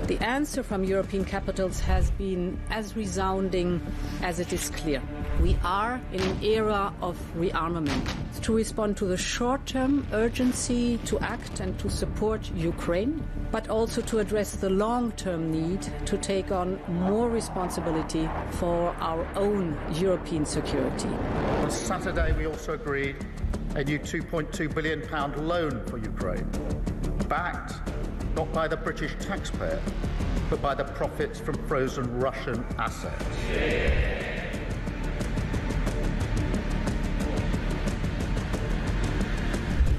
The answer from European capitals has been as resounding as it is clear. We are in an era of rearmament to respond to the short-term urgency to act and to support Ukraine, but also to address the long-term need to take on more responsibility for our own European security. On Saturday, we also agreed a new £2.2 billion loan for Ukraine, backed not by the British taxpayer, but by the profits from frozen Russian assets.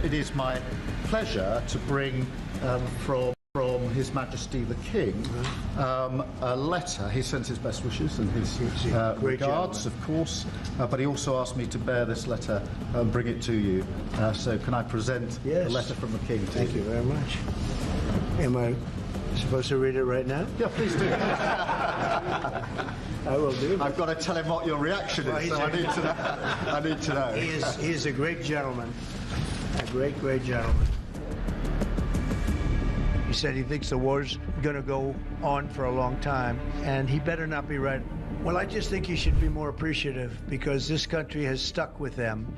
It is my pleasure to bring from His Majesty the King a letter. He sends his best wishes and his regards, of course, but he also asked me to bear this letter and bring it to you. So can I present the letter from the King to you? Thank you very much. Am I supposed to read it right now? Yeah, please do. I will do. I've got to tell him what your reaction is, so I need to know. I need to know. He is a great gentleman. A great, great gentleman. He said he thinks the war's going to go on for a long time, and he better not be right. Well, I just think he should be more appreciative, because this country has stuck with them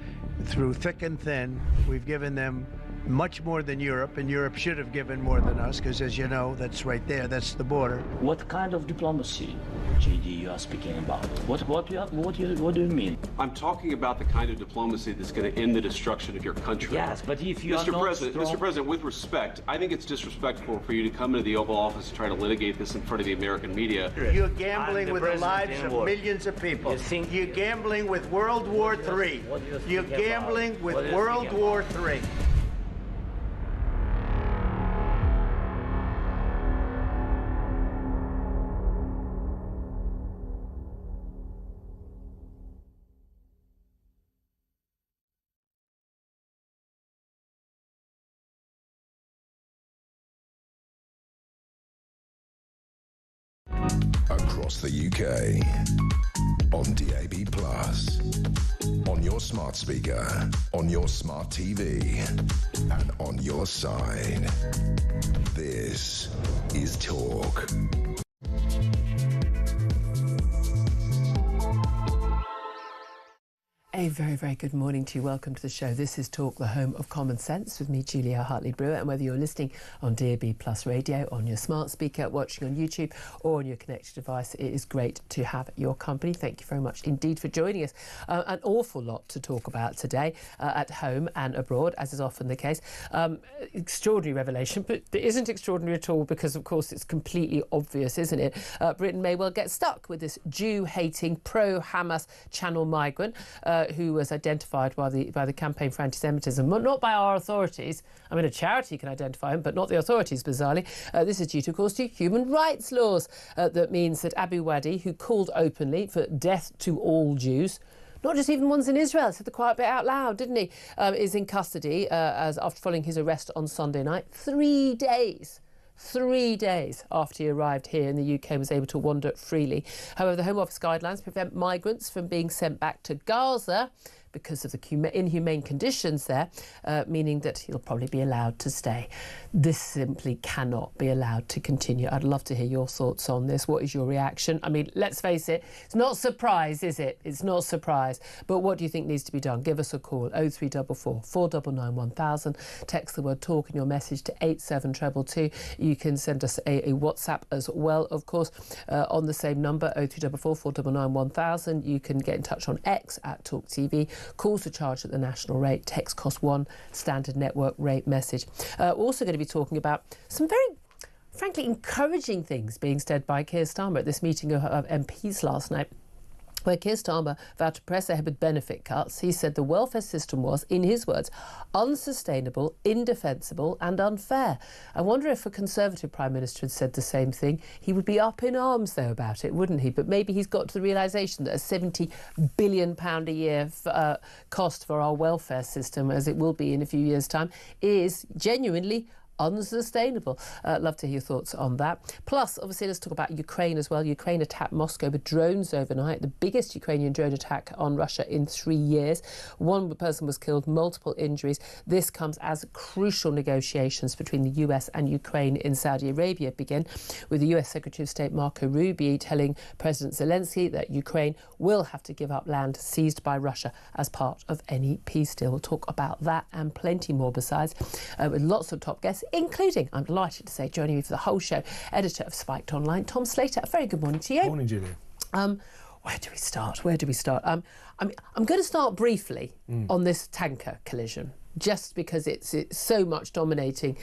through thick and thin. We've given them much more than Europe, and Europe should have given more than us, because as you know, that's right there, that's the border. What kind of diplomacy, JD, you are speaking about? What do you mean? I'm talking about the kind of diplomacy that's going to end the destruction of your country. Yes, but if you Mr. President, with respect, I think it's disrespectful for you to come into the Oval Office and try to litigate this in front of the American media. You're gambling with the lives of millions of people. You're gambling with World War III. You're gambling with World War III. Across the UK, on DAB+, on your smart speaker, on your smart TV, and on your side. This is Talk. A very, very good morning to you. Welcome to the show. This is Talk, the home of common sense, with me, Julia Hartley-Brewer. And whether you're listening on DAB+ radio, on your smart speaker, watching on YouTube, or on your connected device, it is great to have your company. Thank you very much indeed for joining us. An awful lot to talk about today, at home and abroad, as is often the case. Extraordinary revelation, but it isn't extraordinary at all, because, of course, it's completely obvious, isn't it? Britain may well get stuck with this Jew-hating, pro-Hamas channel migrant, who was identified by the Campaign for Anti-Semitism, not by our authorities. I mean, a charity can identify him, but not the authorities, bizarrely. This is due, of course, to human rights laws. That means that Abu Wadi, who called openly for death to all Jews, not just even ones in Israel, said the quiet bit out loud, didn't he, is in custody after following his arrest on Sunday night. 3 days. 3 days after he arrived here in the UK and was able to wander freely. However, the Home Office guidelines prevent migrants from being sent back to Gaza because of the inhumane conditions there, meaning that he'll probably be allowed to stay. This simply cannot be allowed to continue. I'd love to hear your thoughts on this. What is your reaction? I mean, let's face it, it's not surprise, is it? It's not surprise. But what do you think needs to be done? Give us a call, 0344 499 1000. Text the word talk in your message to 87222. You can send us a WhatsApp as well, of course, on the same number, 0344 499 1000. You can get in touch on X at talkTV. Calls are charged at the national rate. Text cost £1, standard network rate message. We're also going to be talking about some very, frankly, encouraging things being said by Keir Starmer at this meeting of MPs last night, where Keir Starmer vowed to press ahead with benefit cuts. He said the welfare system was, in his words, unsustainable, indefensible and unfair. I wonder if a Conservative Prime Minister had said the same thing, he would be up in arms, though, about it, wouldn't he? But maybe he's got to the realisation that a £70 billion a year cost for our welfare system, as it will be in a few years' time, is genuinely unsustainable. Love to hear your thoughts on that. Plus, obviously, let's talk about Ukraine as well. Ukraine attacked Moscow with drones overnight, the biggest Ukrainian drone attack on Russia in 3 years. One person was killed, multiple injuries. This comes as crucial negotiations between the US and Ukraine in Saudi Arabia begin, with the US Secretary of State Marco Rubio telling President Zelensky that Ukraine will have to give up land seized by Russia as part of any peace deal. We'll talk about that and plenty more besides, with lots of top guests, including, I'm delighted to say, joining me for the whole show, editor of Spiked Online, Tom Slater. A very good morning to you. Morning, Julia. Where do we start? I'm going to start briefly on this tanker collision, just because it's so much dominating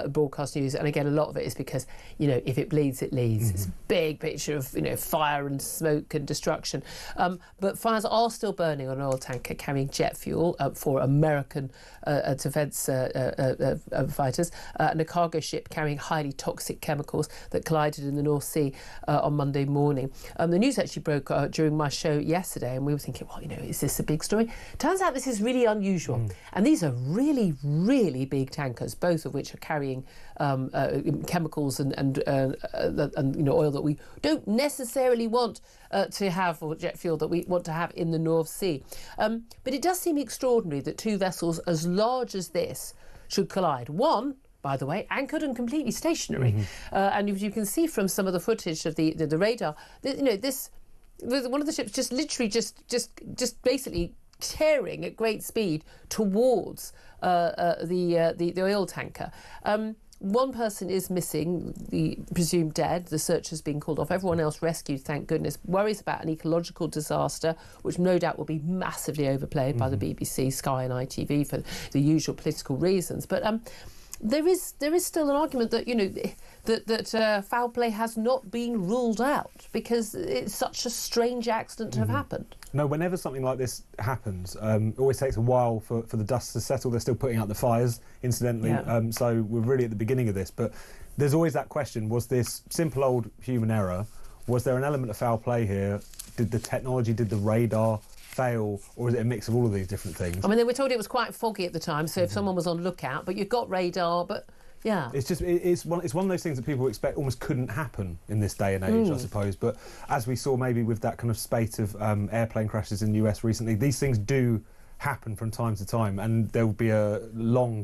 broadcast news, and again, a lot of it is because, you know, if it bleeds, it leads. It's a big picture of, you know, fire and smoke and destruction. But fires are still burning on an oil tanker carrying jet fuel for American defence fighters, and a cargo ship carrying highly toxic chemicals that collided in the North Sea on Monday morning. The news actually broke during my show yesterday, and we were thinking, well, you know, is this a big story? Turns out this is really unusual, and these are really, really big tankers, both of which are carrying chemicals and you know, oil that we don't necessarily want to have, or jet fuel that we want to have in the North Sea. But it does seem extraordinary that two vessels as large as this should collide. One, by the way, anchored and completely stationary, and as you can see from some of the footage of the radar, you know, this one of the ships just literally just basically tearing at great speed towards the oil tanker. One person is missing, the presumed dead. The search has been called off. Everyone else rescued, thank goodness. Worries about an ecological disaster, which no doubt will be massively overplayed by the BBC, Sky and ITV for the usual political reasons. But there is still an argument that, you know, that foul play has not been ruled out, because it's such a strange accident to have happened. No, whenever something like this happens, it always takes a while for the dust to settle. They're still putting out the fires, incidentally. Yeah. So we're really at the beginning of this. But there's always that question, was this simple old human error? Was there an element of foul play here? Did the technology, did the radar fail, or is it a mix of all of these different things? I mean, they were told it was quite foggy at the time, so if someone was on lookout, but you've got radar, but yeah. It's just, it's one of those things that people expect almost couldn't happen in this day and age, I suppose. But as we saw maybe with that kind of spate of airplane crashes in the US recently, these things do happen from time to time, and there will be a long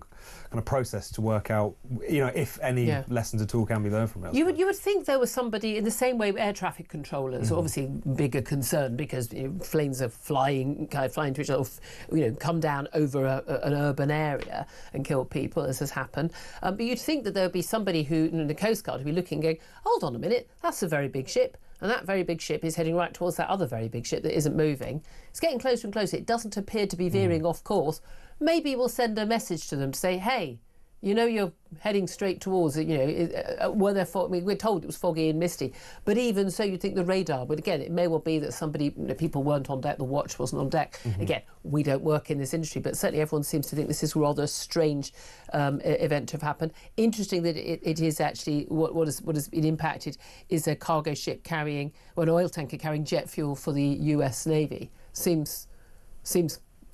kind of process to work out, you know, if any lessons at all can be learned from it. You would think there was somebody, in the same way air traffic controllers, obviously bigger concern because, you know, planes are flying to each other, you know, come down over an urban area and kill people, as has happened. But you'd think that there would be somebody who, in the Coast Guard, would be looking, going, hold on a minute, that's a very big ship. And that very big ship is heading right towards that other very big ship that isn't moving. It's getting closer and closer. It doesn't appear to be veering off course. Maybe we'll send a message to them to say, hey, you know, you're heading straight towards it, you know, we're told it was foggy and misty, but even so, you'd think the radar, but again, it may well be that somebody, you know, people weren't on deck, the watch wasn't on deck. Again, we don't work in this industry, but certainly everyone seems to think this is a rather strange event to have happened. Interesting that it is actually, what has been impacted is a cargo ship carrying, or an oil tanker carrying jet fuel for the US Navy. Seems,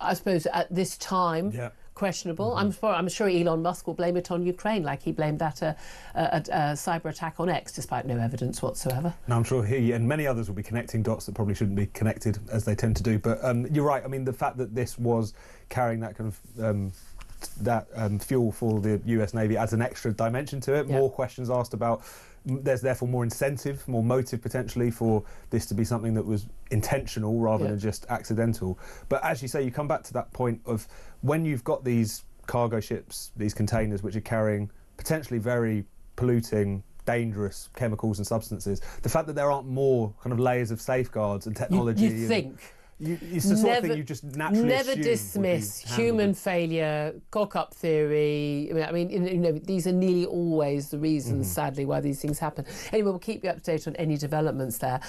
I suppose, at this time, questionable. I'm sure Elon Musk will blame it on Ukraine, like he blamed that a cyber attack on X, despite no evidence whatsoever. No, I'm sure he and many others will be connecting dots that probably shouldn't be connected, as they tend to do. But you're right. I mean, the fact that this was carrying that kind of fuel for the US Navy adds an extra dimension to it. More questions asked about. There's therefore more incentive, more motive potentially for this to be something that was intentional rather than just accidental. But as you say, you come back to that point of when you've got these cargo ships, these containers which are carrying potentially very polluting, dangerous chemicals and substances, the fact that there aren't more kind of layers of safeguards and technology. You think. It's the sort of thing you just naturally never dismiss human failure, cock-up theory. I mean, you know, these are nearly always the reasons, sadly, why these things happen. Anyway, we'll keep you up to date on any developments there.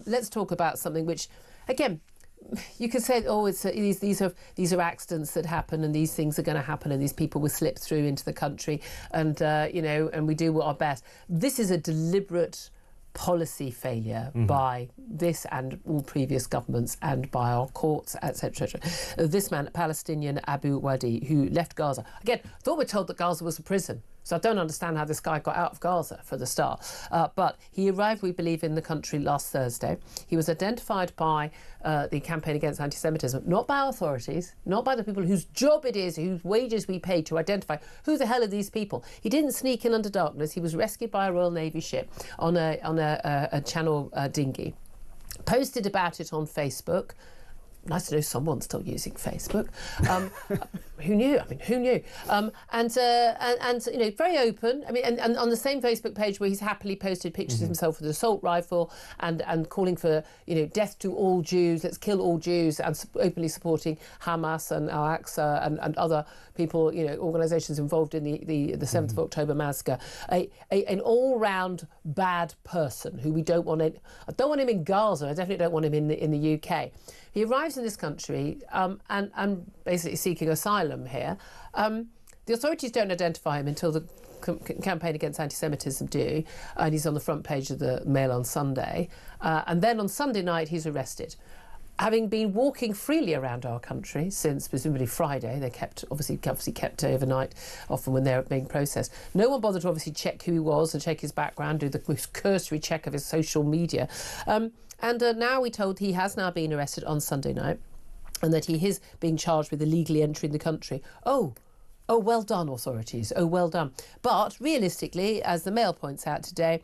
Let's talk about something which, again, you could say, oh, these are accidents that happen, and these things are going to happen, and these people will slip through into the country, and you know, and we do our best. This is a deliberate policy failure by this and all previous governments and by our courts, etc. This man, Palestinian Abu Wadi, who left Gaza. Again, I thought we're told that Gaza was a prison. So I don't understand how this guy got out of Gaza, for the start. But he arrived, we believe, in the country last Thursday. He was identified by the Campaign Against Anti-Semitism, not by authorities, not by the people whose job it is, whose wages we pay to identify who the hell are these people. He didn't sneak in under darkness. He was rescued by a Royal Navy ship on a Channel dinghy. Posted about it on Facebook. Nice to know someone's still using Facebook. Who knew? I mean, who knew? And you know, very open. I mean, and on the same Facebook page where he's happily posted pictures of himself with an assault rifle and calling for, you know, death to all Jews, let's kill all Jews, and openly supporting Hamas and Al-Aqsa and other people, you know, organisations involved in the 7th of October massacre. An all-round bad person who we don't want. I don't want him in Gaza. I definitely don't want him in the UK. He arrives in this country and basically seeking asylum here. The authorities don't identify him until the Campaign Against Anti-Semitism do, and he's on the front page of the Mail on Sunday. And then on Sunday night, he's arrested. Having been walking freely around our country since presumably Friday, they obviously kept overnight, often when they're being processed. No one bothered to obviously check who he was and check his background, do the most cursory check of his social media. And now we're told he has now been arrested on Sunday night and that he is being charged with illegally entering the country. Oh, well done, authorities. Oh, well done. But realistically, as the Mail points out today,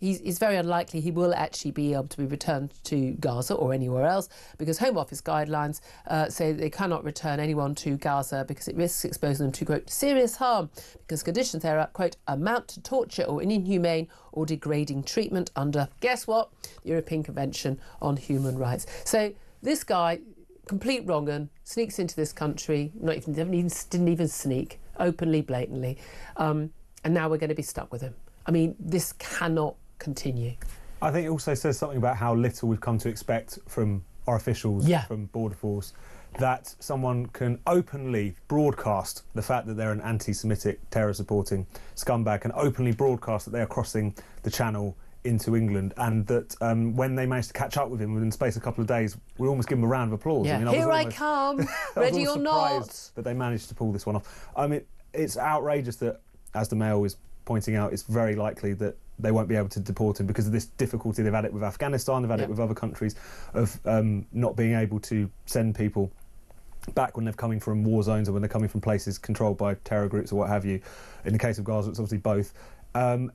it's very unlikely he will actually be able to be returned to Gaza or anywhere else, because Home Office guidelines say they cannot return anyone to Gaza because it risks exposing them to, quote, serious harm, because conditions there are, quote, amount to torture or inhumane or degrading treatment under, guess what, the European Convention on Human Rights. So this guy, complete wrong-un, sneaks into this country, didn't even sneak, openly, blatantly, and now we're going to be stuck with him. I mean, this cannot continue. I think it also says something about how little we've come to expect from our officials, from Border Force, that someone can openly broadcast the fact that they're an anti-Semitic, terror-supporting scumbag, and openly broadcast that they are crossing the Channel into England, and that when they managed to catch up with him within the space of a couple of days, we almost give him a round of applause. Yeah. I mean, I come, ready or not. That they managed to pull this one off. I mean, it's outrageous that, as the Mail is pointing out, it's very likely that they won't be able to deport him because of this difficulty they've had it with Afghanistan, they've had it with other countries, of not being able to send people back when they're coming from war zones or when they're coming from places controlled by terror groups or what have you. In the case of Gaza, it's obviously both.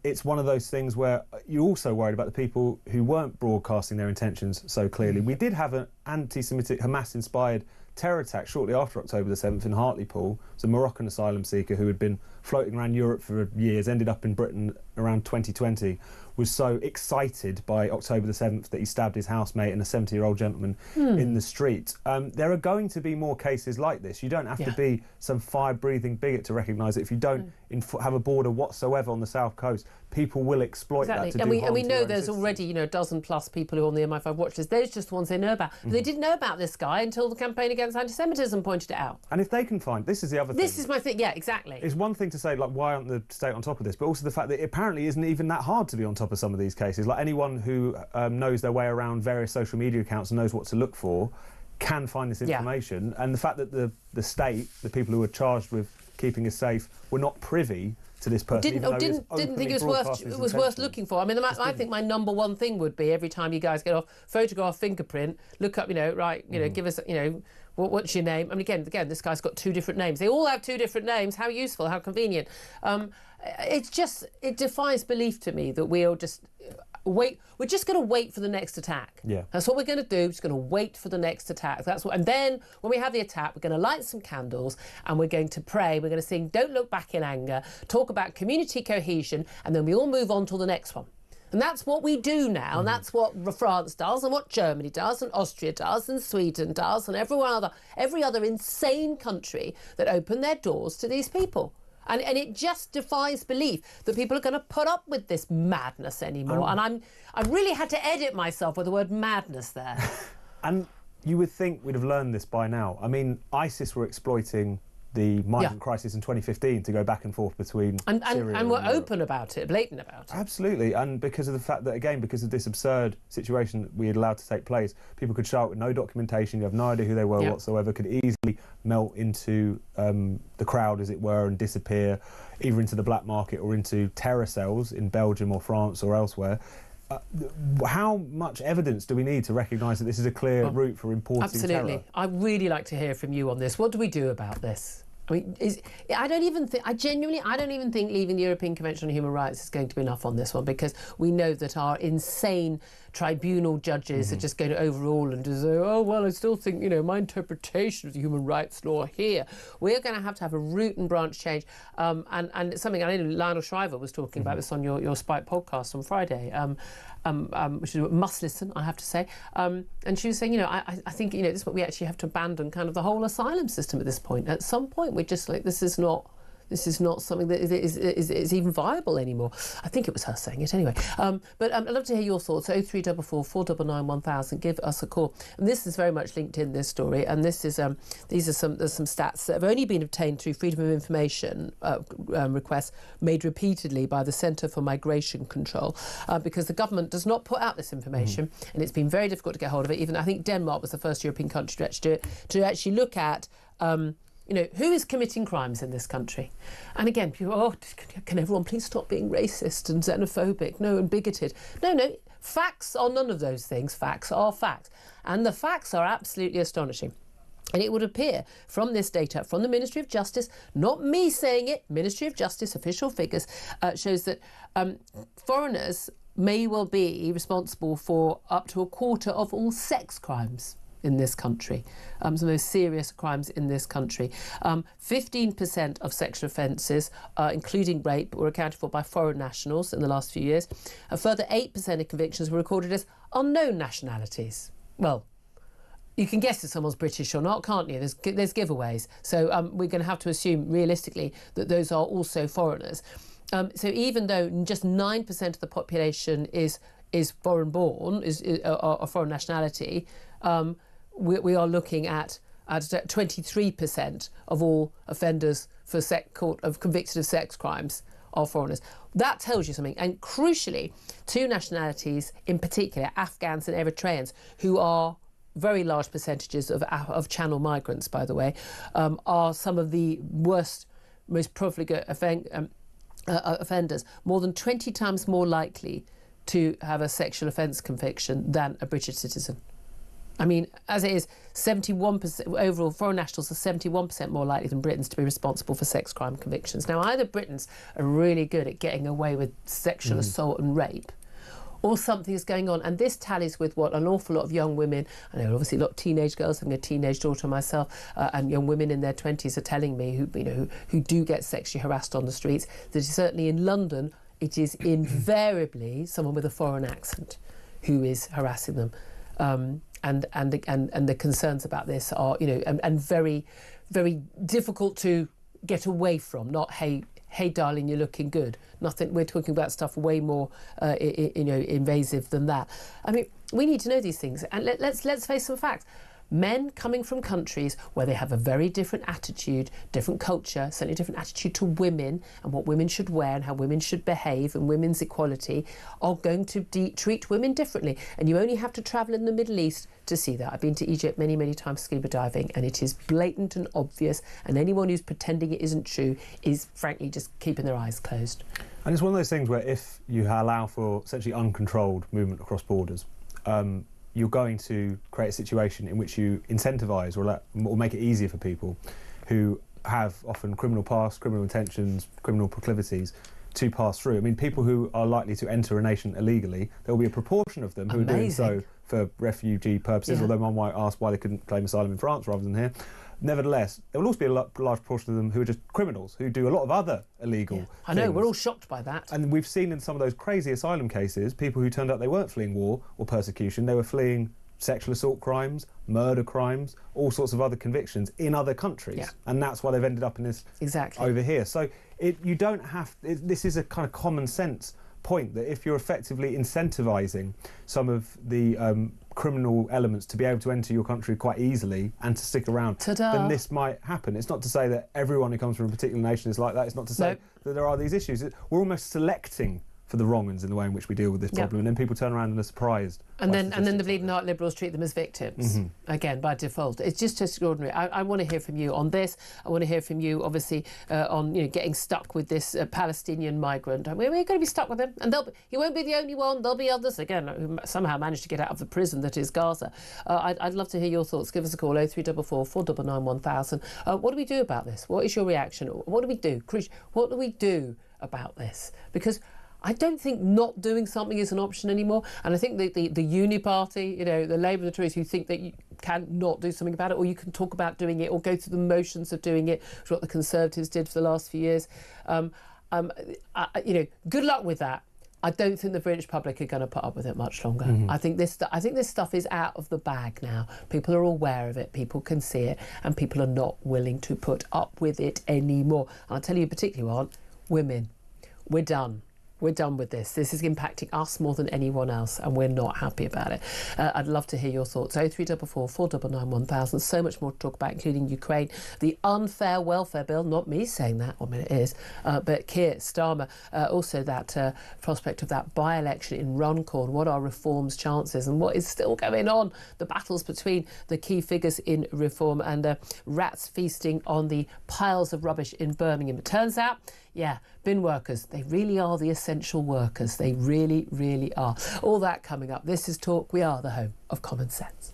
It's one of those things where you're also worried about the people who weren't broadcasting their intentions so clearly. We did have an anti-Semitic, Hamas-inspired terror attack shortly after October the 7th in Hartlepool. It was a Moroccan asylum seeker who had been floating around Europe for years, ended up in Britain around 2020, was so excited by October the 7th that he stabbed his housemate and a 70-year-old gentleman in the street. There are going to be more cases like this. You don't have to be some fire-breathing bigot to recognise that if you don't have a border whatsoever on the south coast, people will exploit that to do harm. And we know there's citizens. already, a dozen plus people who are on the MI5 watch list. Those are just the ones they know about. But they didn't know about this guy until the Campaign Against Anti-Semitism pointed it out. And if they can find... This is the other thing. This is my thing, yeah, exactly. It's one thing to say, like, why aren't the state on top of this? But also the fact that it apparently isn't even that hard to be on top of some of these cases. Like, anyone who knows their way around various social media accounts and knows what to look for can find this information. And the fact that the state, the people who are charged with keeping us safe, were not privy to this person. Didn't think it was worth looking for. I mean, I think my number one thing would be, every time you guys get off, photograph, fingerprint, look up, give us, what's your name? I mean, again, this guy's got two different names. They all have two different names. How useful, how convenient. It defies belief to me that we'll just wait. We're just going to wait for the next attack. Yeah. That's what we're going to do. We're just going to wait for the next attack. And then when we have the attack, we're going to light some candles and we're going to pray. We're going to sing "Don't Look Back in Anger," talk about community cohesion, and then we all move on to the next one. And that's what we do now, and that's what France does, and what Germany does, and Austria does, and Sweden does, and every other insane country that opened their doors to these people. And it just defies belief that people are going to put up with this madness anymore. And I really had to edit myself with the word madness there. And you would think we'd have learned this by now. I mean, ISIS were exploiting the migrant crisis in 2015 to go back and forth between Syria and we're open about it, blatant about it. Absolutely, and because of the fact that, again, because of this absurd situation that we had allowed to take place, people could show up with no documentation, you have no idea who they were whatsoever, could easily melt into the crowd, as it were, and disappear either into the black market or into terror cells in Belgium or France or elsewhere. How much evidence do we need to recognise that this is a clear route for importing terror? Absolutely. I'd really like to hear from you on this. What do we do about this? I mean, I don't even think leaving the European Convention on Human Rights is going to be enough on this one, because we know that our insane tribunal judges are just going to overrule and just say, oh, well, I still think, you know, my interpretation of the human rights law here. We're going to have a root and branch change. And it's something I know Lionel Shriver was talking about this on your Spike podcast on Friday. Which is must listen, I have to say. And she was saying, you know, I think, you know, this is what we actually have to abandon kind of the whole asylum system at this point. At some point, we're just like, this is not something that is even viable anymore. I think it was her saying it anyway. But I'd love to hear your thoughts. 0344 499 1000. Give us a call. And this is very much linked in this story. And this is these are some stats that have only been obtained through freedom of information requests made repeatedly by the Centre for Migration Control, because the government does not put out this information, and it's been very difficult to get hold of it. Even I think Denmark was the first European country to actually do it, to actually look at. You know, who is committing crimes in this country? And again, people, can everyone please stop being racist and xenophobic? No, and bigoted. No, facts are none of those things. Facts are facts. And the facts are absolutely astonishing. And it would appear from this data, from the Ministry of Justice, not me saying it, Ministry of Justice official figures, shows that foreigners may well be responsible for up to a quarter of all sex crimes in this country, some of those serious crimes in this country. 15% of sexual offences, including rape, were accounted for by foreign nationals in the last few years. A further 8% of convictions were recorded as unknown nationalities. Well, you can guess if someone's British or not, can't you? There's giveaways. So we're going to have to assume realistically that those are also foreigners. So even though just 9% of the population is foreign born, is a foreign nationality, we are looking at 23% of all offenders convicted of sex crimes are foreigners. That tells you something. And crucially, two nationalities in particular, Afghans and Eritreans, who are very large percentages of Channel migrants, by the way, are some of the worst, most profligate offenders, more than 20 times more likely to have a sexual offence conviction than a British citizen. I mean, as it is, 71% overall foreign nationals are 71% more likely than Britons to be responsible for sex crime convictions. Now, either Britons are really good at getting away with sexual assault and rape, or something is going on. And this tallies with what an awful lot of young women, I know obviously a lot of teenage girls, having a teenage daughter myself, and young women in their 20s are telling me who do get sexually harassed on the streets, that certainly in London it is invariably someone with a foreign accent who is harassing them. And the concerns about this are, you know, and very, very difficult to get away from. Not hey darling, you're looking good. Nothing. We're talking about stuff way more, invasive than that. I mean, we need to know these things, and let's face some facts. Men coming from countries where they have a very different attitude, different culture, certainly different attitude to women and what women should wear and how women should behave and women's equality, are going to treat women differently. And you only have to travel in the Middle East to see that. I've been to Egypt many, many times scuba diving, and it is blatant and obvious, and anyone who's pretending it isn't true is frankly just keeping their eyes closed. And it's one of those things where if you allow for essentially uncontrolled movement across borders, you're going to create a situation in which you incentivise or make it easier for people who have often criminal past, criminal intentions, criminal proclivities to pass through. I mean, people who are likely to enter a nation illegally, there will be a proportion of them who are doing so for refugee purposes, although one might ask why they couldn't claim asylum in France rather than here. Nevertheless, there will also be a large proportion of them who are just criminals, who do a lot of other illegal things. I know, we're all shocked by that. And we've seen in some of those crazy asylum cases, people who turned out they weren't fleeing war or persecution, they were fleeing sexual assault crimes, murder crimes, all sorts of other convictions in other countries. Yeah. And that's why they've ended up in this over here. So you don't have... this is a kind of common sense point that if you're effectively incentivising some of the criminal elements to be able to enter your country quite easily and to stick around, then this might happen. It's not to say that everyone who comes from a particular nation is like that. It's not to say that there are these issues. We're almost selecting for the wrong ones in the way in which we deal with this problem, and then people turn around and are surprised. And then the bleeding heart liberals treat them as victims, again, by default. It's just extraordinary. I want to hear from you on this. I want to hear from you, obviously, on getting stuck with this Palestinian migrant. We're going to be stuck with him, and he won't be the only one. There'll be others, again, who somehow managed to get out of the prison that is Gaza. I'd love to hear your thoughts. Give us a call, 0344 499 1000. What do we do about this? What is your reaction? What do we do? What do we do about this? Because I don't think not doing something is an option anymore. And I think the Uni Party, the Labour and the Tories, who think that you can not do something about it, or you can talk about doing it, or go through the motions of doing it, which is what the Conservatives did for the last few years. Good luck with that. I don't think the British public are going to put up with it much longer. I think this stuff is out of the bag now. People are aware of it, people can see it, and people are not willing to put up with it anymore. And I'll tell you particularly one, women. We're done. We're done with this. This is impacting us more than anyone else, and we're not happy about it. I'd love to hear your thoughts. 0344 499 1000. So much more to talk about, including Ukraine, the unfair welfare bill. Not me saying that, I mean it is, but Keir Starmer. Also that prospect of that by-election in Runcorn. What are Reform's chances, and what is still going on? The battles between the key figures in Reform, and rats feasting on the piles of rubbish in Birmingham. It turns out, bin workers, they really are the essential workers. They really, really are. All that coming up. This is Talk. We are the home of common sense.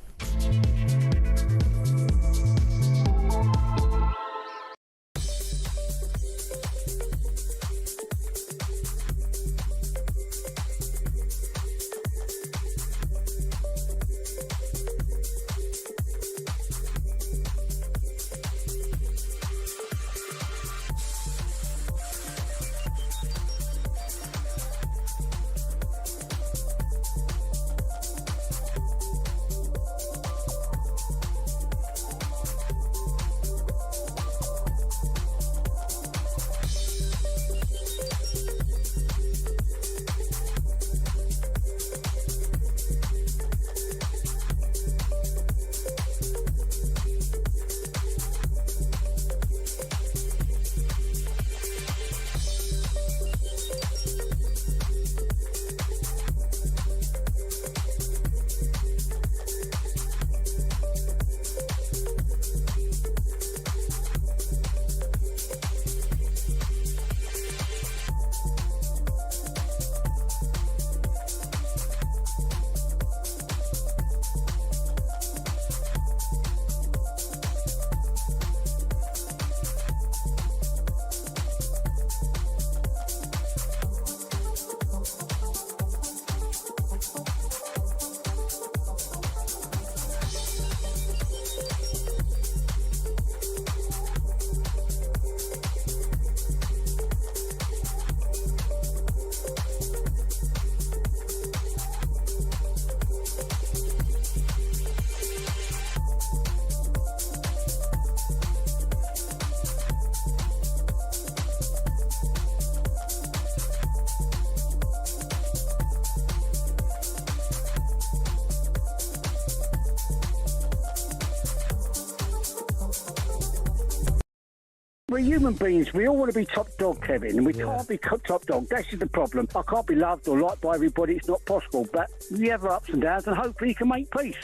We're human beings. We all want to be top dog, Kevin, and we can't be top dog. That's just the problem. I can't be loved or liked by everybody. It's not possible. But you have ups and downs, and hopefully you can make peace.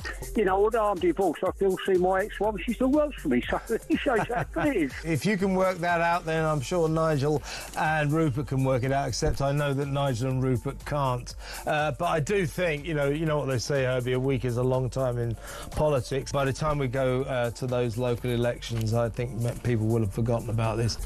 Although I'm divorced, I still see my ex-wife. She still works for me, so it shows how good it is. If you can work that out, then I'm sure Nigel and Rupert can work it out, except I know that Nigel and Rupert can't. But I do think, you know what they say, Herbie, a week is a long time in politics. By the time we go to those local elections, I think people will have forgotten about this.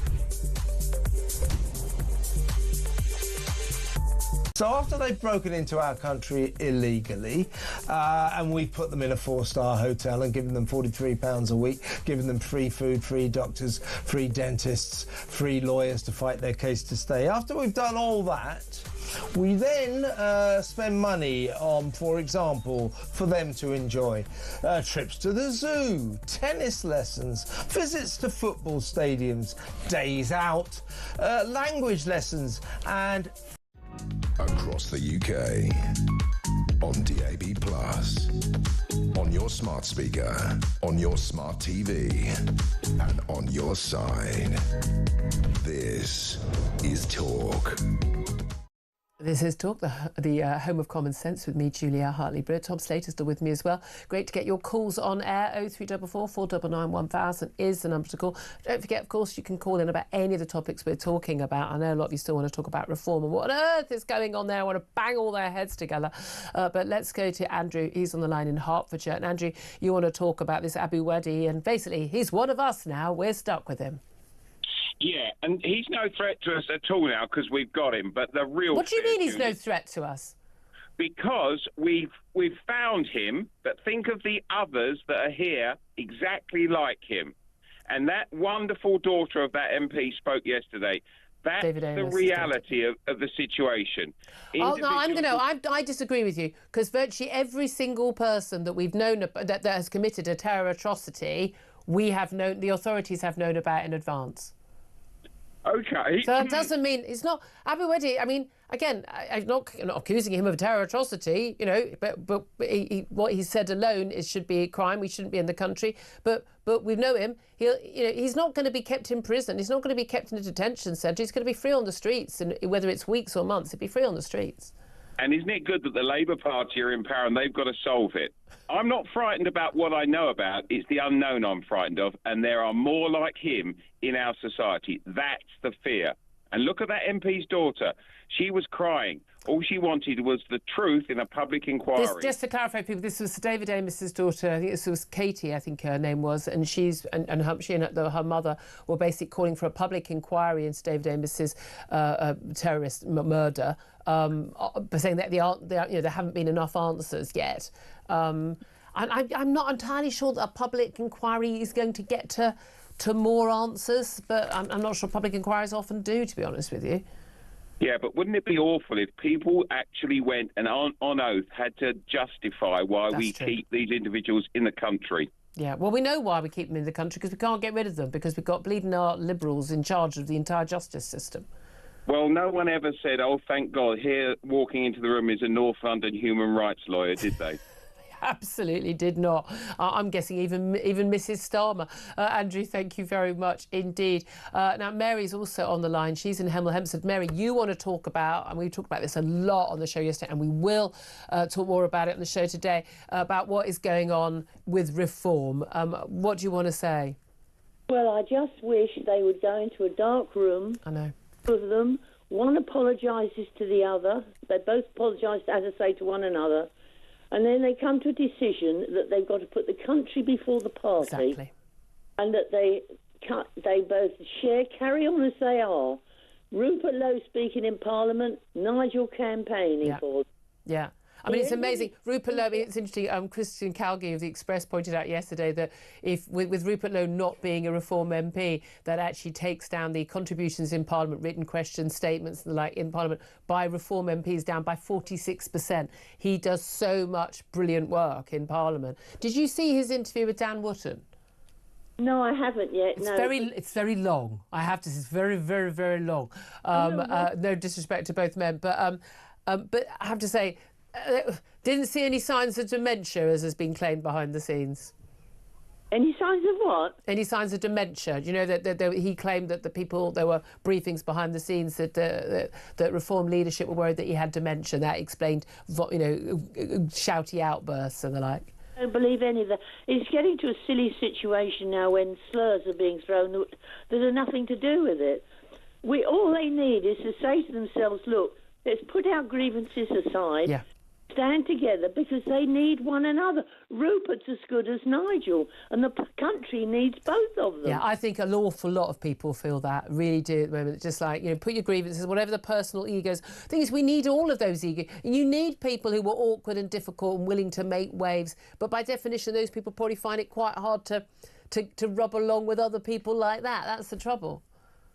So after they've broken into our country illegally, and we've put them in a 4-star hotel and given them £43 a week, given them free food, free doctors, free dentists, free lawyers to fight their case to stay. After we've done all that, we then spend money on, for example, for them to enjoy trips to the zoo, tennis lessons, visits to football stadiums, days out, language lessons, and across the UK on DAB+, on your smart speaker, on your smart TV, and on your side. This is Talk. This is Talk, the home of common sense with me, Julia Hartley-Brewer. Tom Slater's still with me as well. Great to get your calls on air. 0344 499 1000 is the number to call. Don't forget, of course, you can call in about any of the topics we're talking about. I know a lot of you still want to talk about reform and what on earth is going on there. I want to bang all their heads together. But let's go to Andrew. He's on the line in Hertfordshire. And Andrew, you want to talk about this Abu Wadi, and basically he's one of us now. We're stuck with him. Yeah, and he's no threat to us at all now because we've got him. But the real what do you mean he's no threat to us? Because we've found him. But think of the others that are here exactly like him. And that wonderful daughter of that MP spoke yesterday. That's the reality of the situation. Oh no, I disagree with you, because virtually every single person that we've known that has committed a terror atrocity, the authorities have known about in advance. Okay. So that doesn't mean it's not Abu Wadi. I mean, again, I'm not accusing him of a terror atrocity, but what he said alone should be a crime. We shouldn't be in the country. But we know him. He's not going to be kept in prison. He's not going to be kept in a detention centre. He's going to be free on the streets, and whether it's weeks or months, he'll be free on the streets. And isn't it good that the Labour Party are in power and they've got to solve it? I'm not frightened about what I know about. It's the unknown I'm frightened of, and there are more like him in our society. That's the fear. And look at that MP's daughter. She was crying. All she wanted was the truth in a public inquiry. Just to clarify, people, this was David Amos's daughter. I think this was Katie, I think her name was, and she and her mother were basically calling for a public inquiry into David Amos's terrorist murder, saying that there haven't been enough answers yet. I'm not entirely sure that a public inquiry is going to get to more answers, but I'm not sure public inquiries often do, to be honest with you. Yeah, but wouldn't it be awful if people actually went and on oath had to justify why we keep these individuals in the country? Yeah, well, we know why we keep them in the country, because we can't get rid of them, because we've got bleeding out Liberals in charge of the entire justice system. Well, no one ever said, oh, thank God, here walking into the room is a North London human rights lawyer, did they? Absolutely did not. I'm guessing even Mrs. Starmer. Andrew, thank you very much indeed. Now, Mary's also on the line. She's in Hemel Hempstead. Mary, you want to talk about, and we talked about this a lot on the show yesterday, and we will talk more about it on the show today, about what is going on with reform. What do you want to say? Well, I just wish they would go into a dark room. I know. Two of them. One apologises to the other. They both apologise, as I say, to one another. And then they come to a decision that they've got to put the country before the party. Exactly. And that they both carry on as they are. Rupert Lowe speaking in Parliament, Nigel campaigning for them. Yeah. I mean, it's amazing. Rupert Lowe, it's interesting, Christian Calgie of The Express pointed out yesterday that if with Rupert Lowe not being a Reform MP, that actually takes down the contributions in Parliament, written questions, statements and the like in Parliament by Reform MPs down by 46%. He does so much brilliant work in Parliament. Did you see his interview with Dan Wootton? No, I haven't yet. It's very long. I have to say, it's very, very, very long. No disrespect to both men, but I have to say, didn't see any signs of dementia, as has been claimed behind the scenes. Any signs of what? Any signs of dementia? You know that he claimed that there were briefings behind the scenes that Reform leadership were worried that he had dementia. That explained, shouty outbursts and the like. I don't believe any of that. It's getting to a silly situation now when slurs are being thrown that are nothing to do with it. All they need is to say to themselves, look, let's put our grievances aside. Yeah. Stand together, because they need one another. Rupert's as good as Nigel, and the country needs both of them. Yeah, I think an awful lot of people feel that, really do at the moment. Just like, put your grievances, whatever the personal egos. The thing is, we need all of those egos. You need people who were awkward and difficult and willing to make waves, but by definition, those people probably find it quite hard to rub along with other people like that. That's the trouble.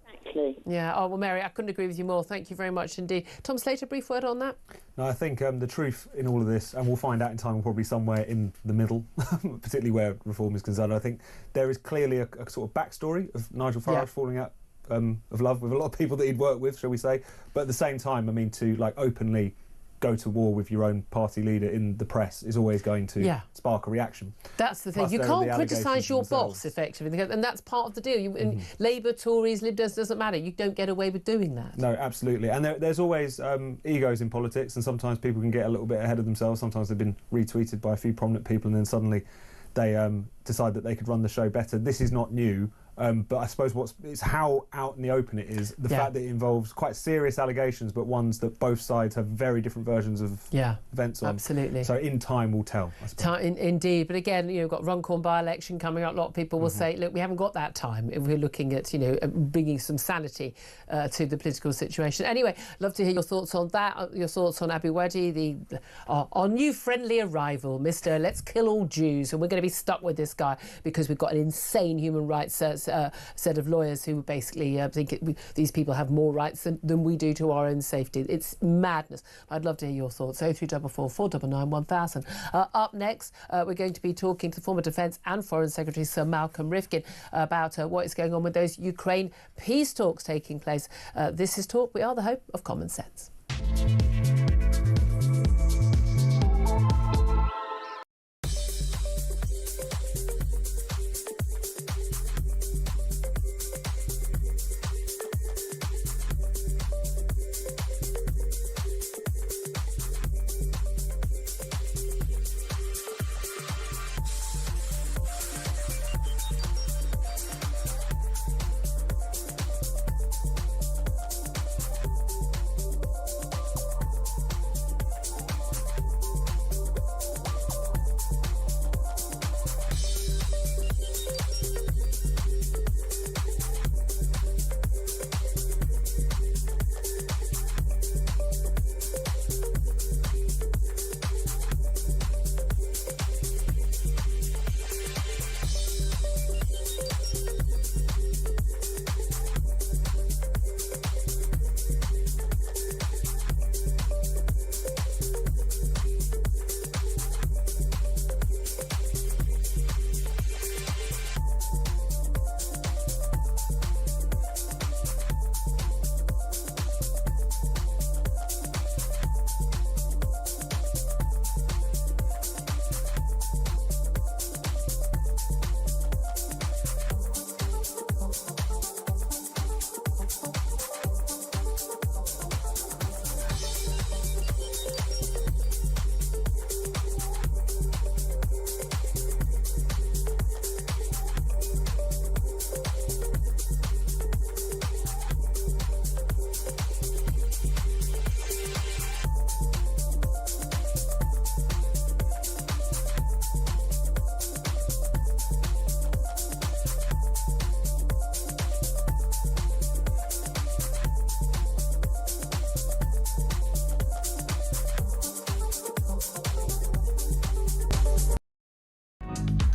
Exactly. Yeah. Oh, well, Mary, I couldn't agree with you more. Thank you very much indeed. Tom Slater, a brief word on that? No, I think the truth in all of this, and we'll find out in time, probably somewhere in the middle, particularly where reform is concerned. I think there is clearly a sort of backstory of Nigel Farage falling out of love with a lot of people that he'd worked with, shall we say. But at the same time, I mean, to openly go to war with your own party leader in the press is always going to spark a reaction. That's the thing. Plus, you can't criticise your themselves. boss, effectively, and that's part of the deal. Labour, Tories, Lib Dems, doesn't matter. You don't get away with doing that. No, absolutely. And there's always egos in politics, and sometimes people can get a little bit ahead of themselves. Sometimes they've been retweeted by a few prominent people, and then suddenly they decide that they could run the show better. This is not new. But I suppose it's how out in the open it is. The fact that it involves quite serious allegations, but ones that both sides have very different versions of events on. Absolutely. So in time will tell, I suppose. Indeed. But again, you've got Runcorn by-election coming up. A lot of people will say, look, we haven't got that time if we're looking at, bringing some sanity to the political situation. Anyway, love to hear your thoughts on that, your thoughts on Abu Wadi, our new friendly arrival, Mr. Let's Kill All Jews. And we're going to be stuck with this guy because we've got an insane human rights set of lawyers who basically think these people have more rights than we do to our own safety. It's madness. I'd love to hear your thoughts. 0344 499 1000. Up next, we're going to be talking to the former Defence and Foreign Secretary Sir Malcolm Rifkin about what is going on with those Ukraine peace talks taking place. This is Talk. We are the home of common sense.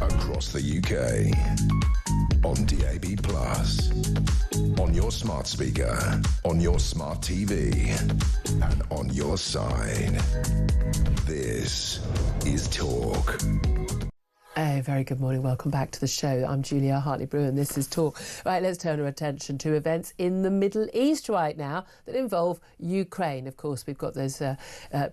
Across the UK, on DAB+, on your smart speaker, on your smart TV, and on your side. This is Talk. A very good morning. Welcome back to the show. I'm Julia Hartley-Brewer and this is Talk. Right, let's turn our attention to events in the Middle East right now that involve Ukraine. Of course, we've got those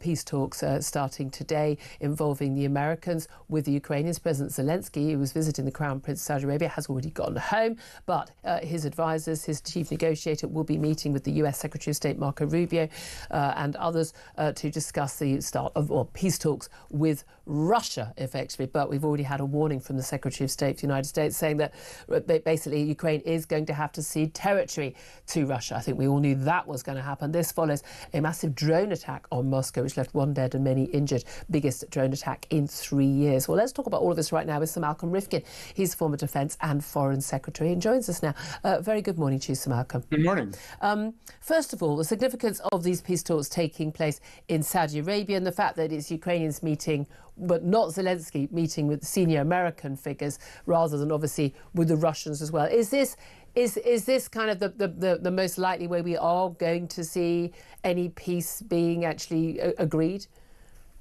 peace talks starting today involving the Americans with the Ukrainians. President Zelensky, who was visiting the Crown Prince of Saudi Arabia, has already gone home, but his advisors, his chief negotiator, will be meeting with the US Secretary of State Marco Rubio and others to discuss the start of peace talks with Russia, effectively. But we've already had a warning from the Secretary of State of the United States saying that basically Ukraine is going to have to cede territory to Russia. I think we all knew that was going to happen. This follows a massive drone attack on Moscow, which left 1 dead and many injured. Biggest drone attack in 3 years. Well, let's talk about all of this right now with Sir Malcolm Rifkin. He's former Defence and Foreign Secretary and joins us now. Very good morning to you, Sir Malcolm. Good morning. First of all, the significance of these peace talks taking place in Saudi Arabia and the fact that it's Ukrainians meeting, but not Zelensky meeting with senior American figures, rather than obviously with the Russians as well. Is this kind of the most likely way we are going to see any peace being actually agreed?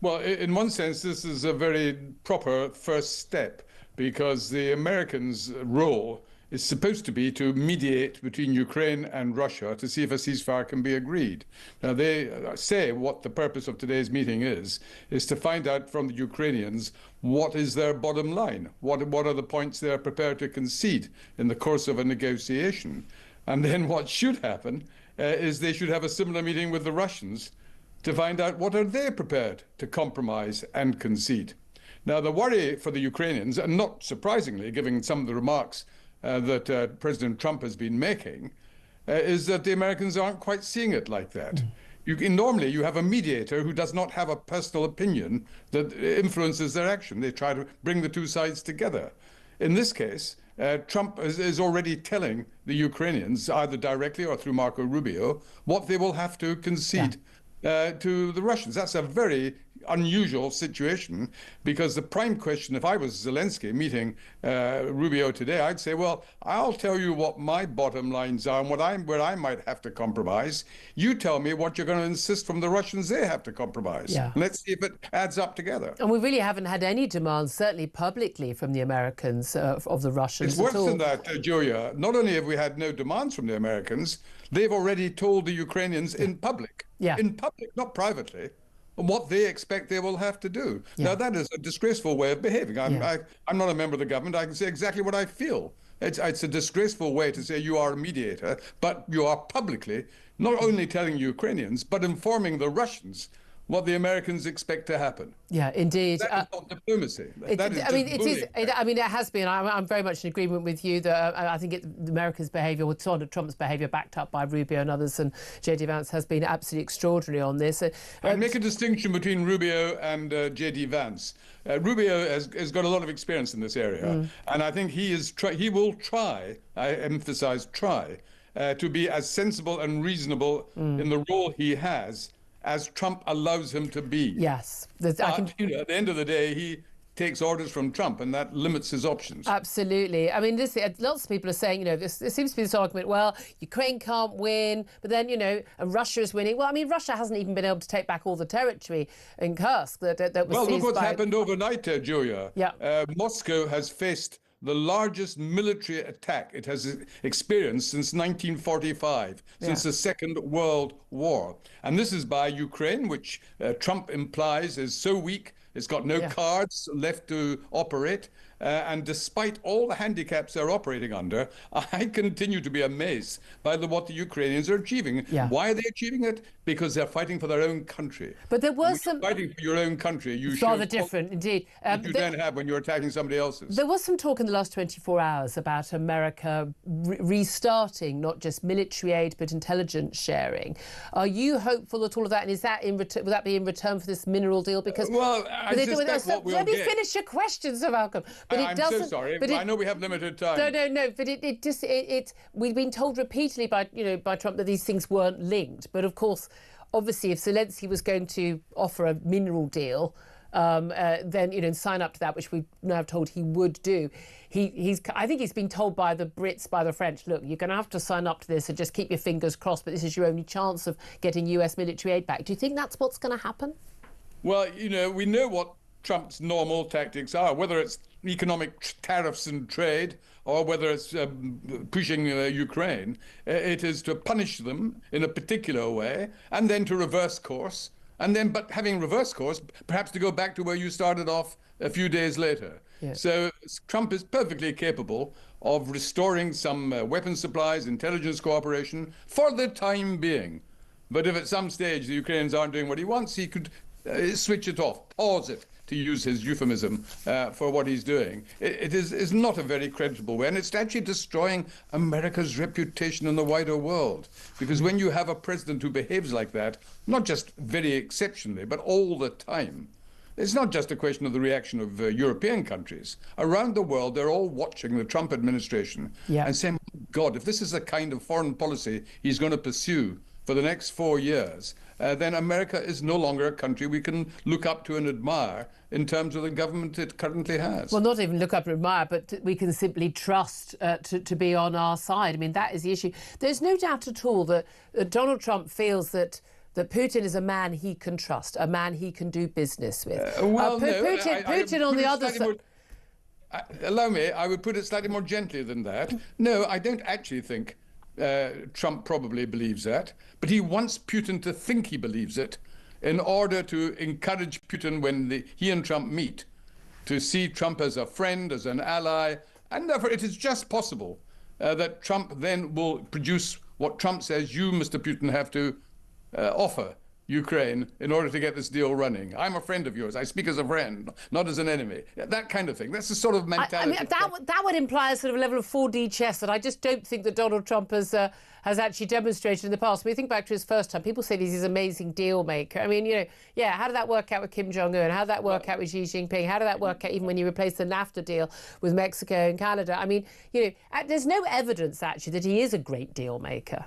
Well, in one sense, this is a very proper first step, because the Americans' role is supposed to be to mediate between Ukraine and Russia to see if a ceasefire can be agreed. Now, they say what the purpose of today's meeting is to find out from the Ukrainians what is their bottom line, what are the points they're prepared to concede in the course of a negotiation. And then what should happen is they should have a similar meeting with the Russians to find out what are they prepared to compromise and concede. Now, the worry for the Ukrainians, and not surprisingly, given some of the remarks that President Trump has been making, is that the Americans aren't quite seeing it like that. Normally, you have a mediator who does not have a personal opinion that influences their action. They try to bring the two sides together. In this case, Trump is already telling the Ukrainians, either directly or through Marco Rubio, what they will have to concede to the Russians. That's a very unusual situation, because the prime question, if I was Zelensky meeting Rubio today, I'd say, well, I'll tell you what my bottom lines are and where I might have to compromise. You tell me what you're going to insist from the Russians they have to compromise. Yeah. Let's see if it adds up together. And we really haven't had any demands, certainly publicly, from the Americans of the Russians. It's worse than that, Julia. Not only have we had no demands from the Americans, they've already told the Ukrainians in public, in public, not privately, what they expect they will have to do. Now, that is a disgraceful way of behaving. I'm not a member of the government. I can say exactly what I feel. It's a disgraceful way to say you are a mediator, but you are publicly not only telling Ukrainians, but informing the Russians what the Americans expect to happen. Yeah, indeed. That is not diplomacy. That is it has been. I'm very much in agreement with you that I think America's behaviour, or Donald Trump's behaviour, backed up by Rubio and others, and J.D. Vance, has been absolutely extraordinary on this. I'd make a distinction between Rubio and J.D. Vance. Rubio has got a lot of experience in this area, and I think he will try, I emphasise try, to be as sensible and reasonable in the role he has as Trump allows him to be. Yes. At the end of the day, he takes orders from Trump, and that limits his options. Absolutely. I mean, lots of people are saying, there seems to be this argument, well, Ukraine can't win, but then, and Russia is winning. Well, I mean, Russia hasn't even been able to take back all the territory in Kursk that was seized. Well, look what's happened overnight, Julia. Yeah. Moscow has faced the largest military attack it has experienced since 1945, since the Second World War. And this is by Ukraine, which Trump implies is so weak, it's got no cards left to operate. And despite all the handicaps they're operating under, I continue to be amazed by what the Ukrainians are achieving. Why are they achieving it? Because they're fighting for their own country. But there was some fighting for your own country. It's rather different, indeed. You don't have when you're attacking somebody else's. There was some talk in the last 24 hours about America restarting not just military aid but intelligence sharing. Are you hopeful at all of that? And is that will that be in return for this mineral deal? Because I suspect what we'll let me get. finish your question, Sir Malcolm. But I'm so sorry. But I know we have limited time. No. But we've been told repeatedly by Trump that these things weren't linked. But of course, obviously, if Zelensky was going to offer a mineral deal, then sign up to that, which we now told he would do. I think he's been told by the Brits, by the French, look, you're going to have to sign up to this and just keep your fingers crossed. But this is your only chance of getting US military aid back. Do you think that's what's going to happen? Well, we know what Trump's normal tactics are, whether it's economic tariffs and trade or whether it's pushing Ukraine. It is to punish them in a particular way and then to reverse course. And then, but having reverse course, perhaps to go back to where you started off a few days later. Yeah. So Trump is perfectly capable of restoring some weapons supplies, intelligence cooperation for the time being. But if at some stage the Ukrainians aren't doing what he wants, he could switch it off, pause it, to use his euphemism for what he's doing. It is not a very creditable way, and it's actually destroying America's reputation in the wider world. Because when you have a president who behaves like that, not just very exceptionally, but all the time, it's not just a question of the reaction of European countries. Around the world, they're all watching the Trump administration and saying, God, if this is the kind of foreign policy he's going to pursue for the next 4 years, then America is no longer a country we can look up to and admire in terms of the government it currently has. Well, not even look up and admire, but we can simply trust to be on our side. I mean, that is the issue. There's no doubt at all that Donald Trump feels that Putin is a man he can trust, a man he can do business with. Well, Putin on the other side. allow me, I would put it slightly more gently than that. No, I don't actually think Trump probably believes that, but he wants Putin to think he believes it in order to encourage Putin when he and Trump meet, to see Trump as a friend, as an ally, and therefore it is just possible that Trump then will produce what Trump says you, Mr. Putin, have to offer Ukraine in order to get this deal running. I'm a friend of yours. I speak as a friend, not as an enemy. That kind of thing. That's the sort of mentality. I mean, that would imply a sort of level of 4D chess that I just don't think that Donald Trump has actually demonstrated in the past. When you think back to his first time, people say he's this amazing deal maker. I mean, you know, yeah, how did that work out with Kim Jong-un? How did that work out with Xi Jinping? How did that work out even when you replaced the NAFTA deal with Mexico and Canada? I mean, you know, there's no evidence actually that he is a great deal maker.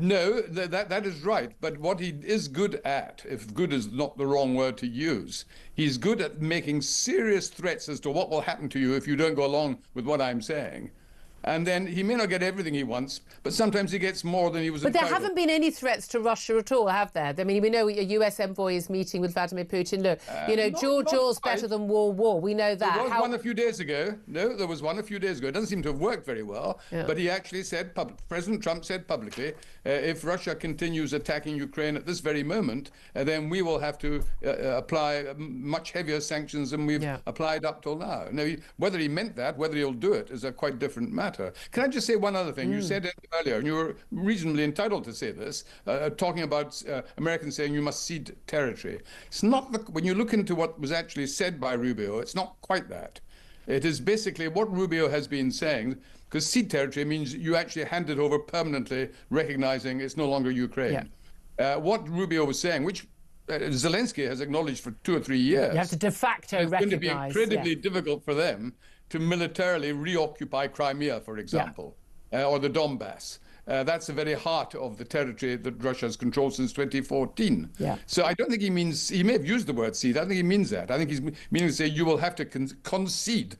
No, that is right. But what he is good at, if good is not the wrong word to use, he's good at making serious threats as to what will happen to you if you don't go along with what I'm saying. And then he may not get everything he wants, but sometimes he gets more than he was entitled. But there haven't been any threats to Russia at all, have there? I mean, we know a US envoy is meeting with Vladimir Putin. Look, you know, Georgia's better than war. We know that. There was one a few days ago. No, there was one a few days ago. It doesn't seem to have worked very well. Yeah. But he actually said, President Trump said publicly, if Russia continues attacking Ukraine at this very moment, then we will have to apply much heavier sanctions than we've applied up till now. Now, whether he meant that, whether he'll do it, is a quite different matter. Can I just say one other thing? You said it earlier, and you were reasonably entitled to say this, talking about Americans saying you must cede territory. It's not when you look into what was actually said by Rubio, it's not quite that. It is basically what Rubio has been saying, because cede territory means you actually hand it over permanently, recognizing it's no longer Ukraine. Yeah. What Rubio was saying, which Zelensky has acknowledged for 2 or 3 years. You have to de facto recognise. It's going to be incredibly difficult for them to militarily reoccupy Crimea, for example, or the Donbass. That's the very heart of the territory that Russia has controlled since 2014. Yeah. So I don't think he means, he may have used the word cede, I don't think he means that. I think he's meaning to say you will have to concede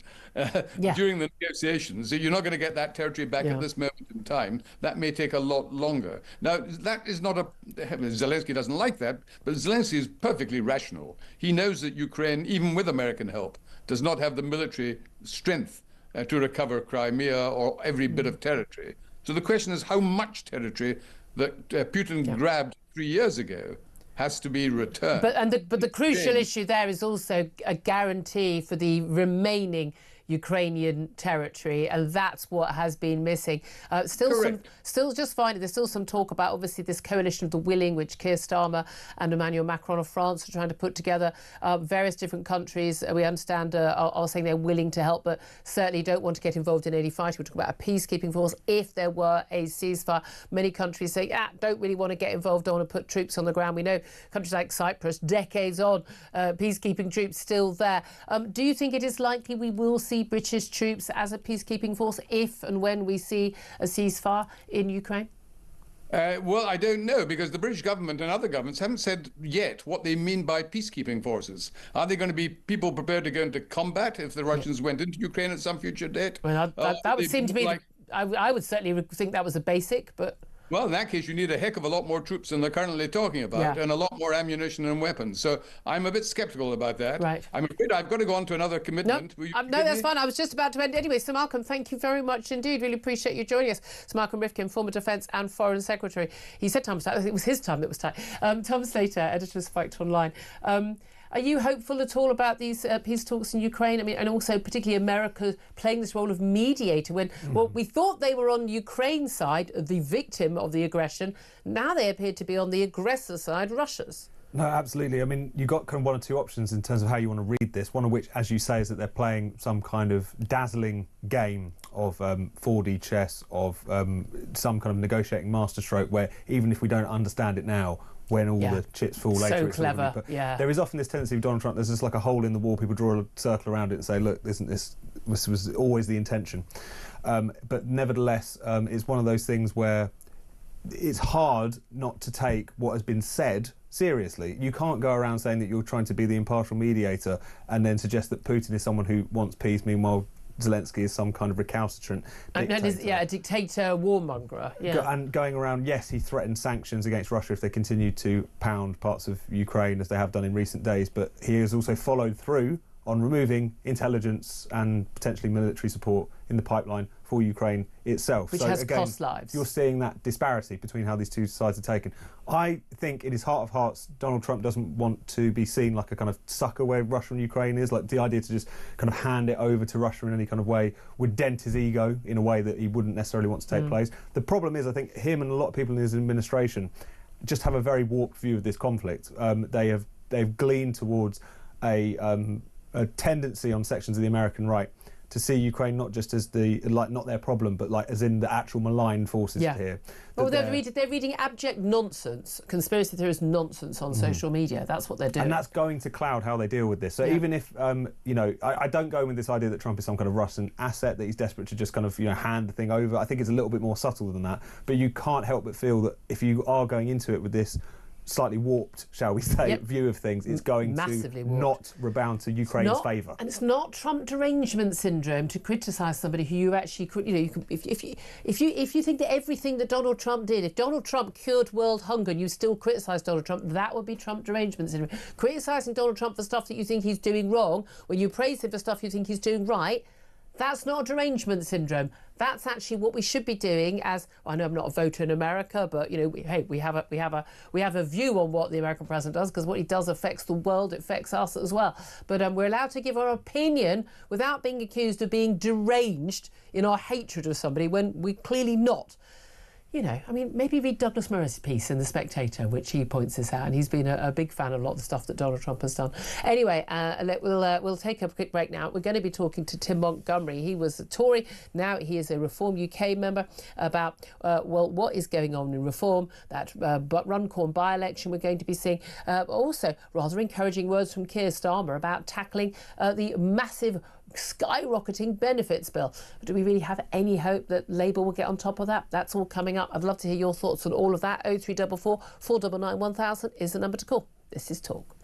during the negotiations. So you're not going to get that territory back at this moment in time. That may take a lot longer. Now, that is not Zelensky doesn't like that, but Zelensky is perfectly rational. He knows that Ukraine, even with American help, does not have the military strength to recover Crimea or every bit of territory. So the question is how much territory that Putin grabbed 3 years ago has to be returned. But the crucial issue there is also a guarantee for the remaining Ukrainian territory, and that's what has been missing. Still just finding there's still some talk about obviously this coalition of the willing, which Keir Starmer and Emmanuel Macron of France are trying to put together. Various different countries, we understand, are saying they're willing to help, but certainly don't want to get involved in any fighting. We're talking about a peacekeeping force if there were a ceasefire. Many countries say, don't really want to get involved, don't want to put troops on the ground. We know countries like Cyprus, decades on, peacekeeping troops still there. Do you think it is likely we will see British troops as a peacekeeping force if and when we see a ceasefire in Ukraine? Well, I don't know, because the British government and other governments haven't said yet what they mean by peacekeeping forces. Are they going to be people prepared to go into combat if the Russians went into Ukraine at some future date? Well, that would seem to be... I would certainly think that was a basic, but... Well, in that case, you need a heck of a lot more troops than they're currently talking about, and a lot more ammunition and weapons. So I'm a bit sceptical about that. Right. I'm afraid I've got to go on to another commitment. No, that's fine. I was just about to end anyway. Sir Malcolm, thank you very much indeed. Really appreciate you joining us. Sir Malcolm Rifkin, former Defence and Foreign Secretary. He said time was tight. I think it was his time that was tight. Tom Slater, editor of Spiked Online. Are you hopeful at all about these peace talks in Ukraine? I mean, and also particularly America playing this role of mediator when, well, we thought they were on Ukraine's side, the victim of the aggression. Now they appear to be on the aggressor side, Russia's. No, absolutely. I mean, you've got kind of one or two options in terms of how you want to read this. One of which, as you say, is that they're playing some kind of dazzling game of 4D chess, of some kind of negotiating masterstroke, where even if we don't understand it now, when all the chips fall later. So it's clever, but there is often this tendency of Donald Trump, there's just like a hole in the wall, people draw a circle around it and say, look, this was always the intention. But nevertheless, it's one of those things where it's hard not to take what has been said seriously. You can't go around saying that you're trying to be the impartial mediator and then suggest that Putin is someone who wants peace, meanwhile Zelensky is some kind of recalcitrant dictator. A dictator, warmonger. And going around, yes, he threatened sanctions against Russia if they continue to pound parts of Ukraine, as they have done in recent days, but he has also followed through on removing intelligence and potentially military support in the pipeline for Ukraine itself. Which so has again, cost lives. You're seeing that disparity between how these two sides are taken. I think in his heart of hearts, Donald Trump doesn't want to be seen like a kind of sucker where Russia and Ukraine is. Like the idea to just kind of hand it over to Russia in any kind of way would dent his ego in a way that he wouldn't necessarily want to take place. The problem is, I think him and a lot of people in his administration just have a very warped view of this conflict. They've gleaned towards a tendency on sections of the American right to see Ukraine not just as not their problem, but like as in the actual malign forces here. Well, they're reading abject nonsense, conspiracy theorist nonsense on social media. That's what they're doing. And that's going to cloud how they deal with this. So even if, I don't go in with this idea that Trump is some kind of Russian asset, that he's desperate to just kind of, hand the thing over. I think it's a little bit more subtle than that. But you can't help but feel that if you are going into it with this slightly warped, shall we say, view of things, it's going to not rebound to Ukraine's favour. And it's not Trump derangement syndrome to criticise somebody who you actually could, if you think that everything that Donald Trump did, if Donald Trump cured world hunger and you still criticise Donald Trump, that would be Trump derangement syndrome. Criticising Donald Trump for stuff that you think he's doing wrong, when you praise him for stuff you think he's doing right, that's not derangement syndrome. That's actually what we should be doing. As I know, I'm not a voter in America, but we have a view on what the American president does, because what he does affects the world. It affects us as well. But we're allowed to give our opinion without being accused of being deranged in our hatred of somebody when we're clearly not. Maybe read Douglas Murray's piece in The Spectator, which he points this out, and he's been a big fan of a lot of the stuff that Donald Trump has done. Anyway, we'll take a quick break now. We're going to be talking to Tim Montgomery. He was a Tory, now he is a Reform UK member, about, what is going on in Reform, that Runcorn by-election we're going to be seeing. Also, rather encouraging words from Keir Starmer about tackling the massive skyrocketing benefits bill. But do we really have any hope that Labour will get on top of that? That's all coming up. I'd love to hear your thoughts on all of that. 0344 499 1000 is the number to call. This is Talk.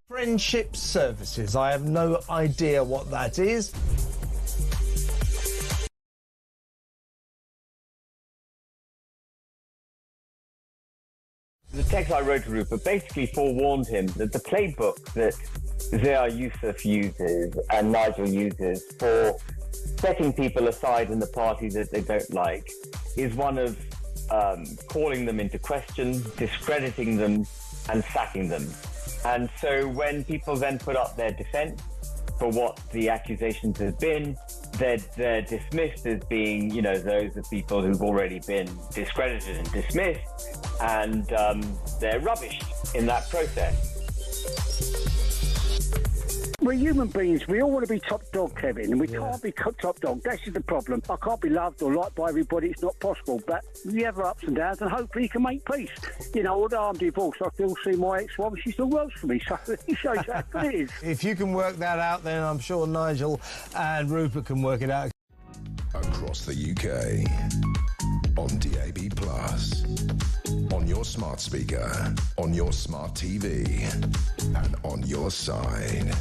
Friendship services. I have no idea what that is. The text I wrote to Rupert basically forewarned him that the playbook that Zia Youssef uses and Nigel uses for setting people aside in the party that they don't like is one of calling them into question, discrediting them and sacking them. And so when people then put up their defense for what the accusations have been, they're dismissed as being, those are people who've already been discredited and dismissed, and they're rubbish in that process. We're human beings. We all want to be top dog, Kevin, and we can't be top dog. That's just the problem. I can't be loved or liked by everybody. It's not possible. But we have our ups and downs, and hopefully you can make peace. You know, although I'm divorced, I still see my ex-wife. She still works for me, so it shows how good it is. If you can work that out, then I'm sure Nigel and Rupert can work it out. Across the UK, on DAB+, on your smart speaker, on your smart TV, and on your side.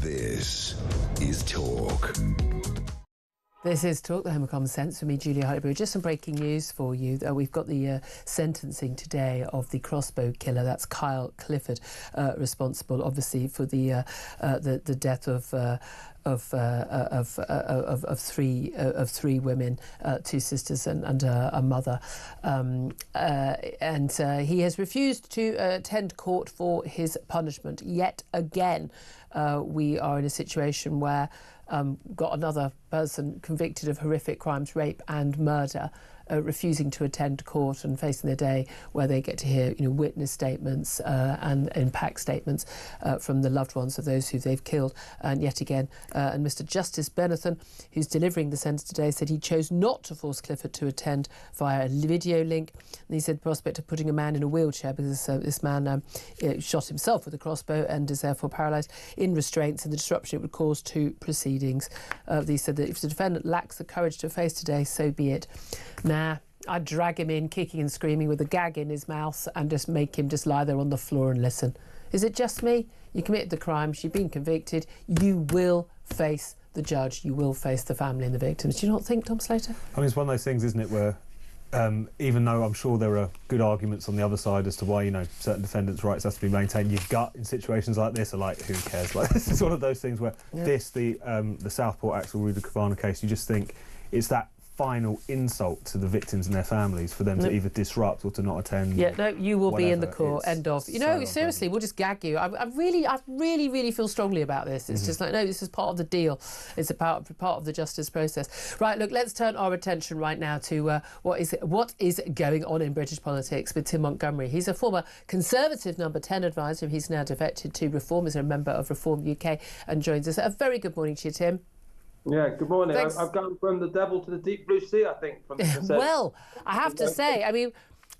This is Talk. This is Talk, the home of common sense, for me, Julia Hartley-Brewer. Just some breaking news for you. We've got the sentencing today of the crossbow killer. That's Kyle Clifford, responsible, obviously, for the death of three women, two sisters and a mother, and he has refused to attend court for his punishment. Yet again, we are in a situation where got another person convicted of horrific crimes, rape and murder, refusing to attend court and facing the day where they get to hear, witness statements and impact statements from the loved ones of those who they've killed. And yet again, and Mr. Justice Benathan, who's delivering the sentence today, said he chose not to force Clifford to attend via a video link. And he said the prospect of putting a man in a wheelchair, because this man shot himself with a crossbow and is therefore paralysed, in restraints, and the disruption it would cause to proceedings. He said that if the defendant lacks the courage to face today, so be it. Nah, I'd drag him in, kicking and screaming with a gag in his mouth, and just make him just lie there on the floor and listen. Is it just me? You committed the crimes, you've been convicted, you will face the judge, you will face the family and the victims. Do you not think, Tom Slater? I mean, it's one of those things, isn't it, where even though I'm sure there are good arguments on the other side as to why, certain defendants' rights have to be maintained, your gut in situations like this are like, who cares? Like, this is one of those things where the Southport Axel Ruda Kavana case, you just think it's that final insult to the victims and their families for them to either disrupt or to not attend. Yeah, no, you will whatever. Be in the court. End of. Seriously, we'll just gag you. I really feel strongly about this. It's just like, no, this is part of the deal. It's a part of the justice process. Right, look, let's turn our attention right now to what is going on in British politics with Tim Montgomery. He's a former Conservative number 10 advisor. He's now defected to Reform as a member of Reform UK and joins us. A very good morning to you, Tim. Yeah, good morning. I've gone from the devil to the deep blue sea, I think. From the well, I have to say, I mean,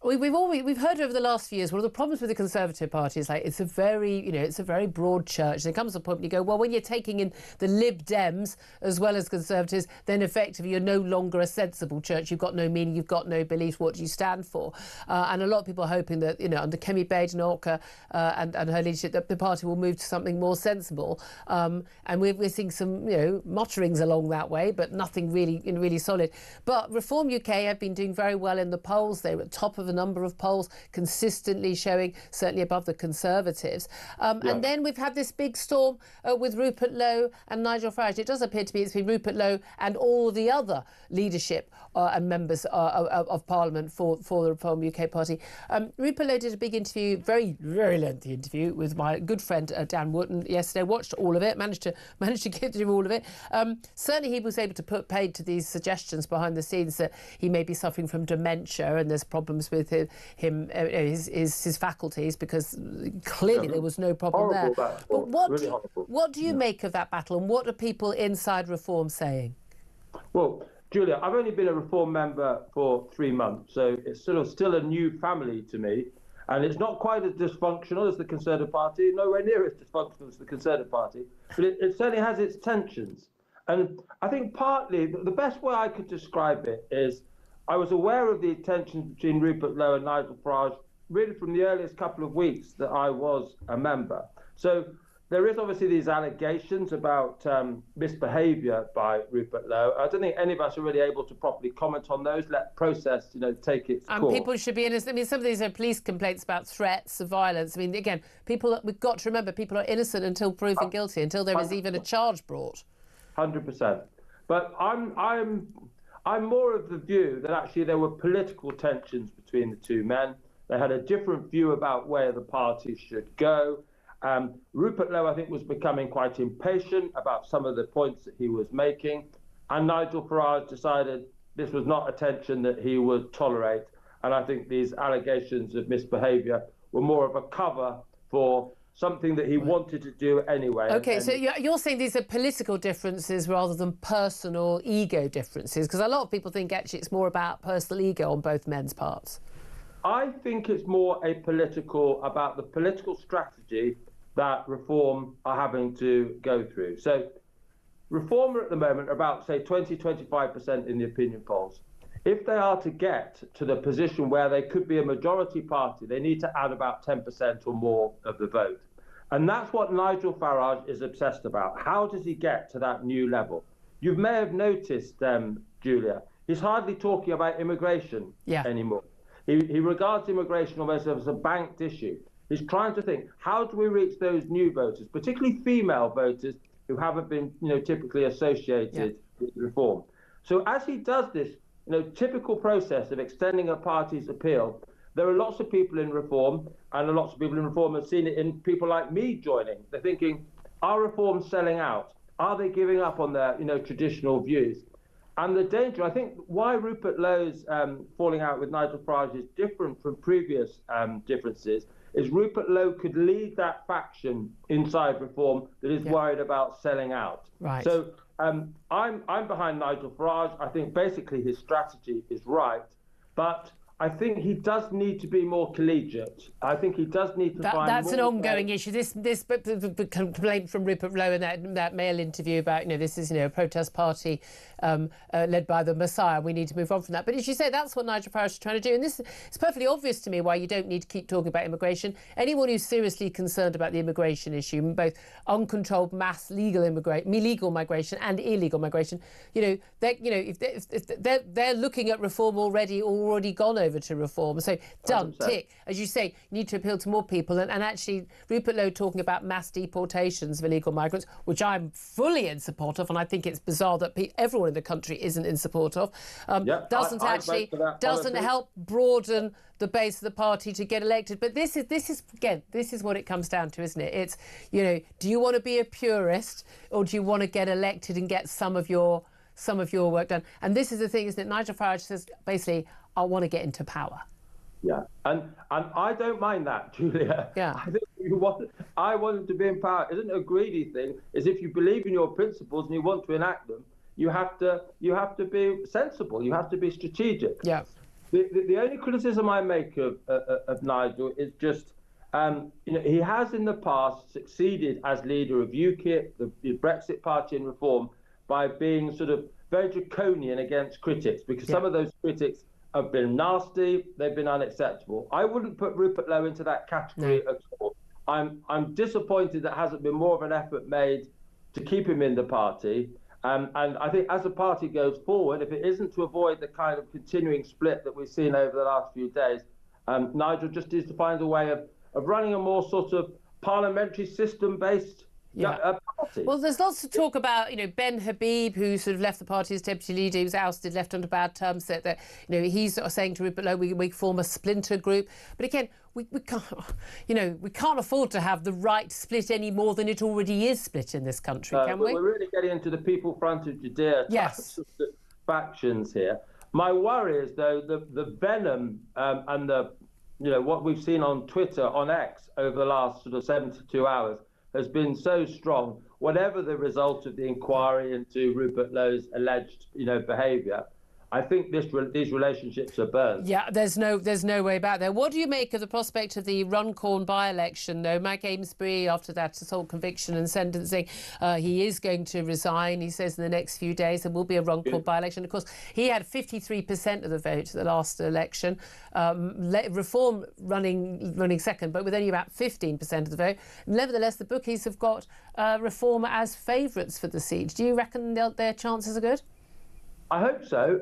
we've heard over the last few years, one of the problems with the Conservative Party is like it's a very broad church. And there comes a point when you go, well, when you're taking in the Lib Dems as well as Conservatives, then effectively you're no longer a sensible church. You've got no meaning, you've got no beliefs. What do you stand for? And a lot of people are hoping that under Kemi Badenoch and her leadership, that the party will move to something more sensible. And we're seeing some mutterings along that way, but nothing really solid. But Reform UK have been doing very well in the polls. They were at top of a number of polls, consistently showing certainly above the Conservatives. And then we've had this big storm with Rupert Lowe and Nigel Farage. It does appear to be it's been Rupert Lowe and all the other leadership and members of Parliament for the Reform UK Party. Rupert Lowe did a big interview, very lengthy interview with my good friend Dan Wootton yesterday. Watched all of it, managed to get through all of it. Certainly he was able to put paid to these suggestions behind the scenes that he may be suffering from dementia and there's problems with his faculties, because clearly there was no problem there. But what do you make of that battle, and what are people inside Reform saying? Well, Julia, I've only been a Reform member for 3 months, so it's sort of still a new family to me, and it's not quite as dysfunctional as the Conservative Party, nowhere near as dysfunctional as the Conservative Party, but it certainly has its tensions. And I think partly the best way I could describe it is I was aware of the tensions between Rupert Lowe and Nigel Farage really from the earliest couple of weeks that I was a member. So there is obviously these allegations about misbehaviour by Rupert Lowe. I don't think any of us are really able to properly comment on those. Let process, take its course. And people should be innocent. I mean, some of these are police complaints about threats of violence. I mean, again, we've got to remember, people are innocent until proven guilty, until there is even a charge brought. 100%. But I'm more of the view that actually there were political tensions between the two men. They had a different view about where the party should go. Rupert Lowe, I think, was becoming quite impatient about some of the points that he was making. And Nigel Farage decided this was not a tension that he would tolerate. And I think these allegations of misbehaviour were more of a cover for something that he wanted to do anyway. Okay, so you're saying these are political differences rather than personal ego differences, because a lot of people think actually it's more about personal ego on both men's parts. I think it's more about the political strategy that Reform are having to go through. So Reform at the moment are about, say, 20-25% in the opinion polls. If they are to get to the position where they could be a majority party, they need to add about 10% or more of the vote. And that's what Nigel Farage is obsessed about. How does he get to that new level? You may have noticed, Julia, he's hardly talking about immigration anymore. He regards immigration almost as a banked issue. He's trying to think, how do we reach those new voters, particularly female voters who haven't been, typically associated with Reform? So as he does this, typical process of extending a party's appeal, there are lots of people in Reform, and lots of people in Reform have seen it in people like me joining. They're thinking, are Reform selling out? Are they giving up on their, traditional views? And the danger, I think, why Rupert Lowe's falling out with Nigel Farage is different from previous differences, is Rupert Lowe could lead that faction inside Reform that is worried about selling out. Right. So I'm behind Nigel Farage. I think basically his strategy is right, but I think he does need to be more collegiate. I think he does need to find That's more an ongoing issue. This complaint from Rupert Lowe in that Mail interview about, this is, a protest party led by the Messiah. We need to move on from that. But as you say, that's what Nigel Farage is trying to do. And it's perfectly obvious to me why you don't need to keep talking about immigration. Anyone who's seriously concerned about the immigration issue, both uncontrolled mass legal migration and illegal migration, if they're looking at Reform already gone over to Reform. So done, 100%. Tick. As you say, you need to appeal to more people. And actually, Rupert Lowe talking about mass deportations of illegal migrants, which I'm fully in support of, and I think it's bizarre that everyone in the country isn't in support of, doesn't help broaden the base of the party to get elected. But this is what it comes down to, isn't it? It's, do you want to be a purist, or do you want to get elected and get some of your work done? And this is the thing, isn't it? Nigel Farage says, basically, I want to get into power. Yeah, and I don't mind that, Julia. Yeah. I think I wanted to be in power. It isn't a greedy thing. Is if you believe in your principles and you want to enact them, you have to be sensible. You have to be strategic. Yeah. The only criticism I make of Nigel is just, he has in the past succeeded as leader of UKIP, the Brexit Party, and Reform, by being sort of very draconian against critics, because some of those critics have been nasty, they've been unacceptable. I wouldn't put Rupert Lowe into that category at all. I'm disappointed that hasn't been more of an effort made to keep him in the party. And I think as the party goes forward, if it isn't to avoid the kind of continuing split that we've seen over the last few days, Nigel just needs to find a way of running a more sort of parliamentary system-based party. Well, there's lots to talk about. Ben Habib, who sort of left the party as deputy leader, he was ousted, left under bad terms. That he's sort of saying to Rupert Lowe, we form a splinter group. But again, we can't, we can't afford to have the right split any more than it already is split in this country, can we? We're really getting into the People Front of Judea factions here. My worry is, though, the venom and the what we've seen on Twitter, on X, over the last sort of 72 hours has been so strong. Whatever the result of the inquiry into Rupert Lowe's alleged, behaviour, I think these relationships are burned. Yeah, there's no way back there. What do you make of the prospect of the Runcorn by-election, though? Mike Amesbury, after that assault conviction and sentencing, he is going to resign. He says in the next few days there will be a Runcorn by-election. Of course, he had 53% of the vote at the last election. Reform running second, but with only about 15% of the vote. Nevertheless, the bookies have got Reform as favourites for the seat. Do you reckon their chances are good? I hope so.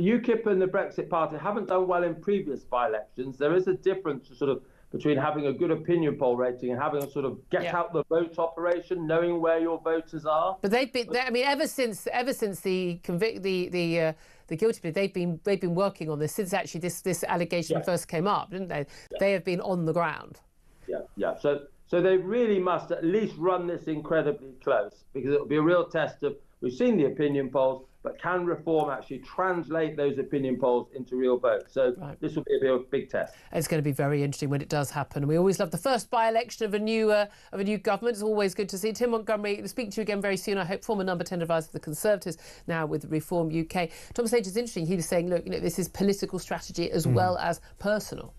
UKIP and the Brexit Party haven't done well in previous by-elections. There is a difference sort of between having a good opinion poll rating and having a sort of get out the vote operation, knowing where your voters are. But they've been, ever since the guilty plea, they've been working on this since actually this allegation first came up, didn't they? Yeah. They have been on the ground. Yeah. So they really must at least run this incredibly close, because it'll be a real test of. We've seen the opinion polls. but can reform actually translate those opinion polls into real votes? So this will be a big test. It's going to be very interesting when it does happen. We always love the first by-election of a new government. It's always good to see. Tim Montgomery, speak to you again very soon, I hope. Former number 10 advisor for the Conservatives, now with Reform UK. Tom Sage is interesting. He was saying, look, this is political strategy as well as personal.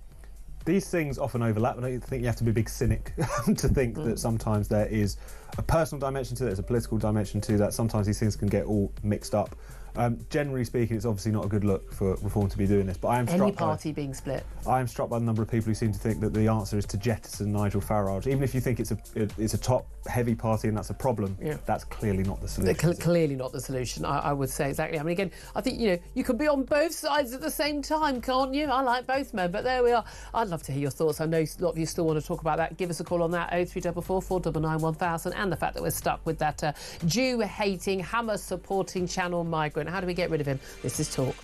These things often overlap, and I think you have to be a big cynic to think that sometimes there is a personal dimension to it, there's a political dimension to that. Sometimes these things can get all mixed up. Generally speaking, it's obviously not a good look for Reform to be doing this, but I am struck any party being split. I am struck by the number of people who seem to think that the answer is to jettison Nigel Farage. Even if you think it's a top-heavy party and that's a problem, that's clearly not the solution. Clearly not the solution, I would say, exactly. I mean, again, I think, you can be on both sides at the same time, can't you? I like both men, but there we are. I'd love to hear your thoughts. I know a lot of you still want to talk about that. Give us a call on that, 0344 499 1000, and the fact that we're stuck with that Jew-hating, Hamas-supporting channel Migrant. How do we get rid of him? This is Talk.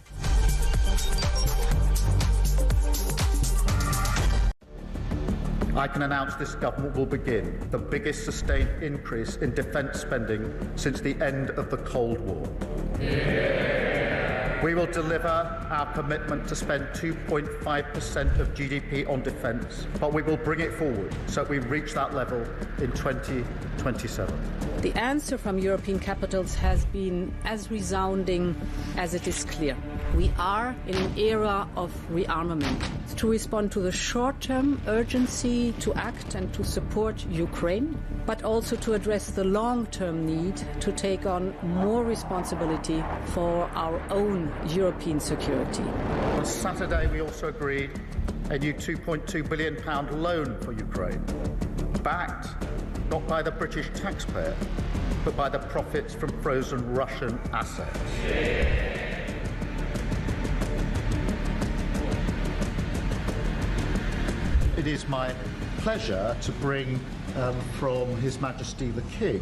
I can announce this government will begin the biggest sustained increase in defence spending since the end of the Cold War. We will deliver our commitment to spend 2.5% of GDP on defence, but we will bring it forward so we reach that level in 2027. The answer from European capitals has been as resounding as it is clear. We are in an era of rearmament to respond to the short-term urgency to act and to support Ukraine, but also to address the long-term need to take on more responsibility for our own European security. On Saturday, we also agreed a new £2.2 billion loan for Ukraine, backed not by the British taxpayer, but by the profits from frozen Russian assets. It is my pleasure to bring from His Majesty the King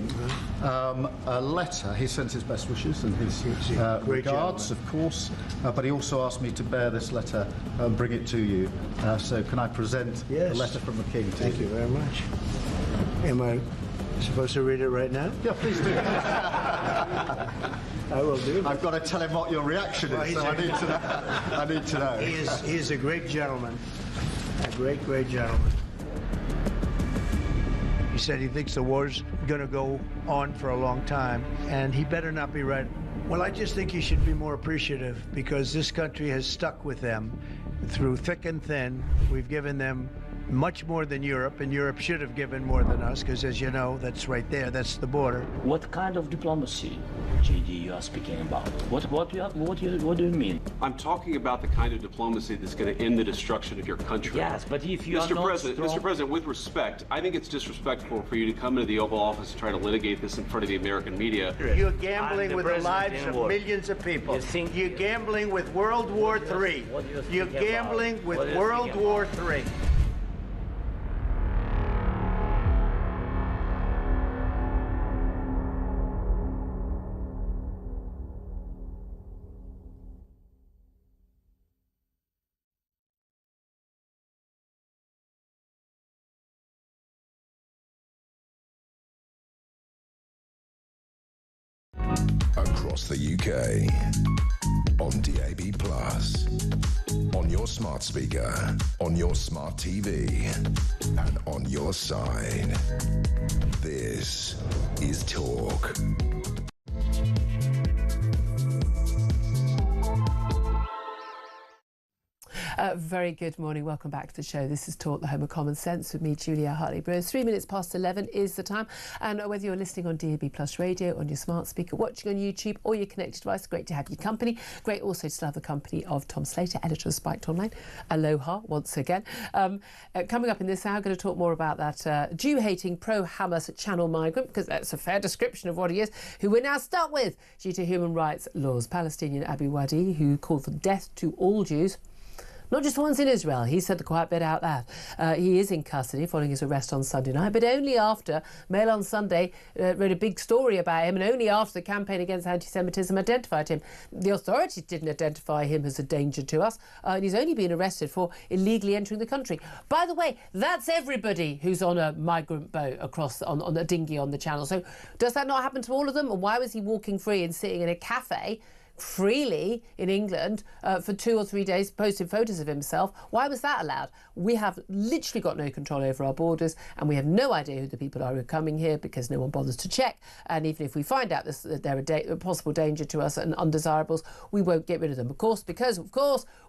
a letter. He sends his best wishes and his regards, of course, but he also asked me to bear this letter and bring it to you. So can I present the letter from the King to you? Thank you very much. Am I supposed to read it right now? Yeah, please do. I will do. I've got to tell him what your reaction is, so I need to know. I need to know. He is a great gentleman. A great, great gentleman. He said he thinks the war's going to go on for a long time, and he better not be right. Well, I just think he should be more appreciative, because this country has stuck with them through thick and thin. We've given them much more than Europe, and Europe should have given more than us, because, as you know, that's right there, that's the border. What kind of diplomacy, JD, you are speaking about? What do you mean? I'm talking about the kind of diplomacy that's going to end the destruction of your country. Yes, but if you are not Mr. President, with respect, I think it's disrespectful for you to come into the Oval Office and try to litigate this in front of the American media. You're gambling with the lives of millions of people. You're gambling with World War III. You're gambling with World War III. Across the UK, on DAB+, on your smart speaker, on your smart TV, and on your side. This is Talk. Very good morning. Welcome back to the show. This is Talk, the home of common sense, with me, Julia Hartley-Brewer. 3 minutes past 11 is the time. And whether you're listening on DAB Plus radio, on your smart speaker, watching on YouTube or your connected device, great to have your company. Great also to have the company of Tom Slater, editor of Spiked Online. Aloha once again. Coming up in this hour, I'm going to talk more about that Jew-hating pro-Hamas channel Migrant, because that's a fair description of what he is, who we're now stuck with due to human rights laws. Palestinian Abi Wadi, who called for death to all Jews. Not just the ones in Israel. He said the quiet bit out loud. He is in custody following his arrest on Sunday night, but only after Mail on Sunday wrote a big story about him, and only after the campaign against anti-Semitism identified him. The authorities didn't identify him as a danger to us, and he's only been arrested for illegally entering the country. By the way, that's everybody who's on a migrant boat across on a dinghy on the Channel. So does that not happen to all of them? And why was he walking free and sitting in a cafe freely in England for 2 or 3 days, posting photos of himself? Why was that allowed? We have literally got no control over our borders, and we have no idea who the people are who are coming here because no one bothers to check. And even if we find out that they're a possible danger to us and undesirables, we won't get rid of them. Of course, because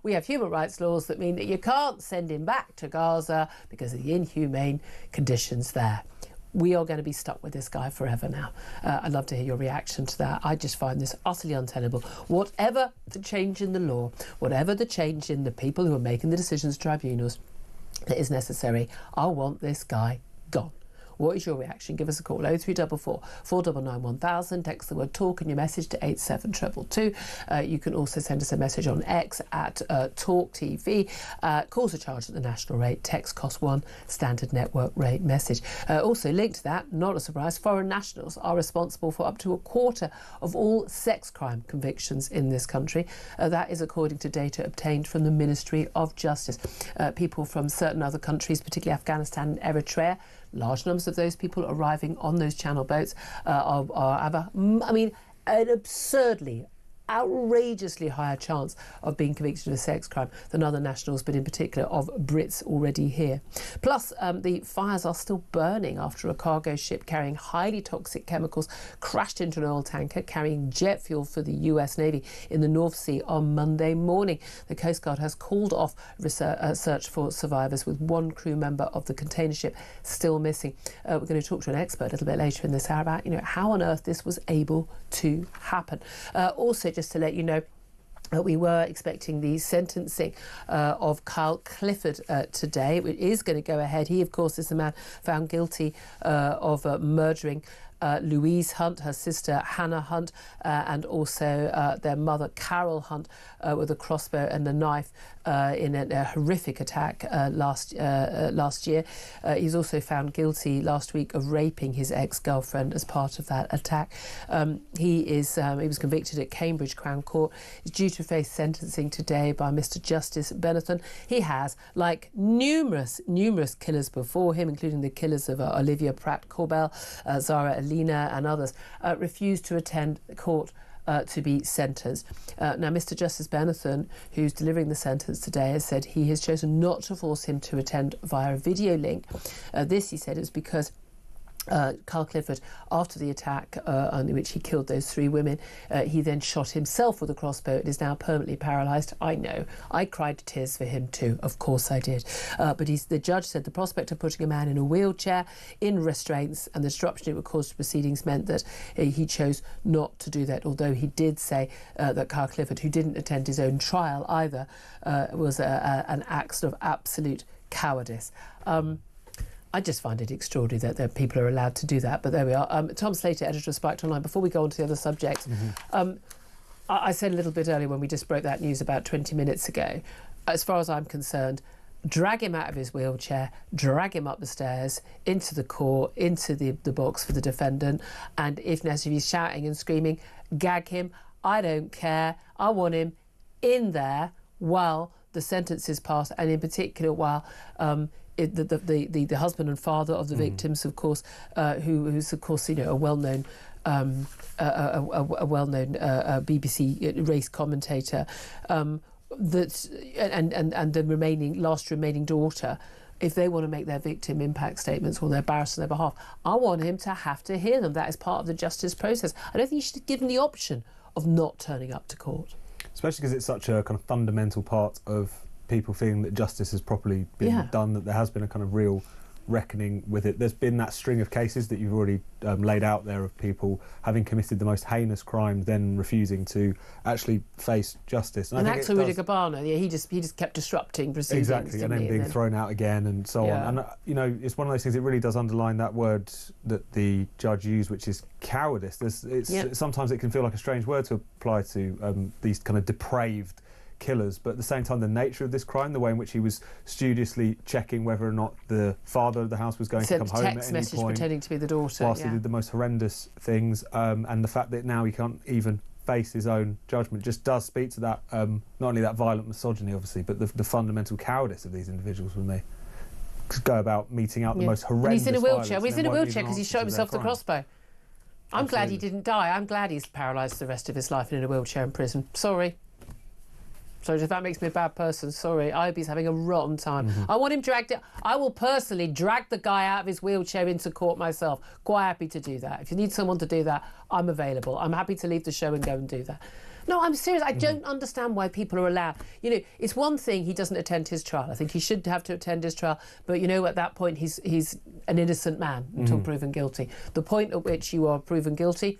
we have human rights laws that mean that you can't send him back to Gaza because of the inhumane conditions there. We are going to be stuck with this guy forever now. I'd love to hear your reaction to that. I just find this utterly untenable. Whatever the change in the law, whatever the change in the people who are making the decisions, tribunals, that is necessary, I want this guy gone. What is your reaction? Give us a call, 0344 499 1000. Text the word talk in your message to 87222. You can also send us a message on X at talkTV. Calls are charged at the national rate. Text costs £1, standard network rate message. Also linked to that, not a surprise, foreign nationals are responsible for up to a quarter of all sex crime convictions in this country. That is according to data obtained from the Ministry of Justice. People from certain other countries, particularly Afghanistan and Eritrea, large numbers of those people arriving on those Channel boats have an absurdly, outrageously higher chance of being convicted of a sex crime than other nationals, but in particular of Brits already here. Plus, the fires are still burning after a cargo ship carrying highly toxic chemicals crashed into an oil tanker carrying jet fuel for the US Navy in the North Sea on Monday morning. The Coast Guard has called off search for survivors, with one crew member of the container ship still missing. We're going to talk to an expert a little bit later in this hour about how on earth this was able to happen. Also, just to let you know, we were expecting the sentencing of Carl Clifford today. It is going to go ahead. He, of course, is the man found guilty of murdering Louise Hunt, her sister Hannah Hunt, and also their mother Carol Hunt with a crossbow and a knife in a horrific attack last year. He's also found guilty last week of raping his ex-girlfriend as part of that attack. He was convicted at Cambridge Crown Court. He's due to face sentencing today by Mr. Justice Benetton. He has, like numerous killers before him, including the killers of Olivia Pratt-Corbell, Zara Alina and others, refused to attend court to be sentenced. Now, Mr. Justice Benetton, who's delivering the sentence today, has said he has chosen not to force him to attend via a video link. This, he said, is because Carl Clifford, after the attack in which he killed those 3 women, he then shot himself with a crossbow and is now permanently paralysed. I know. I cried tears for him too. Of course I did. But the judge said the prospect of putting a man in a wheelchair, in restraints, and the disruption it would cause to proceedings meant that he chose not to do that, although he did say that Carl Clifford, who didn't attend his own trial either, was an act of absolute cowardice. I just find it extraordinary that people are allowed to do that, but there we are. Tom Slater, editor of Spiked Online. Before we go on to the other subjects, I said a little bit earlier when we just broke that news about 20 minutes ago, as far as I'm concerned, drag him out of his wheelchair, drag him up the stairs, into the court, into the box for the defendant, and if necessary, he's shouting and screaming, gag him. I don't care. I want him in there while the sentence is passed, and in particular while the husband and father of the victims, of course, who's of course a well-known BBC race commentator, and the last remaining daughter, if they want to make their victim impact statements or their barrister on their behalf, I want him to have to hear them. That is part of the justice process. I don't think you should give him the option of not turning up to court. Especially because it's such a kind of fundamental part of people feeling that justice has properly been done, that there has been a kind of real reckoning with it. There's been that string of cases that you've already laid out there of people having committed the most heinous crimes, then refusing to actually face justice. And Axel Rudiger Barner, he just kept disrupting proceedings. Exactly, and then being thrown out again and so on. And it's one of those things. It really does underline that word that the judge used, which is cowardice. Sometimes it can feel like a strange word to apply to these kind of depraved killers, but at the same time the nature of this crime, the way in which he was studiously checking whether or not the father of the house was going to come home at any text message point, pretending to be the daughter, whilst he did the most horrendous things, and the fact that now he can't even face his own judgment just does speak to that, not only that violent misogyny obviously, but the fundamental cowardice of these individuals when they go about meting out the most horrendous and he's in a wheelchair. violence, Well, he's in a and then won't wheelchair even because he answer shot to himself their with a crossbow. I'm glad he didn't die. I'm glad he's paralysed the rest of his life and in a wheelchair in prison. Sorry. So if that makes me a bad person, sorry. I hope he's having a rotten time. I want him dragged out. I will personally drag the guy out of his wheelchair into court myself. Quite happy to do that. If you need someone to do that, I'm available. I'm happy to leave the show and go and do that. No, I'm serious. I don't understand why people are allowed. You know, it's one thing he doesn't attend his trial. I think he should have to attend his trial. But, you know, at that point, he's an innocent man until proven guilty. The point at which you are proven guilty,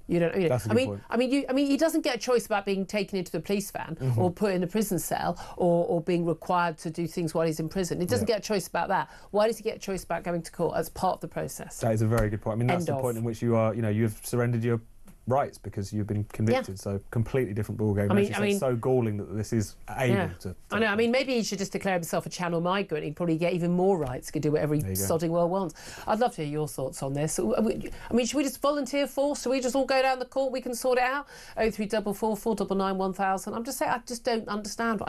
you don't. You know, I mean, he doesn't get a choice about being taken into the police van or put in a prison cell or being required to do things while he's in prison. He doesn't get a choice about that. Why does he get a choice about going to court as part of the process? That is a very good point. I mean, that's the point in which you are. You know, you've surrendered your rights because you've been convicted. So completely different ballgame. I mean, it's so galling that this is able to. I know. I mean, maybe he should just declare himself a channel migrant. He'd probably get even more rights. He could do whatever he sodding well wants. I'd love to hear your thoughts on this. I mean, should we just volunteer force? Should we just all go down the court? We can sort it out. 0344 499 1000. I'm just saying, I just don't understand.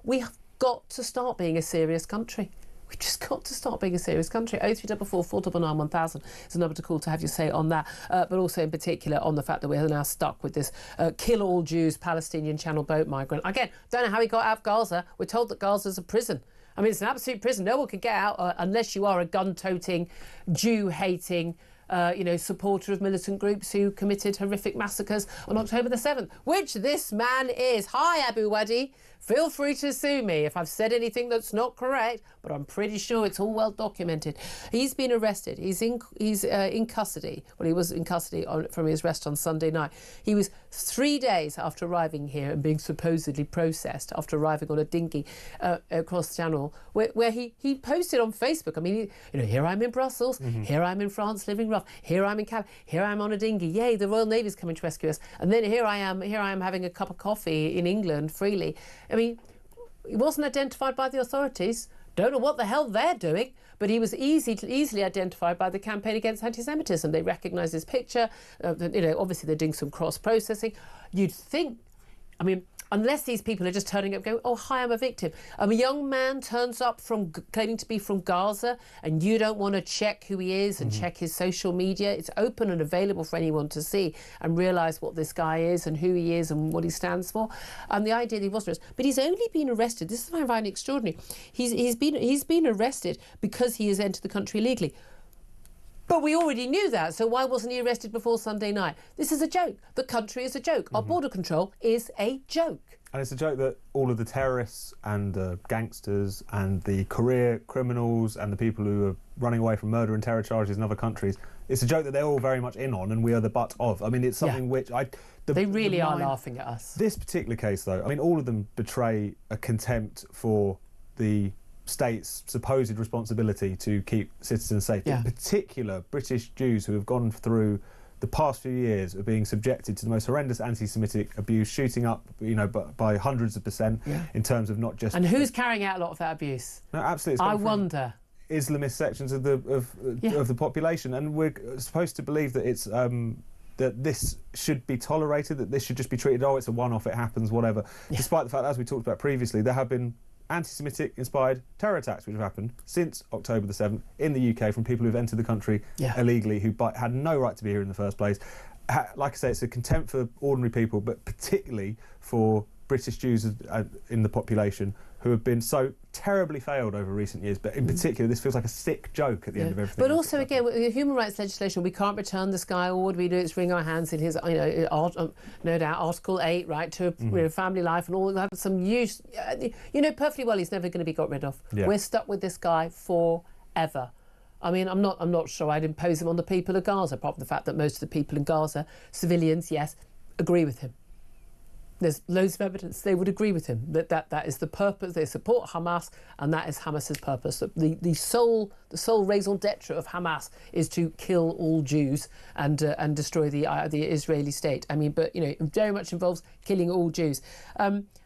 We have got to start being a serious country. We've just got to start being a serious country. 0344 499 1000 is a number to call to have your say on that, but also in particular on the fact that we're now stuck with this kill all Jews Palestinian channel boat migrant. Again, don't know how he got out of Gaza. We're told that Gaza's a prison. I mean, it's an absolute prison. No one can get out unless you are a gun-toting, Jew-hating, supporter of militant groups who committed horrific massacres on October the 7th, which this man is. Hi, Abu Wadi. Feel free to sue me if I've said anything that's not correct, but I'm pretty sure it's all well documented. He's been arrested. He's in custody. Well, he was in custody from his arrest on Sunday night. He was 3 days after arriving here and being supposedly processed after arriving on a dinghy across the channel, where he posted on Facebook. I mean, here I'm in Brussels, here I'm in France living rough, here I'm in Canada, here I'm on a dinghy. Yay, the Royal Navy's coming to rescue us. And then here I am having a cup of coffee in England freely. I mean, he wasn't identified by the authorities. Don't know what the hell they're doing, but he was easily identified by the Campaign Against Anti-Semitism. They recognise his picture. Obviously they're doing some cross-processing. You'd think, I mean, unless these people are just turning up going, oh, hi, I'm a victim. A young man turns up claiming to be from Gaza and you don't want to check who he is and check his social media. It's open and available for anyone to see and realise what this guy is and who he is and what he stands for. And the idea that he wasn't arrested. But he's only been arrested. This is what I find extraordinary. He's been arrested because he has entered the country illegally. But we already knew that, so why wasn't he arrested before Sunday night? This is a joke. The country is a joke. Our border control is a joke. And it's a joke that all of the terrorists and the gangsters and the career criminals and the people who are running away from murder and terror charges in other countries, it's a joke that they're all very much in on and we are the butt of. I mean, it's something which they really are laughing at us. This particular case, though, I mean, all of them betray a contempt for the state's supposed responsibility to keep citizens safe. In particular, British Jews who have gone through the past few years of being subjected to the most horrendous anti-Semitic abuse, shooting up, by hundreds of percent in terms of not just. And who's carrying out a lot of that abuse? No, absolutely. I wonder. Islamist sections of the population, and we're supposed to believe that it's that this should be tolerated, that this should just be treated. Oh, it's a one-off. It happens. Whatever. Despite the fact, as we talked about previously, there have been anti-Semitic inspired terror attacks which have happened since October the 7th in the UK from people who've entered the country illegally, who had no right to be here in the first place. Like I say, it's a contempt for ordinary people, but particularly for British Jews in the population who have been so terribly failed over recent years, but in particular this feels like a sick joke at the end of everything. But also, again, with human rights legislation, we can't return this guy. All we do is wring our hands in his, no doubt, Article 8, right, to family life and all that. Some use, perfectly well he's never going to be got rid of. We're stuck with this guy forever. I mean, I'm not sure I'd impose him on the people of Gaza, apart from the fact that most of the people in Gaza, civilians, yes, agree with him. there's loads of evidence they would agree with him that is the purpose. They support Hamas, and that is Hamas's purpose. The sole raison d'etre of Hamas is to kill all Jews and destroy the Israeli state. I mean, but it very much involves killing all Jews.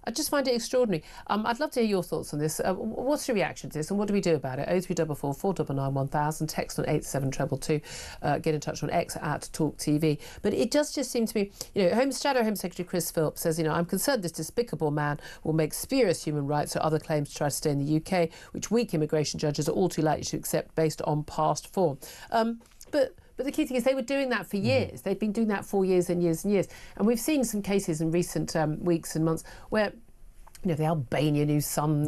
I just find it extraordinary. I'd love to hear your thoughts on this. What's your reaction to this, and what do we do about it? 0344 499 1000, text on 87222. Get in touch on X at talkTV. But it does just seem to me, Shadow Home Secretary Chris Philp says, I'm concerned this despicable man will make spurious human rights or other claims to try to stay in the UK, which weak immigration judges are all too likely to accept based on past form. But the key thing is they were doing that for years. They've been doing that for years and years and years. And we've seen some cases in recent weeks and months where, the Albanian whose son,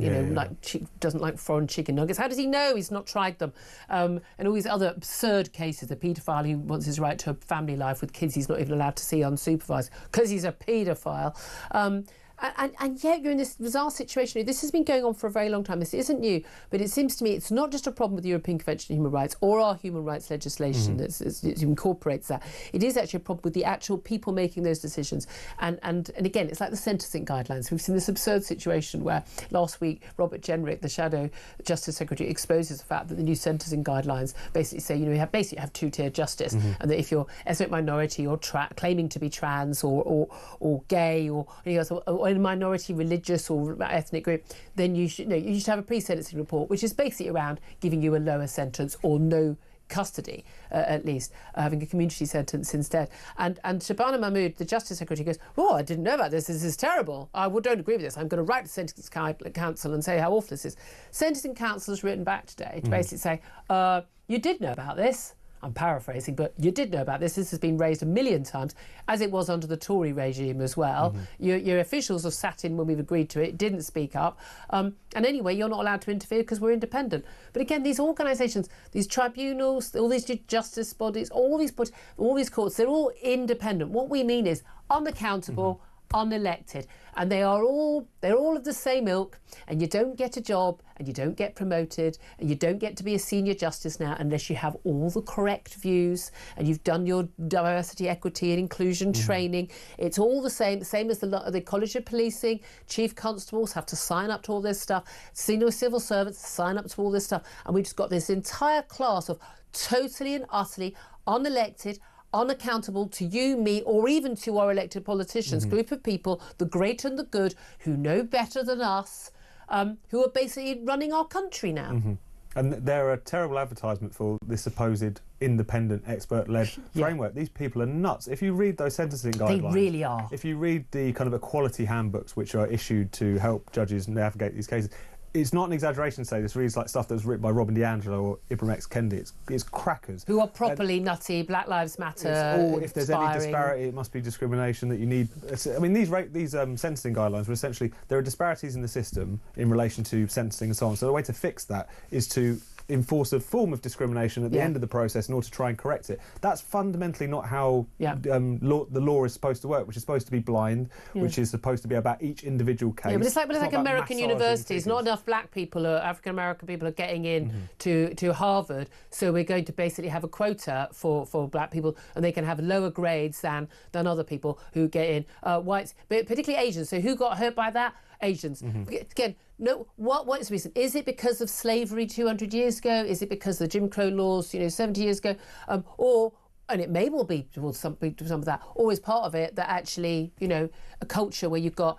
doesn't like foreign chicken nuggets. How does he know? He's not tried them. And all these other absurd cases. The paedophile who wants his right to a family life with kids he's not even allowed to see unsupervised because he's a paedophile. And yet you're in this bizarre situation. This has been going on for a very long time. This isn't new, but it seems to me it's not just a problem with the European Convention on Human Rights or our human rights legislation that incorporates that. It is actually a problem with the actual people making those decisions. And again, it's like the sentencing guidelines. We've seen this absurd situation where last week Robert Jenrick, the Shadow Justice Secretary, exposes the fact that the new sentencing guidelines basically say, you have two-tier justice, and that if you're ethnic minority or claiming to be trans or gay or a minority religious or ethnic group, then you should have a pre-sentencing report, which is basically around giving you a lower sentence or no custody, at least, having a community sentence instead. And Shabana Mahmood, the Justice Secretary, goes, I didn't know about this. This is terrible. I don't agree with this. I'm going to write to Sentencing Council and say how awful this is. Sentencing Council has written back today to basically say, you did know about this. I'm paraphrasing, but you did know about this. This has been raised a million times, as it was under the Tory regime as well. Your officials have sat in when we've agreed to it, didn't speak up. And anyway, you're not allowed to interfere because we're independent. But again, these organisations, these tribunals, all these justice bodies, all these courts, they're all independent. What we mean is unaccountable, unelected, and they're all of the same ilk, and you don't get a job and you don't get promoted and you don't get to be a senior justice now unless you have all the correct views and you've done your diversity, equity and inclusion training. It's all the same as the College of Policing. Chief constables have to sign up to all this stuff, senior civil servants sign up to all this stuff, and we've just got this entire class of totally and utterly unelected, unaccountable to you, me, or even to our elected politicians, group of people, the great and the good, who know better than us, who are basically running our country now. And they're a terrible advertisement for this supposed independent, expert-led framework. These people are nuts. If you read those sentencing guidelines... They really are. If you read the kind of equality handbooks which are issued to help judges navigate these cases, it's not an exaggeration to say this reads like stuff that was written by Robin DiAngelo or Ibram X. Kendi. It's crackers. Who are properly nutty, Black Lives Matter. Or if there's any disparity, it must be discrimination that you need. I mean, these sentencing guidelines were essentially, there are disparities in the system in relation to sentencing and so on. So the way to fix that is to enforce a form of discrimination at the end of the process in order to try and correct it. That's fundamentally not how the law is supposed to work, which is supposed to be blind, which is supposed to be about each individual case. Yeah, but it's like American universities. Not enough black people or African American people are getting in to Harvard, so we're going to basically have a quota for black people, and they can have lower grades than other people who get in. Whites, but particularly Asians. So who got hurt by that? Asians. Again, no. What is the reason? Is it because of slavery 200 years ago? Is it because of the Jim Crow laws, 70 years ago? And it may well be towards some of that, or is part of it that actually, a culture where you've got,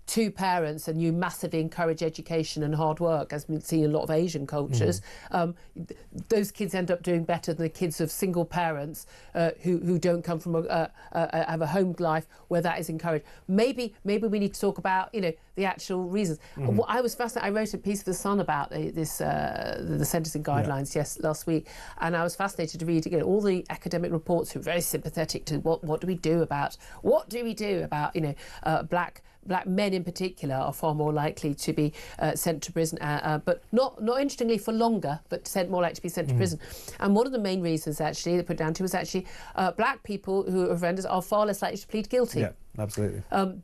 two parents and you massively encourage education and hard work, as we've seen in a lot of Asian cultures. Those kids end up doing better than the kids of single parents who don't come from have a home life where that is encouraged. Maybe we need to talk about, the actual reasons. I was fascinated. I wrote a piece for The Sun about the sentencing guidelines last week, and I was fascinated to read again all the academic reports who are very sympathetic to what do we do about black men in particular are far more likely to be sent to prison, but not interestingly for longer, but more likely to be sent to prison. And one of the main reasons actually they put down to was actually black people who are offenders are far less likely to plead guilty. Absolutely.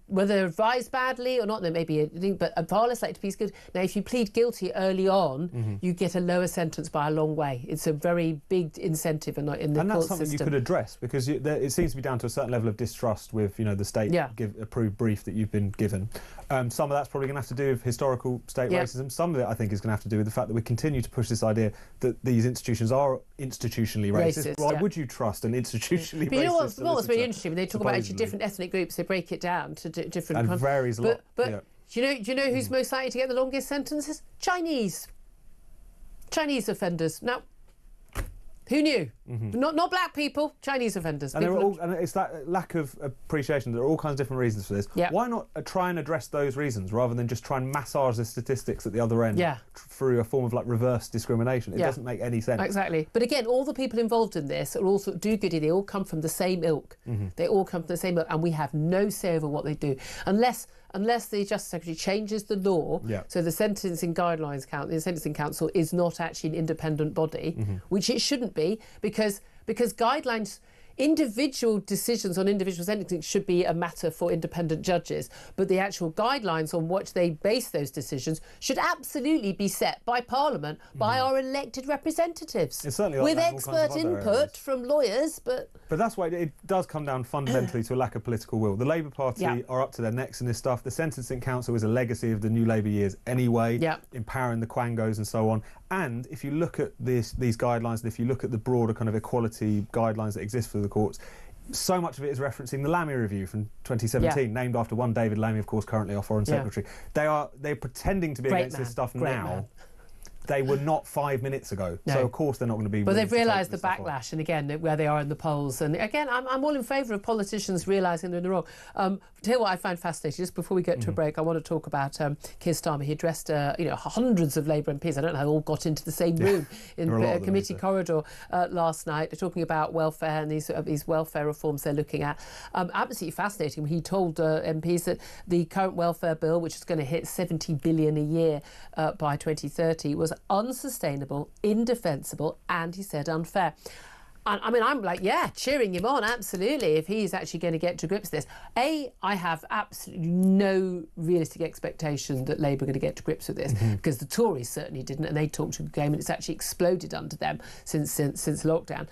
Whether they're advised badly or not, there may be a thing, but far less likely to be good. Now, if you plead guilty early on, you get a lower sentence by a long way. It's a very big incentive in the court system. And that's something you could address, because it seems to be down to a certain level of distrust with, the state approved brief that you've been given. Some of that's probably going to have to do with historical state racism. Some of it, I think, is going to have to do with the fact that we continue to push this idea that these institutions are institutionally racist. Why would you trust an institutionally racist? But you know what's really interesting? When they talk about actually different ethnic groups, they break it down to different... And varies a lot. But do you know who's most likely to get the longest sentences? Chinese offenders. Now, who knew? Not black people, Chinese offenders. And, and it's that lack of appreciation. There are all kinds of different reasons for this. Why not try and address those reasons rather than just try and massage the statistics at the other end through a form of reverse discrimination? It doesn't make any sense. Exactly. But again, all the people involved in this are also do-goody. They all come from the same ilk. They all come from the same ilk, and we have no say over what they do unless the Justice Secretary changes the law, so the Sentencing Council is not actually an independent body, which it shouldn't be, because guidelines, individual decisions on individual sentencing should be a matter for independent judges, but the actual guidelines on which they base those decisions should absolutely be set by Parliament, by our elected representatives. It's certainly with expert input from lawyers, but that's why it does come down fundamentally to a lack of political will. The Labour Party are up to their necks in this stuff. The Sentencing Council is a legacy of the New Labour years anyway, empowering the quangos and so on. And if you look at these guidelines, and if you look at the broader kind of equality guidelines that exist for the courts, so much of it is referencing the Lammy Review from 2017, named after one David Lammy, of course, currently our Foreign Secretary. They're pretending to be against this stuff now. They were not 5 minutes ago, so of course they're not going to be. But they've realised the backlash, and again, where they are in the polls. And again, I'm all in favour of politicians realising they're in the wrong. Tell you what I find fascinating, just before we get to a break, I want to talk about Keir Starmer. He addressed hundreds of Labour MPs. I don't know how they all got into the same room in a committee corridor last night. They're talking about welfare and these welfare reforms they're looking at. Absolutely fascinating. He told MPs that the current welfare bill, which is going to hit $70 billion a year by 2030, was unsustainable, indefensible, and he said unfair. And I mean, I'm like, cheering him on, absolutely, if he's actually going to get to grips with this. I have absolutely no realistic expectation that Labour are going to get to grips with this, because the Tories certainly didn't, and they talked a good game, and it's actually exploded under them since lockdown.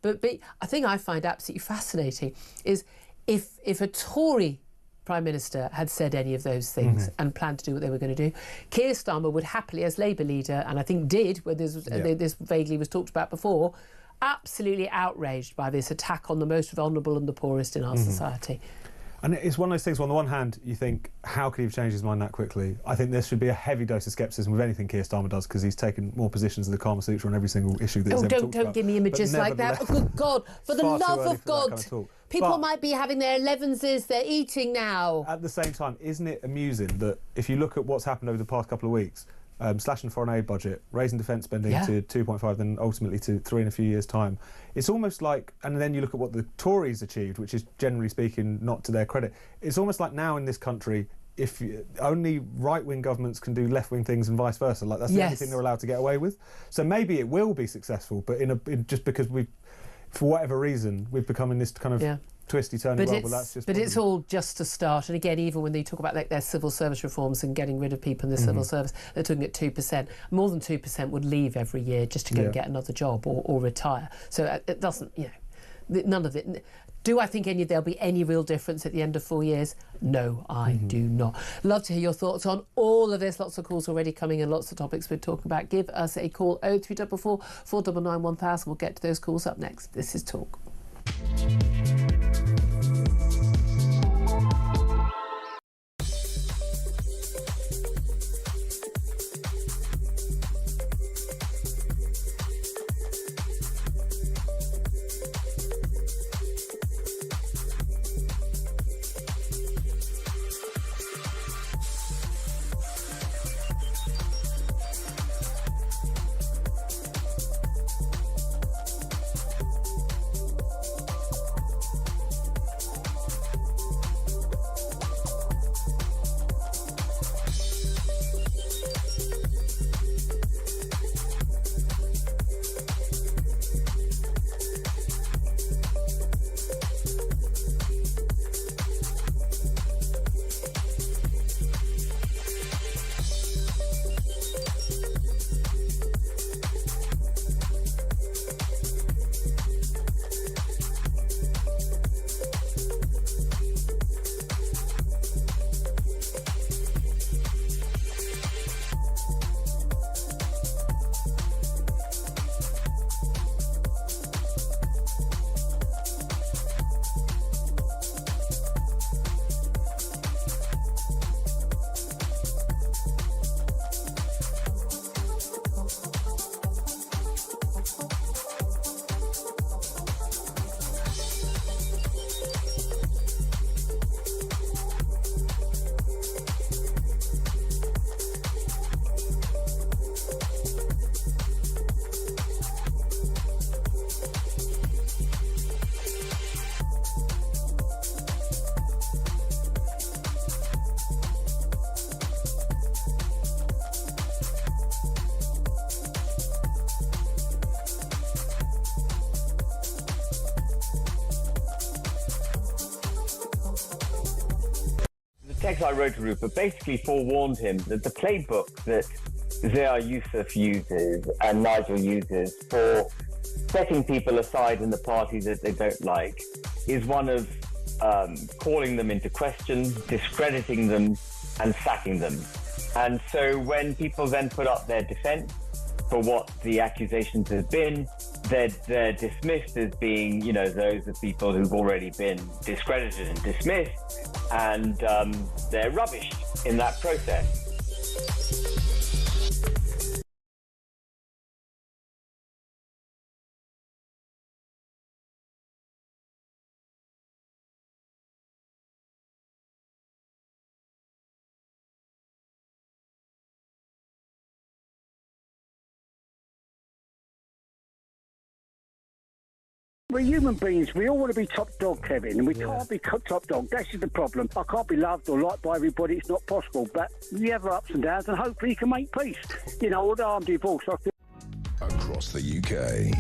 But I think I find absolutely fascinating is if a Tory Prime Minister had said any of those things and planned to do what they were going to do, Keir Starmer would happily, as Labour leader, and I think did, when this vaguely was talked about before, absolutely outraged by this attack on the most vulnerable and the poorest in our society. And it's one of those things, on the one hand, you think, how could he have changed his mind that quickly? I think there should be a heavy dose of scepticism with anything Keir Starmer does, because he's taken more positions of the Kama Sutra on every single issue that he's ever talked about. Don't give me images like that. Oh, good God, for the love of God. Kind of people might be having their 11s, they're eating now. At the same time, isn't it amusing that if you look at what's happened over the past couple of weeks, slashing the foreign aid budget, raising defence spending to 2.5, then ultimately to 3 in a few years' time. It's almost like, and then you look at what the Tories achieved, which is generally speaking not to their credit. It's almost like now in this country, if only right-wing governments can do left-wing things and vice versa. Like that's the only thing they're allowed to get away with. So maybe it will be successful, but just because for whatever reason, we've become in this kind of twisty turny world. But it's all just a start. And again, even when they talk about their civil service reforms and getting rid of people in the civil service, they're talking at 2%. More than 2% would leave every year just to go and get another job or retire. So it doesn't, none of it. Do I think there'll be any real difference at the end of 4 years? No, I do not. Love to hear your thoughts on all of this. Lots of calls already coming in, lots of topics we're talking about. Give us a call, 0344 499 1000. We'll get to those calls up next. This is Talk. text I wrote to Rupert basically forewarned him that the playbook that Zia Youssef uses and Nigel uses for setting people aside in the party that they don't like is one of calling them into question, discrediting them, and sacking them. And so when people then put up their defence for what the accusations have been, they're dismissed as being, you know, those are people who've already been discredited and dismissed, and they're rubbish in that process. We're human beings. We all want to be top dog, Kevin, and we can't be top dog. That's just the problem. I can't be loved or liked by everybody. It's not possible. But we have our ups and downs, and hopefully you can make peace. You know, although I'm divorced, I feel... Across the UK,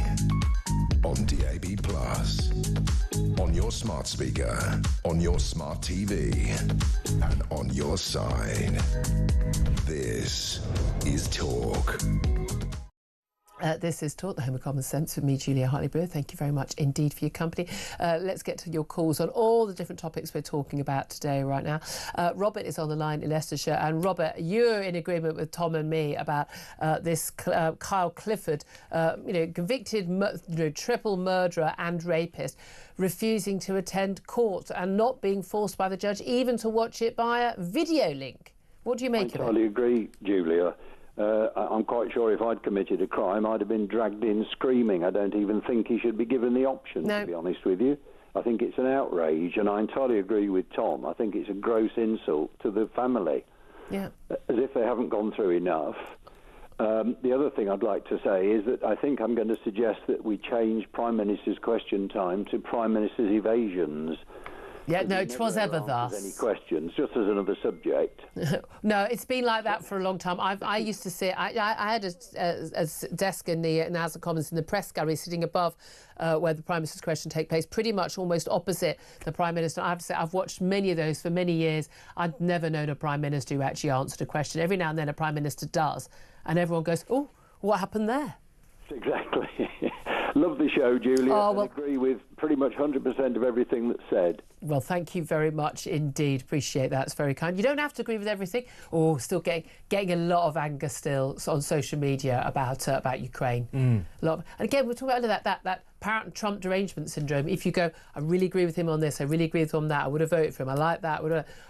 on DAB+, on your smart speaker, on your smart TV, and on your side. This is Talk. This is Talk, the home of common sense, with me, Julia Hartley-Brewer. Thank you very much indeed for your company. Let's get to your calls on all the different topics we're talking about today right now. Robert is on the line in Leicestershire. And Robert, you're in agreement with Tom and me about this Kyle Clifford, convicted triple murderer and rapist, refusing to attend court and not being forced by the judge even to watch it via video link. What do you make of it? I entirely agree, Julia. I'm quite sure if I'd committed a crime, I'd have been dragged in screaming. I don't even think he should be given the option, to be honest with you. I think it's an outrage, and I entirely agree with Tom. I think it's a gross insult to the family, as if they haven't gone through enough. The other thing I'd like to say is that I think I'm going to suggest that we change Prime Minister's question time to Prime Minister's evasions. Yeah, no, 'twas ever thus. Any questions, just as another subject. No, it's been like that for a long time. I used to sit, I had a desk in the House of Commons in the press gallery sitting above where the Prime Minister's question takes place, pretty much almost opposite the Prime Minister. I have to say, I've watched many of those for many years. I've never known a Prime Minister who actually answered a question. Every now and then a Prime Minister does, and everyone goes, oh, what happened there? Exactly. Love the show, Julia. I agree with pretty much 100% of everything that's said. Well, thank you very much indeed. Appreciate that. It's very kind. You don't have to agree with everything. Still getting a lot of anger still on social media about Ukraine. A lot. And again, we're talking about that apparent Trump derangement syndrome. If you go, I really agree with him on this, I really agree with him on that, I would have voted for him, I like that,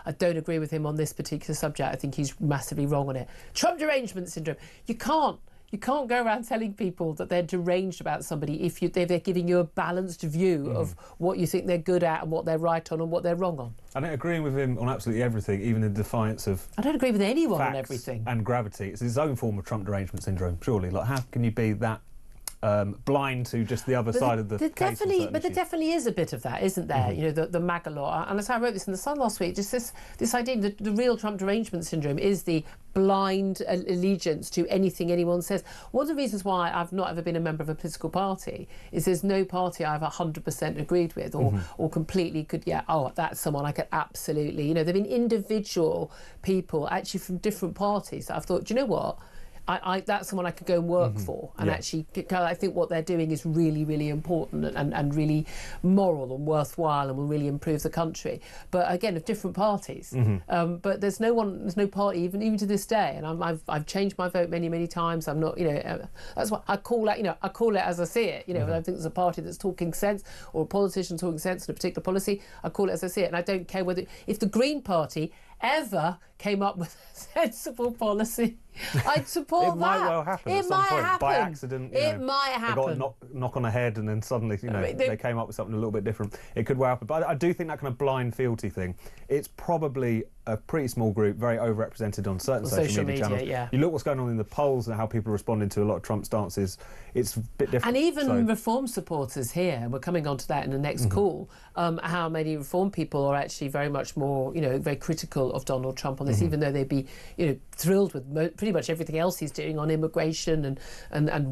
I don't agree with him on this particular subject, I think he's massively wrong on it. Trump derangement syndrome. You can't go around telling people that they're deranged about somebody if they're giving you a balanced view of what you think they're good at and what they're right on and what they're wrong on. I don't agree with him on absolutely everything, even in defiance of I don't agree with anyone facts on everything. And gravity. It's his own form of Trump derangement syndrome, surely. Like, how can you be that blind to just the other side of the case? But there definitely is a bit of that, isn't there? You know, the MAGA law. And as I wrote this in The Sun last week, just this idea that the real Trump derangement syndrome is the blind allegiance to anything anyone says. One of the reasons why I've not ever been a member of a political party is there's no party I've 100% agreed with or completely could, that's someone I could absolutely, there have been individual people actually from different parties that I've thought, do you know what? That's someone I could go and work for, and actually, I think what they're doing is really, really important and really moral and worthwhile, and will really improve the country. But again, of different parties. But there's no party, even to this day. And I've changed my vote many, many times. I'm not, that's what I call it. I call it as I see it. When I think there's a party that's talking sense or a politician talking sense in a particular policy, I call it as I see it. And I don't care if the Green Party ever came up with a sensible policy, I'd support that. It might well happen at some point by accident. It might happen. They got a knock on the head, and then suddenly, they came up with something a little bit different. It could well happen. But I do think that kind of blind fealty thing, it's probably a pretty small group, very overrepresented on certain social media channels. Yeah. You look what's going on in the polls and how people are responding to a lot of Trump stances. It's a bit different. And even Reform supporters here, we're coming on to that in the next call, how many Reform people are actually very much more, very critical of Donald Trump on this, even though they'd be, thrilled with pretty much everything else he's doing on immigration and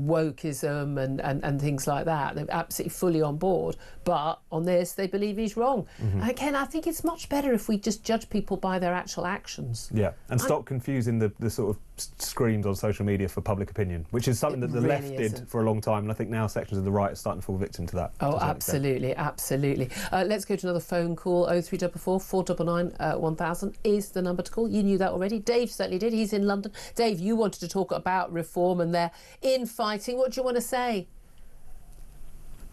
wokeism and things like that. They're absolutely fully on board. But on this, they believe he's wrong. Again, I think it's much better if we just judge people by their actual actions. Yeah, and stop confusing the sort of screams on social media for public opinion, which is something that the left did for a long time, and I think now sections of the right are starting to fall victim to that. Oh, absolutely, absolutely. Let's go to another phone call. 0344 499 1000 is the number to call. You knew that already. Dave certainly did. He's in London. Dave, you wanted to talk about reform and their infighting. What do you want to say?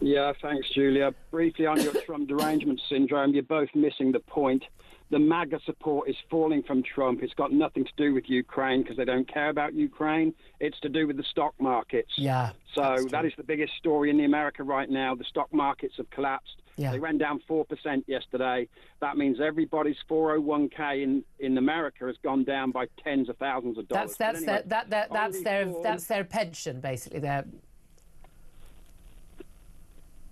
Yeah, thanks, Julia. Briefly on your Trump derangement syndrome, you're both missing the point. The MAGA support is falling from Trump. It's got nothing to do with Ukraine because they don't care about Ukraine. It's to do with the stock markets. Yeah. So that is the biggest story in America right now. The stock markets have collapsed. Yeah. They went down 4% yesterday. That means everybody's 401k in America has gone down by tens of thousands of dollars. That's their pension, basically.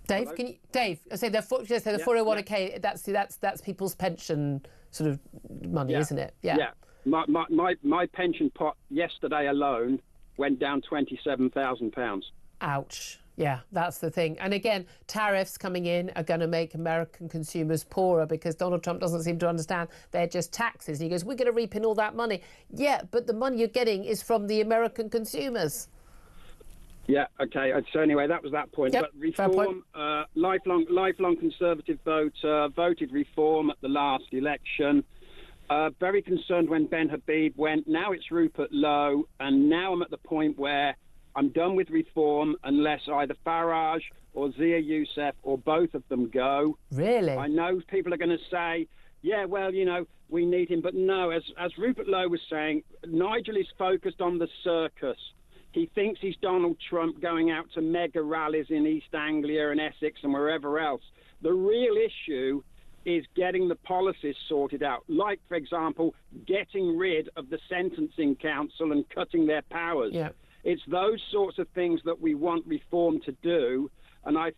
Dave, Hello? can you, Dave? I say the 401k. That's people's pension sort of money, isn't it? Yeah. Yeah. My pension pot yesterday alone went down £27,000. Ouch. Yeah, that's the thing. And again, tariffs coming in are going to make American consumers poorer because Donald Trump doesn't seem to understand they're just taxes. And he goes, we're going to reap in all that money. Yeah, but the money you're getting is from the American consumers. Yeah, okay. So anyway, that was that point. Yep, but reform, lifelong Conservative voter, voted reform at the last election. Very concerned when Ben Habib went. Now it's Rupert Lowe. And now I'm at the point where I'm done with reform unless either Farage or Zia Youssef or both of them go. Really? I know people are going to say, yeah, well, we need him. But no, as Rupert Lowe was saying, Nigel is focused on the circus. He thinks he's Donald Trump going out to mega rallies in East Anglia and Essex and wherever else. The real issue is getting the policies sorted out, like, for example, getting rid of the Sentencing Council and cutting their powers. Yeah. It's those sorts of things that we want reform to do. And I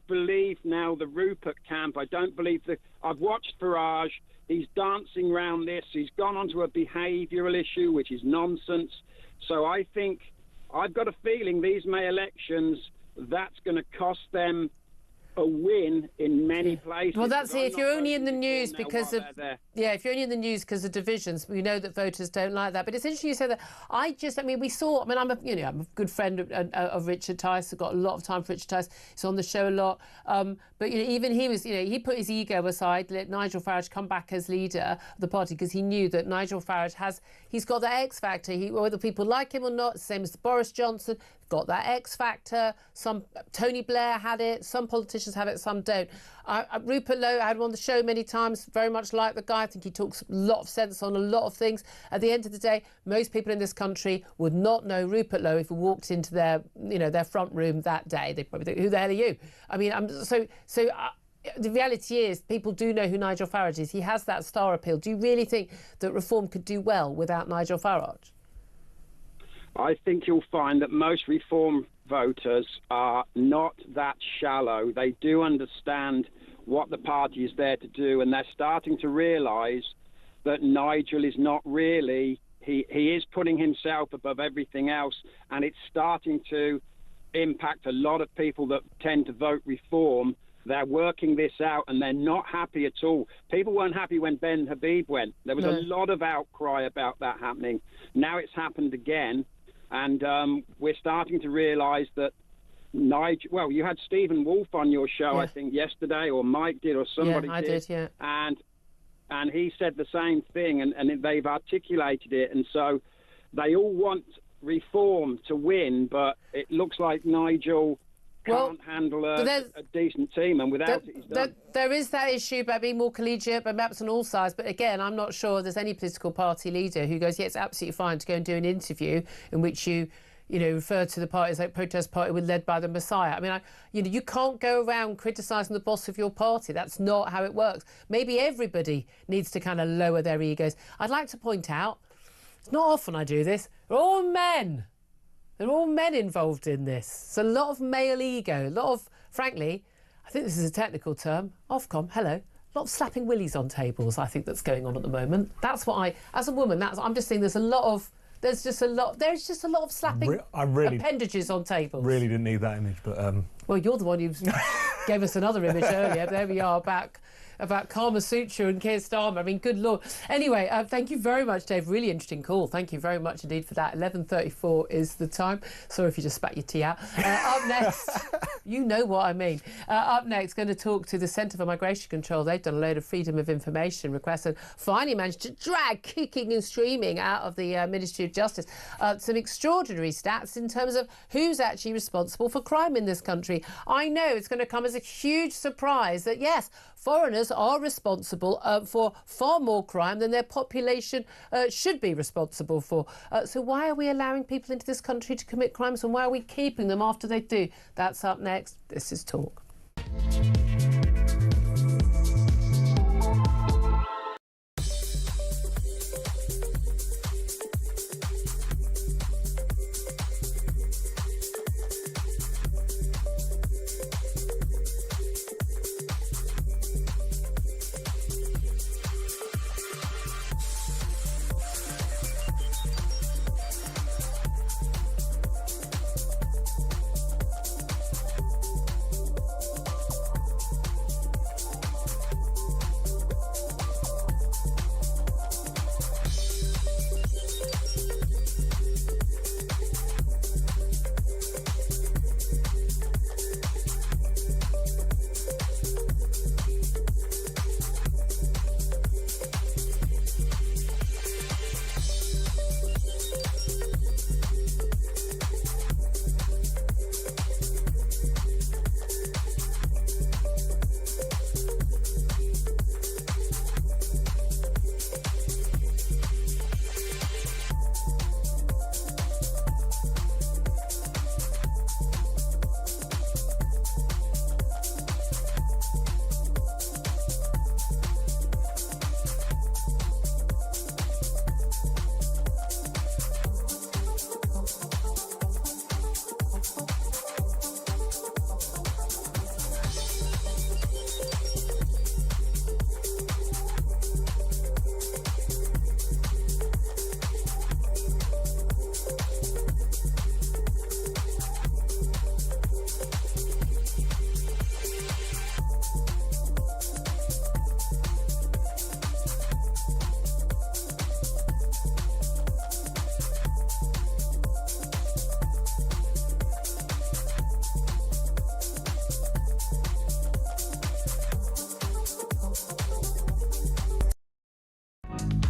believe now the Rupert camp, I don't believe I've watched Farage. He's dancing around this. He's gone onto a behavioural issue, which is nonsense. So I think I've got a feeling these May elections, that's going to cost them a win in many places. Well, that's it. If you're only in the news because of if you're only in the news because of divisions, we know that voters don't like that. But it's interesting you say that. I'm a good friend of Richard Tice. I've got a lot of time for Richard Tice. He's on the show a lot. But even he was, he put his ego aside, let Nigel Farage come back as leader of the party because he knew that Nigel Farage he's got that X factor. Whether people like him or not, same as Boris Johnson, got that X factor. Tony Blair had it. Some politicians have it, some don't. Rupert Lowe, I had him on the show many times, very much like the guy. I think he talks a lot of sense on a lot of things. At the end of the day, most people in this country would not know Rupert Lowe if he walked into their front room that day. They'd probably think, who the hell are you? I mean, the reality is people do know who Nigel Farage is. He has that star appeal. Do you really think that reform could do well without Nigel Farage? I think you'll find that most reform voters are not that shallow. They do understand what the party is there to do, and they're starting to realise that Nigel is not really... He is putting himself above everything else, and it's starting to impact a lot of people that tend to vote reform. They're working this out, and they're not happy at all. People weren't happy when Ben Habib went. There was a lot of outcry about that happening. Now it's happened again. And we're starting to realise that Nigel... Well, you had Stephen Wolfe on your show, I think, yesterday, or Mike did, or somebody did. I did, yeah. And he said the same thing, and they've articulated it. And so they all want reform to win, but it looks like Nigel can't handle a decent team, and without it, he's done. There is that issue about being more collegiate, but perhaps on all sides. But again, I'm not sure there's any political party leader who goes, yeah, it's absolutely fine to go and do an interview in which you refer to the party as like protest party led by the Messiah. I mean, you can't go around criticising the boss of your party. That's not how it works. Maybe everybody needs to kind of lower their egos. I'd like to point out, it's not often I do this, they're all men. They're all men involved in this. It's a lot of male ego, a lot of, frankly, I think this is a technical term, Ofcom, hello, a lot of slapping willies on tables, I think, that's going on at the moment. That's what as a woman, I'm just seeing there's just a lot of slapping appendages on tables. Really didn't need that image, but well, you're the one who gave us another image earlier. There we are, about Kama Sutra and Keir Starmer. I mean, good Lord. Anyway, thank you very much, Dave. Really interesting call. Thank you very much indeed for that. 11:34 is the time. Sorry if you just spat your tea out. Up next, you know what I mean. Up next, going to talk to the Centre for Migration Control. They've done a load of freedom of information requests and finally managed to drag kicking and screaming out of the Ministry of Justice some extraordinary stats in terms of who's actually responsible for crime in this country. I know it's going to come as a huge surprise that, yes, foreigners are responsible for far more crime than their population should be responsible for. So why are we allowing people into this country to commit crimes, and why are we keeping them after they do? That's up next. This is Talk.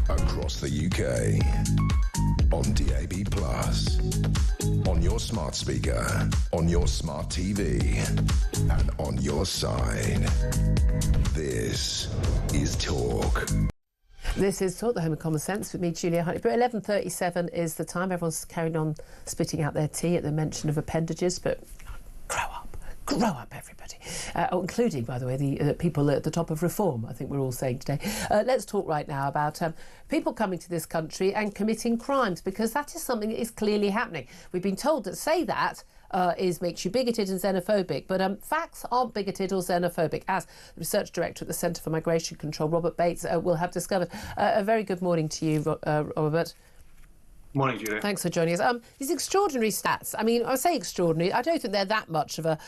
Across the UK, on DAB+, on your smart speaker, on your smart TV, and on your side. This is Talk. This is Talk, the home of common sense, with me, Julia Hartley-Brewer. 11:37 is the time. Everyone's carrying on spitting out their tea at the mention of appendages, but grow up, everybody. Including, by the way, the people at the top of reform, I think we're all saying today. Let's talk right now about people coming to this country and committing crimes, because that is something that is clearly happening. We've been told that makes you bigoted and xenophobic, but facts aren't bigoted or xenophobic, as the research director at the Centre for Migration Control, Robert Bates, will have discovered. A very good morning to you, Robert. Morning, Julia. Thanks for joining us. These extraordinary stats, I mean, I say extraordinary, I don't think they're that much of a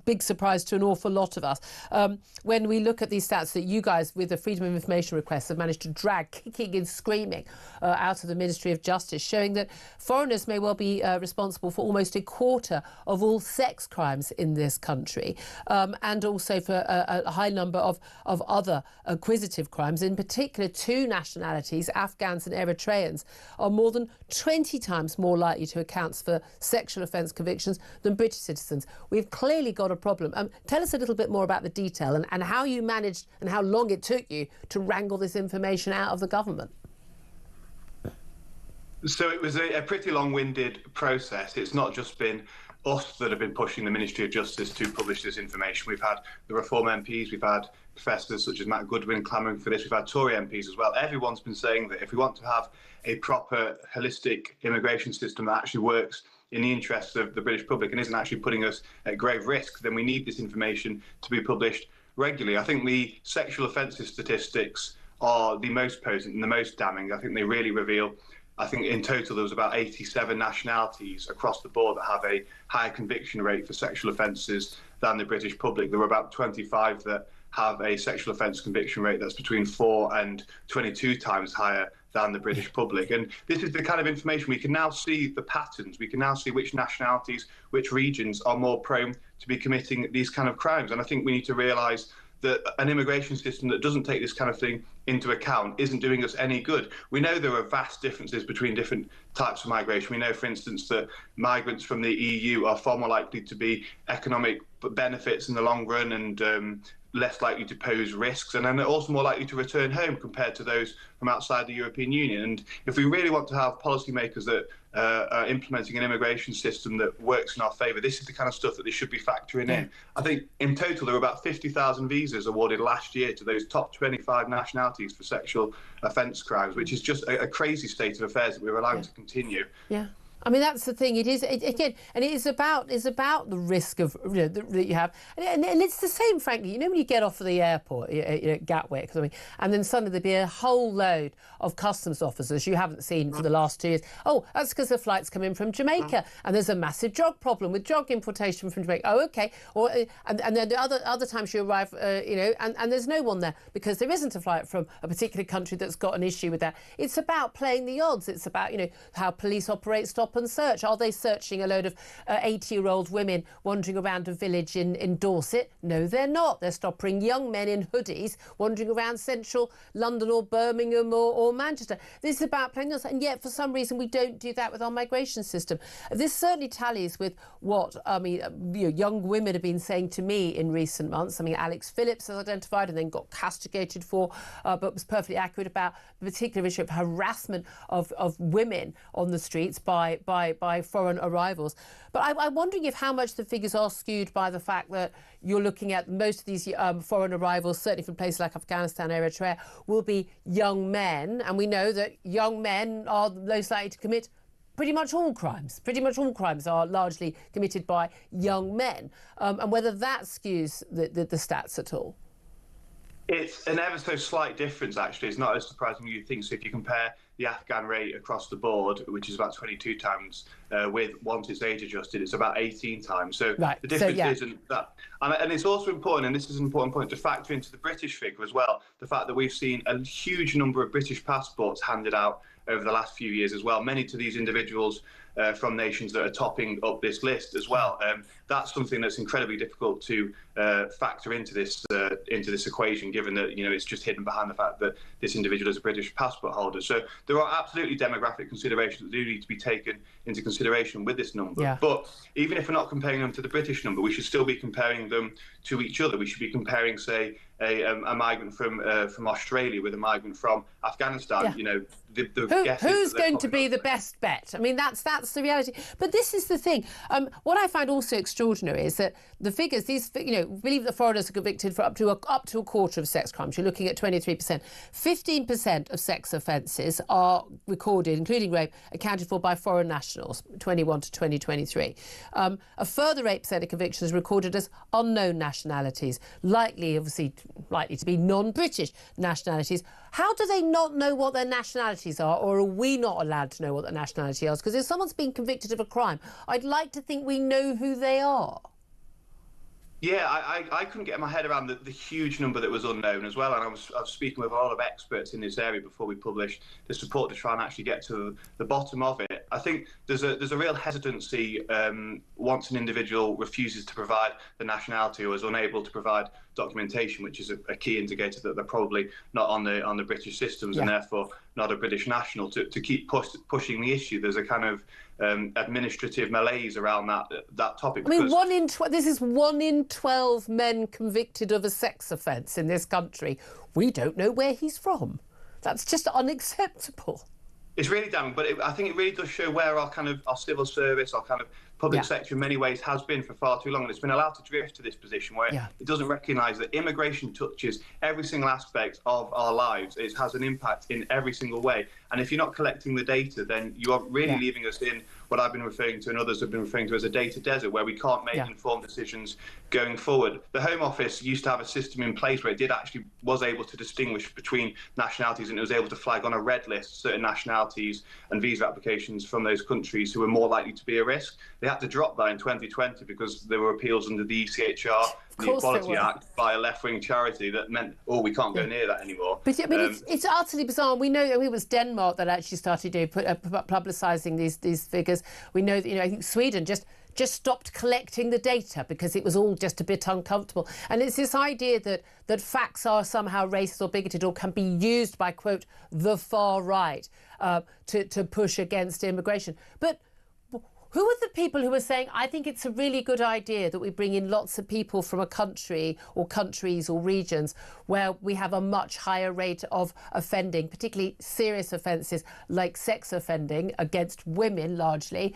big surprise to an awful lot of us. When we look at these stats that you guys, with the Freedom of Information requests, have managed to drag kicking and screaming out of the Ministry of Justice, showing that foreigners may well be responsible for almost a quarter of all sex crimes in this country, and also for a high number of other acquisitive crimes, in particular two nationalities, Afghans and Eritreans, are more than 20 times more likely to account for sexual offence convictions than British citizens. We've clearly got a problem. Tell us a little bit more about the detail and how you managed and how long it took you to wrangle this information out of the government. So it was a pretty long-winded process. It's not just been us that have been pushing the Ministry of Justice to publish this information. We've had the Reform MPs, we've had professors such as Matt Goodwin clamouring for this, we've had Tory MPs as well. Everyone's been saying that if we want to have a proper, holistic immigration system that actually works in the interests of the British public and isn't actually putting us at grave risk, then we need this information to be published regularly. I think the sexual offences statistics are the most potent and the most damning. I think they really reveal, I think in total there was about 87 nationalities across the board that have a higher conviction rate for sexual offences than the British public. There were about 25 that have a sexual offence conviction rate that's between 4 and 22 times higher than the British public. And this is the kind of information we can now see the patterns. We can now see which nationalities, which regions are more prone to be committing these kind of crimes. And I think we need to realise that an immigration system that doesn't take this kind of thing into account isn't doing us any good. We know there are vast differences between different types of migration. We know, for instance, that migrants from the EU are far more likely to be economic benefits in the long run and less likely to pose risks, and then they're also more likely to return home compared to those from outside the European Union. And if we really want to have policymakers that are implementing an immigration system that works in our favour, this is the kind of stuff that they should be factoring in. I think in total there were about 50,000 visas awarded last year to those top 25 nationalities for sexual offence crimes, which is just a crazy state of affairs that we're allowed to continue. Yeah. I mean, that's the thing. It is, again, and it is about the risk of, that you have. And it's the same, frankly. When you get off of the airport, at Gatwick, and then suddenly there'd be a whole load of customs officers you haven't seen for the last 2 years. Oh, that's because the flight's come in from Jamaica, and there's a massive drug problem with drug importation from Jamaica. Oh, OK. Or, and then the other times you arrive, and there's no one there because there isn't a flight from a particular country that's got an issue with that. It's about playing the odds. It's about, how police operate stop and search. Are they searching a load of 80-year-old women wandering around a village in Dorset? No, they're not. They're stopping young men in hoodies wandering around central London or Birmingham or Manchester. This is about playing the odds, and yet for some reason we don't do that with our migration system. This certainly tallies with what young women have been saying to me in recent months. Alex Phillips has identified and then got castigated for, but was perfectly accurate about the particular issue of harassment of women on the streets by foreign arrivals. But I'm wondering if how much the figures are skewed by the fact that you're looking at most of these foreign arrivals, certainly from places like Afghanistan, Eritrea, will be young men. And we know that young men are most likely to commit pretty much all crimes. Pretty much all crimes are largely committed by young men. And whether that skews the stats at all. It's an ever so slight difference, actually. It's not as surprising as you think. So if you compare the Afghan rate across the board, which is about 22 times, with once it's age adjusted, it's about 18 times. So the difference isn't that. And it's also important, and this is an important point to factor into the British figure as well, the fact that we've seen a huge number of British passports handed out over the last few years as well, many to these individuals from nations that are topping up this list as well. That's something that's incredibly difficult to factor into this equation, given that it's just hidden behind the fact that this individual is a British passport holder. So there are absolutely demographic considerations that do need to be taken into consideration with this number. Yeah. But even if we're not comparing them to the British number, we should still be comparing them to each other. We should be comparing, say, a migrant from Australia with a migrant from Afghanistan. Yeah. Who's going to be the best bet? That's the reality. But this is the thing. What I find also extraordinary is that the figures, believe that foreigners are convicted for up to a quarter of sex crimes. You're looking at 23%. 15% of sex offences are recorded, including rape, accounted for by foreign nationals, 21 to 2023. A further 8% of convictions recorded as unknown nationalities, likely to be non-British nationalities. How do they not know what their nationalities are, or are we not allowed to know what their nationality is? Because if someone's been convicted of a crime, I'd like to think we know who they are. Yeah, I couldn't get my head around the huge number that was unknown as well, and I was speaking with a lot of experts in this area before we published this report to try and actually get to the bottom of it. I think there's a real hesitancy once an individual refuses to provide the nationality or is unable to provide documentation, which is a key indicator that they're probably not on the British systems and therefore not a British national, to keep pushing the issue. There's a kind of administrative malaise around that topic. This is 1 in 12 men convicted of a sex offence in this country. We don't know where he's from. That's just unacceptable. It's really damning, but I think it really does show where our civil service, our kind of public sector in many ways has been for far too long, and it's been allowed to drift to this position where it doesn't recognise that immigration touches every single aspect of our lives. It has an impact in every single way, and if you're not collecting the data, then you are really leaving us in what I've been referring to and others have been referring to as a data desert, where we can't make informed decisions going forward. The Home Office used to have a system in place where it was able to distinguish between nationalities, and it was able to flag on a red list certain nationalities and visa applications from those countries who were more likely to be a risk. They had to drop that in 2020 because there were appeals under the ECHR, the Equality Act, by a left-wing charity that meant, we can't go near that anymore. But I mean, it's utterly bizarre. We know it was Denmark that actually started publicising these figures. We know that, I think Sweden just stopped collecting the data because it was all just a bit uncomfortable. And it's this idea that facts are somehow racist or bigoted or can be used by, quote, the far right to push against immigration. But who are the people who are saying, I think it's a really good idea that we bring in lots of people from a country or countries or regions where we have a much higher rate of offending, particularly serious offences like sex offending against women largely,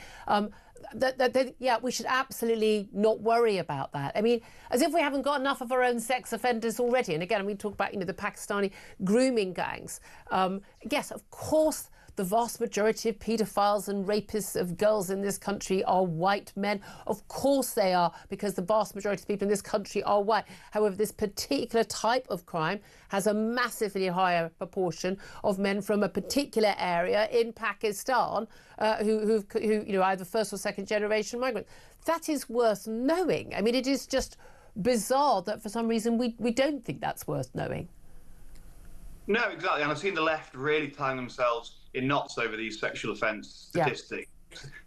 we should absolutely not worry about that. I mean, as if we haven't got enough of our own sex offenders already. And again, we talk about, the Pakistani grooming gangs. Yes, of course, the vast majority of paedophiles and rapists of girls in this country are white men. Of course they are, because the vast majority of people in this country are white. However, this particular type of crime has a massively higher proportion of men from a particular area in Pakistan who either first or second generation migrants. That is worth knowing. I mean, it is just bizarre that for some reason we don't think that's worth knowing. No, exactly. And I've seen the left really tying themselves in knots over these sexual offence statistics.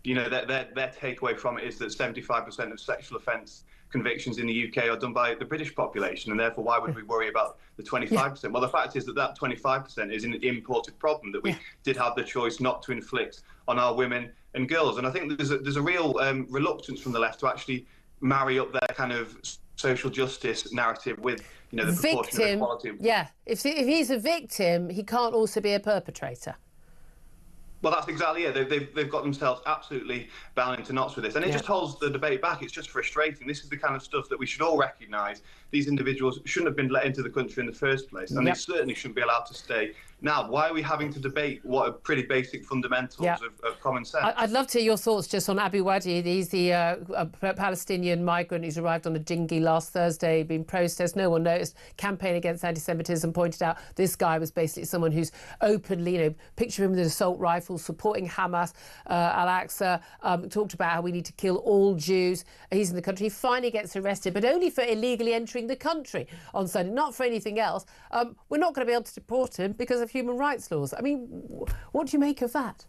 Yeah. Their takeaway from it is that 75% of sexual offence convictions in the UK are done by the British population, and therefore why would we worry about the 25%? Yeah. Well, the fact is that 25% is an imported problem that we did have the choice not to inflict on our women and girls. And I think there's a real reluctance from the left to actually marry up their kind of social justice narrative with the proportion of equality. Yeah, if he's a victim, he can't also be a perpetrator. Well, that's exactly it. They've got themselves absolutely bound into knots with this. And it just holds the debate back. It's just frustrating. This is the kind of stuff that we should all recognise. These individuals shouldn't have been let into the country in the first place. And they certainly shouldn't be allowed to stay. Now, why are we having to debate what are pretty basic fundamentals of common sense? I'd love to hear your thoughts just on Abu Wadi. He's the Palestinian migrant who's arrived on a dinghy last Thursday, been processed. No one noticed. Campaign against anti-Semitism pointed out this guy was basically someone who's openly, picture him with an assault rifle, supporting Hamas, Al-Aqsa, talked about how we need to kill all Jews. He's in the country. He finally gets arrested, but only for illegally entering the country on Sunday, not for anything else. We're not going to be able to deport him because of human rights laws. I mean, what do you make of that?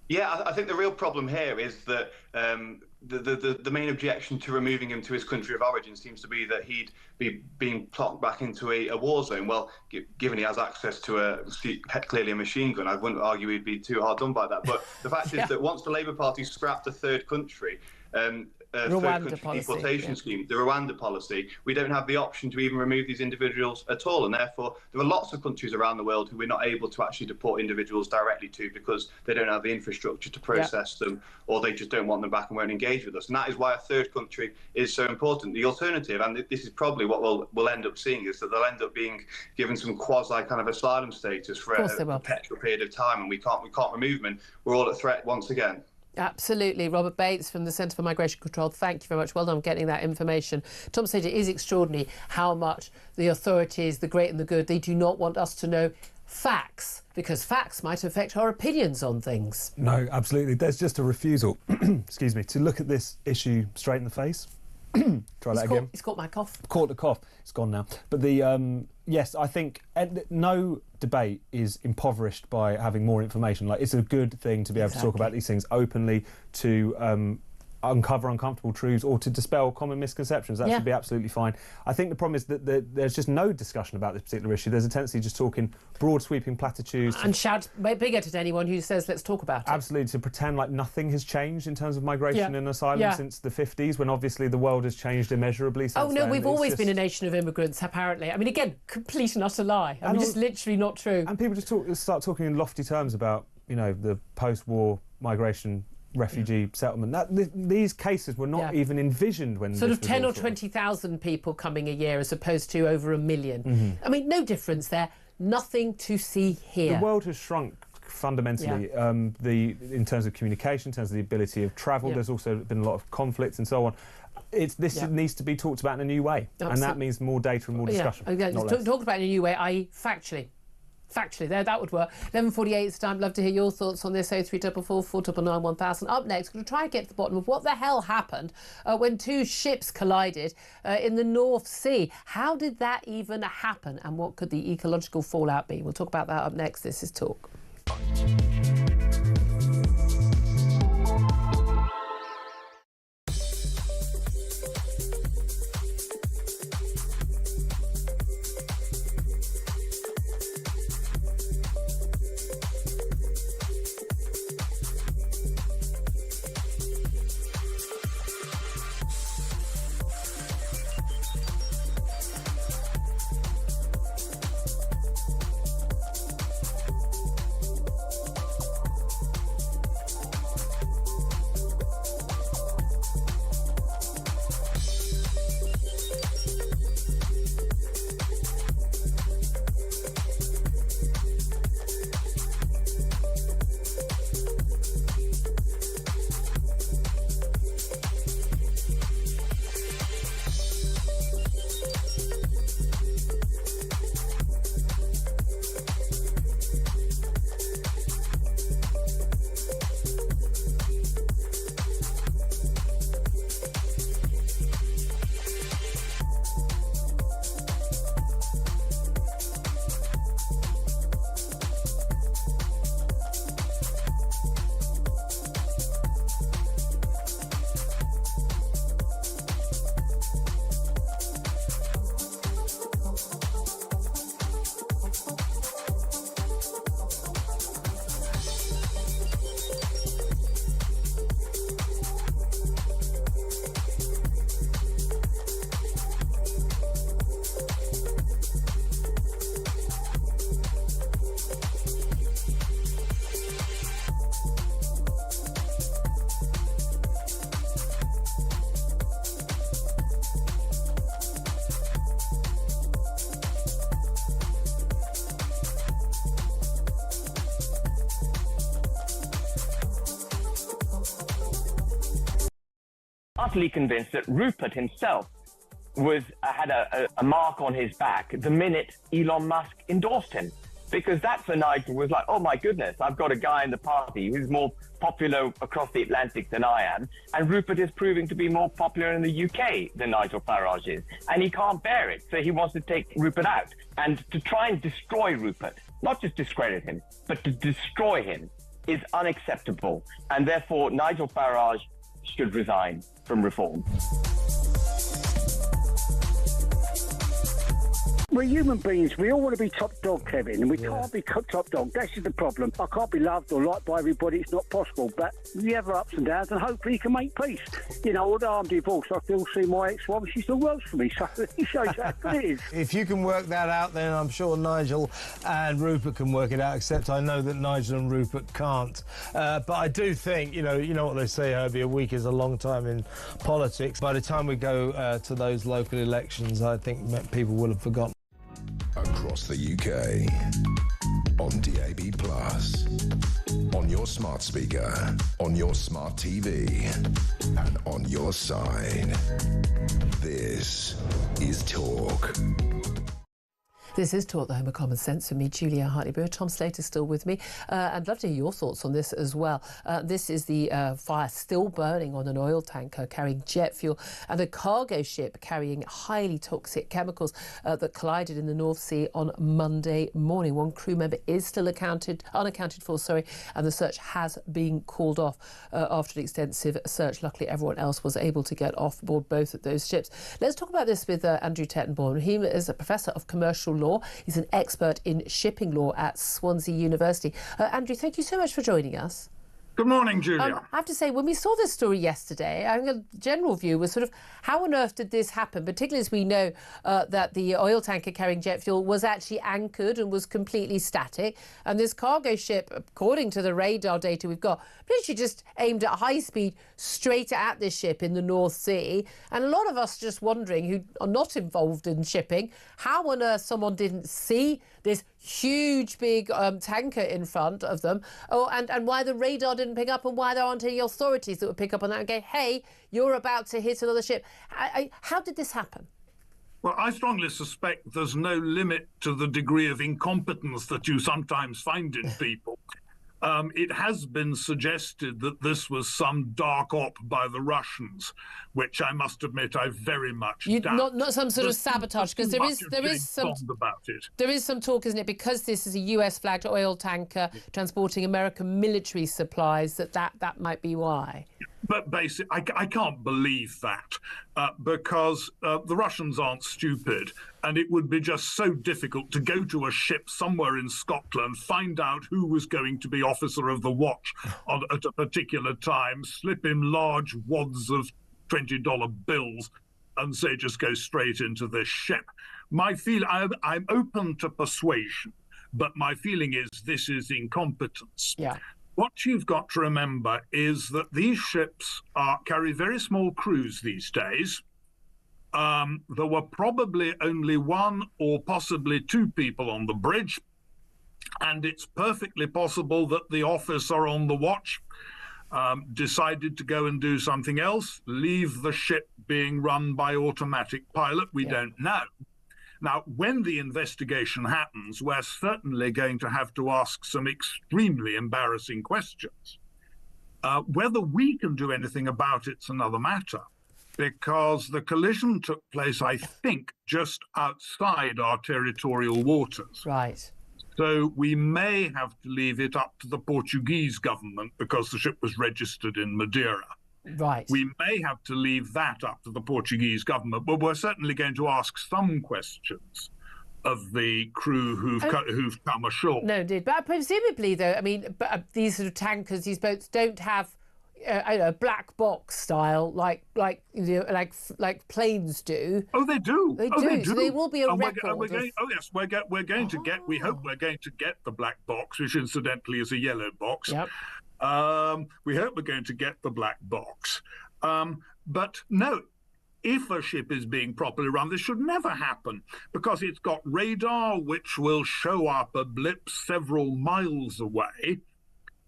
Yeah, I think the real problem here is that the main objection to removing him to his country of origin seems to be that he'd be being plonked back into a war zone. Well, given he has access to clearly a machine gun, I wouldn't argue he'd be too hard done by that. But the fact is that once the Labour Party scrapped a third country, deportation scheme, the Rwanda policy, we don't have the option to even remove these individuals at all. And therefore, there are lots of countries around the world who we're not able to actually deport individuals directly to because they don't have the infrastructure to process them, or they just don't want them back and won't engage with us. And that is why a third country is so important. The alternative, and this is probably what we'll end up seeing, is that they'll end up being given some quasi kind of asylum status for a perpetual period of time, and we can't remove them, and we're all at threat once again. Absolutely. Robert Bates from the Centre for Migration Control, thank you very much. Well done getting that information. Tom said it is extraordinary how much the authorities, the great and the good, they do not want us to know facts, because facts might affect our opinions on things. No, absolutely. There's just a refusal, excuse me, to look at this issue straight in the face. Try that again. It's caught my cough. Caught the cough. It's gone now. But yes, I think no debate is impoverished by having more information. Like, it's a good thing to be able to talk about these things openly, to uncover uncomfortable truths or to dispel common misconceptions. That should be absolutely fine. I think the problem is that there's just no discussion about this particular issue. There's a tendency just talking broad sweeping platitudes. And shout bigger to anyone who says, let's talk about it. Absolutely, to pretend like nothing has changed in terms of migration and asylum since the 50s, when obviously the world has changed immeasurably since then. We've always been a nation of immigrants, apparently. I mean, again, complete and utter lie. I mean, just literally not true. And people just start talking in lofty terms about, the post-war migration refugee settlement. These cases were not even envisioned when sort of 10 or 20,000 people coming a year as opposed to over 1 million. Mm-hmm. I mean, no difference there. Nothing to see here. The world has shrunk fundamentally in terms of communication, in terms of the ability of travel. There's also been a lot of conflict and so on. This needs to be talked about in a new way, and that means more data and more discussion. Talked about in a new way, i.e. factually. That would work. 11:48 is time. Love to hear your thoughts on this. 0344 499 1000. Up next, we're going to try and get to the bottom of what the hell happened when two ships collided in the North Sea. How did that even happen, and what could the ecological fallout be? We'll talk about that up next. This is Talk. Utterly convinced that Rupert himself had a mark on his back the minute Elon Musk endorsed him. Because that for Nigel was like, oh my goodness, I've got a guy in the party who's more popular across the Atlantic than I am, and Rupert is proving to be more popular in the UK than Nigel Farage is, and he can't bear it, so he wants to take Rupert out. And to try and destroy Rupert, not just discredit him, but to destroy him, is unacceptable, and therefore Nigel Farage should resign from Reform. We're human beings. We all want to be top dog, Kevin, and we can't be top dog. That's just the problem. I can't be loved or liked by everybody. It's not possible. But we have our ups and downs, and hopefully you can make peace. You know, although I'm divorced, I still see my ex-wife. She still works for me, so it shows how good it is. If you can work that out, then I'm sure Nigel and Rupert can work it out, except I know that Nigel and Rupert can't. But I do think, you know what they say, Herbie, a week is a long time in politics. By the time we go to those local elections, I think people will have forgotten. Across the UK, on DAB+, on your smart speaker, on your smart TV, and on your side. This is Talk. This is Talk, the home of common sense, with me, Julia Hartley-Brewer. Tom Slater's still with me. I'd love to hear your thoughts on this as well. This is the fire still burning on an oil tanker carrying jet fuel and a cargo ship carrying highly toxic chemicals that collided in the North Sea on Monday morning. One crew member is still unaccounted for, and the search has been called off after an extensive search. Luckily, everyone else was able to get off board both of those ships. Let's talk about this with Andrew Tettenborn. He is a professor of commercial law. He's an expert in shipping law at Swansea University. Andrew, thank you so much for joining us. Good morning, Julia. I have to say, when we saw this story yesterday, I think the general view was sort of, how on earth did this happen? Particularly as we know that the oil tanker carrying jet fuel was actually anchored and was completely static. And this cargo ship, according to the radar data we've got, literally just aimed at high speed straight at this ship in the North Sea. And a lot of us just wondering, who are not involved in shipping, how on earth someone didn't see this huge big tanker in front of them, and why the radar didn't pick up, and why there aren't any authorities that would pick up on that and go, hey, you're about to hit another ship. How did this happen? Well, I strongly suspect there's no limit to the degree of incompetence that you sometimes find in people. It has been suggested that this was some dark op by the Russians, which I must admit I very much doubt. Not some sort of sabotage, because there is some talk, isn't it, because this is a US flagged oil tanker transporting American military supplies, that might be why. But basically, I can't believe that because the Russians aren't stupid, and it would be just so difficult to go to a ship somewhere in Scotland, find out who was going to be officer of the watch at a particular time, slip in large wads of $20 bills, and say just go straight into this ship. I'm open to persuasion, but my feeling is this is incompetence. Yeah. What you've got to remember is that these ships carry very small crews these days. There were probably only one or possibly two people on the bridge, and it's perfectly possible that the officer on the watch decided to go and do something else, leave the ship being run by automatic pilot. We don't know. Now, when the investigation happens, we're certainly going to have to ask some extremely embarrassing questions. Whether we can do anything about it's another matter, because the collision took place, I think, just outside our territorial waters. Right. So we may have to leave it up to the Portuguese government because the ship was registered in Madeira. Right. We may have to leave that up to the Portuguese government, but we're certainly going to ask some questions of the crew who've come ashore. No, indeed. But presumably, though, I mean, these sort of tankers, these boats don't have black box style like planes do. Oh, they do. They do. So they will be a record. We're going to get. We hope we're going to get the black box, which incidentally is a yellow box. Yep. We hope we're going to get the black box. But no, if a ship is being properly run, this should never happen because it's got radar which will show up a blip several miles away.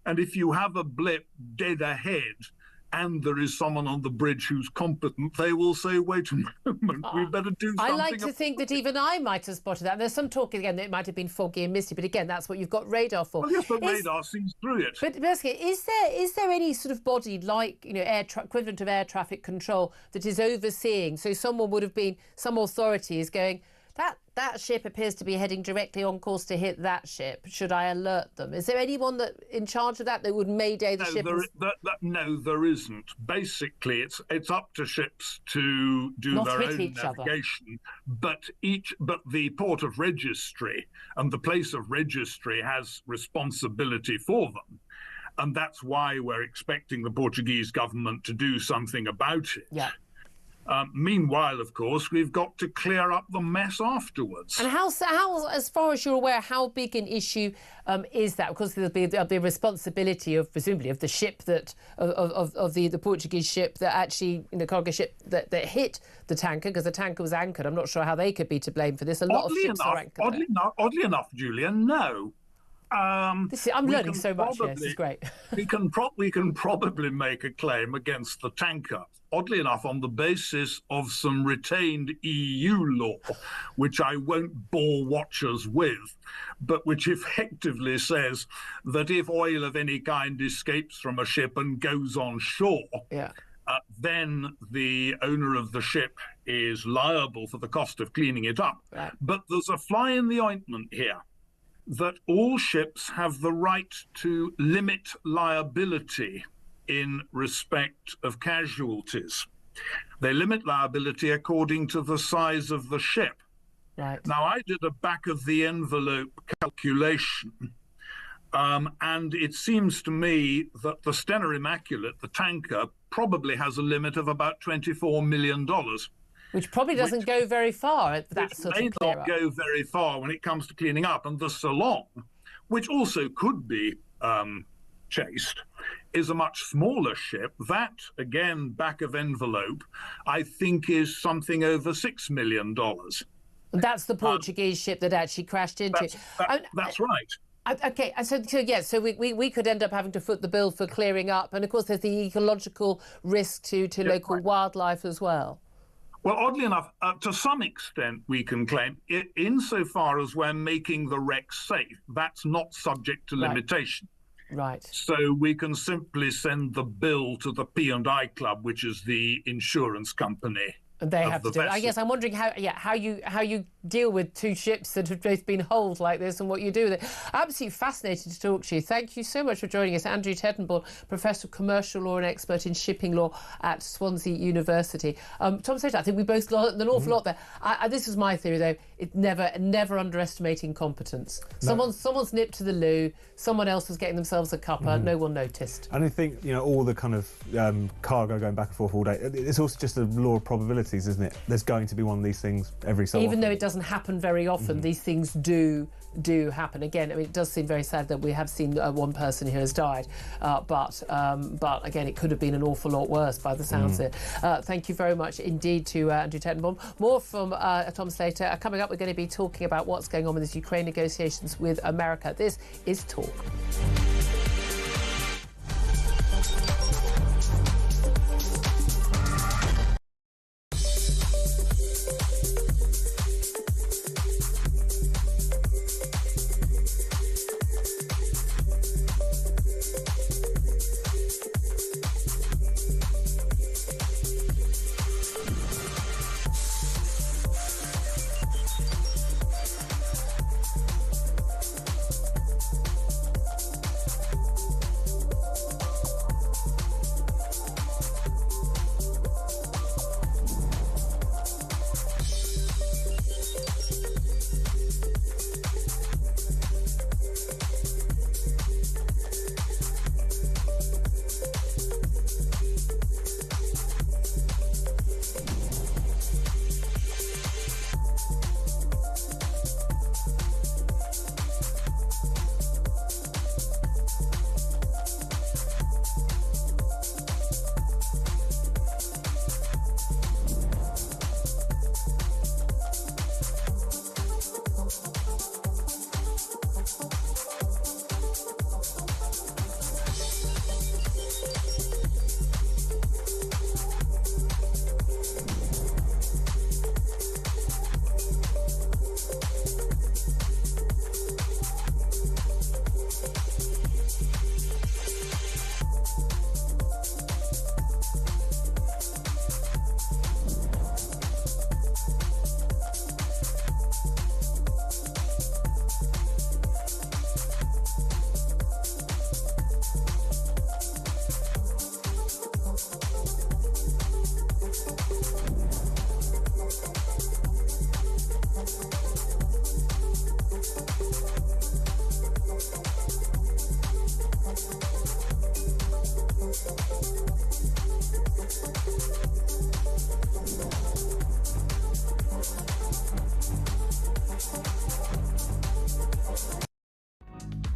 And if you have a blip dead ahead and there is someone on the bridge who's competent, they will say, wait a moment, we better do something. I like to think that even I might have spotted that. There's some talk, again, that it might have been foggy and misty, but again, that's what you've got radar for. Well, yes, but radar sees through it. But basically, is there any sort of body like, equivalent of air traffic control that is overseeing? So someone would have been, some authority is going, that ship appears to be heading directly on course to hit that ship. Should I alert them? Is there anyone that in charge of that would mayday the ship? No, there isn't. Basically, it's up to ships to do their own navigation. But the port of registry and the place of registry has responsibility for them. And that's why we're expecting the Portuguese government to do something about it. Yeah. Meanwhile, of course, we've got to clear up the mess afterwards. And how, as far as you're aware, how big an issue is that? Because there'll be a responsibility of, presumably, of the ship of the Portuguese ship that actually, cargo ship that hit the tanker, because the tanker was anchored. I'm not sure how they could be to blame for this. A lot of ships are anchored. Oddly enough, Julia, no. I'm learning so much here. This is great. we can probably make a claim against the tanker, oddly enough, on the basis of some retained EU law, which I won't bore watchers with, but which effectively says that if oil of any kind escapes from a ship and goes on shore, then the owner of the ship is liable for the cost of cleaning it up. Right. But there's a fly in the ointment here, that all ships have the right to limit liability in respect of casualties. They limit liability according to the size of the ship. Right. Now, I did a back-of-the-envelope calculation, and it seems to me that the Stena Immaculate, the tanker, probably has a limit of about $24 million. Which probably doesn't go very far at that sort of clear-up. May not go very far when it comes to cleaning up. And the Salon, which also could be chased, is a much smaller ship. That, again, back of envelope, I think is something over $6 million. That's the Portuguese ship that actually crashed into. That's right. Okay, so we could end up having to foot the bill for clearing up, and of course there's the ecological risk to local wildlife as well. Well, oddly enough, to some extent we can claim, insofar as we're making the wreck safe, that's not subject to limitation. Right. So we can simply send the bill to the P&I Club, which is the insurance company. And they have to do it. I guess I'm wondering how you deal with two ships that have both been holed like this and what you do with it. Absolutely fascinated to talk to you. Thank you so much for joining us. Andrew Tettenborn, Professor of Commercial Law and expert in shipping law at Swansea University. Tom Slater, I think we both learned an awful lot there. This is my theory, though. It's never underestimating competence. No. Someone's nipped to the loo, someone else was getting themselves a cuppa, no one noticed. And I think, all the kind of cargo going back and forth all day, it's also just a law of probabilities, isn't it? There's going to be one of these things every so often. Even though it doesn't happen very often, these things do happen. Again, it does seem very sad that we have seen one person who has died, but again, it could have been an awful lot worse by the sounds of it. Thank you very much indeed to Andrew Tettenborn. More from Tom Slater. Coming up, we're going to be talking about what's going on with these Ukraine negotiations with America. This is Talk.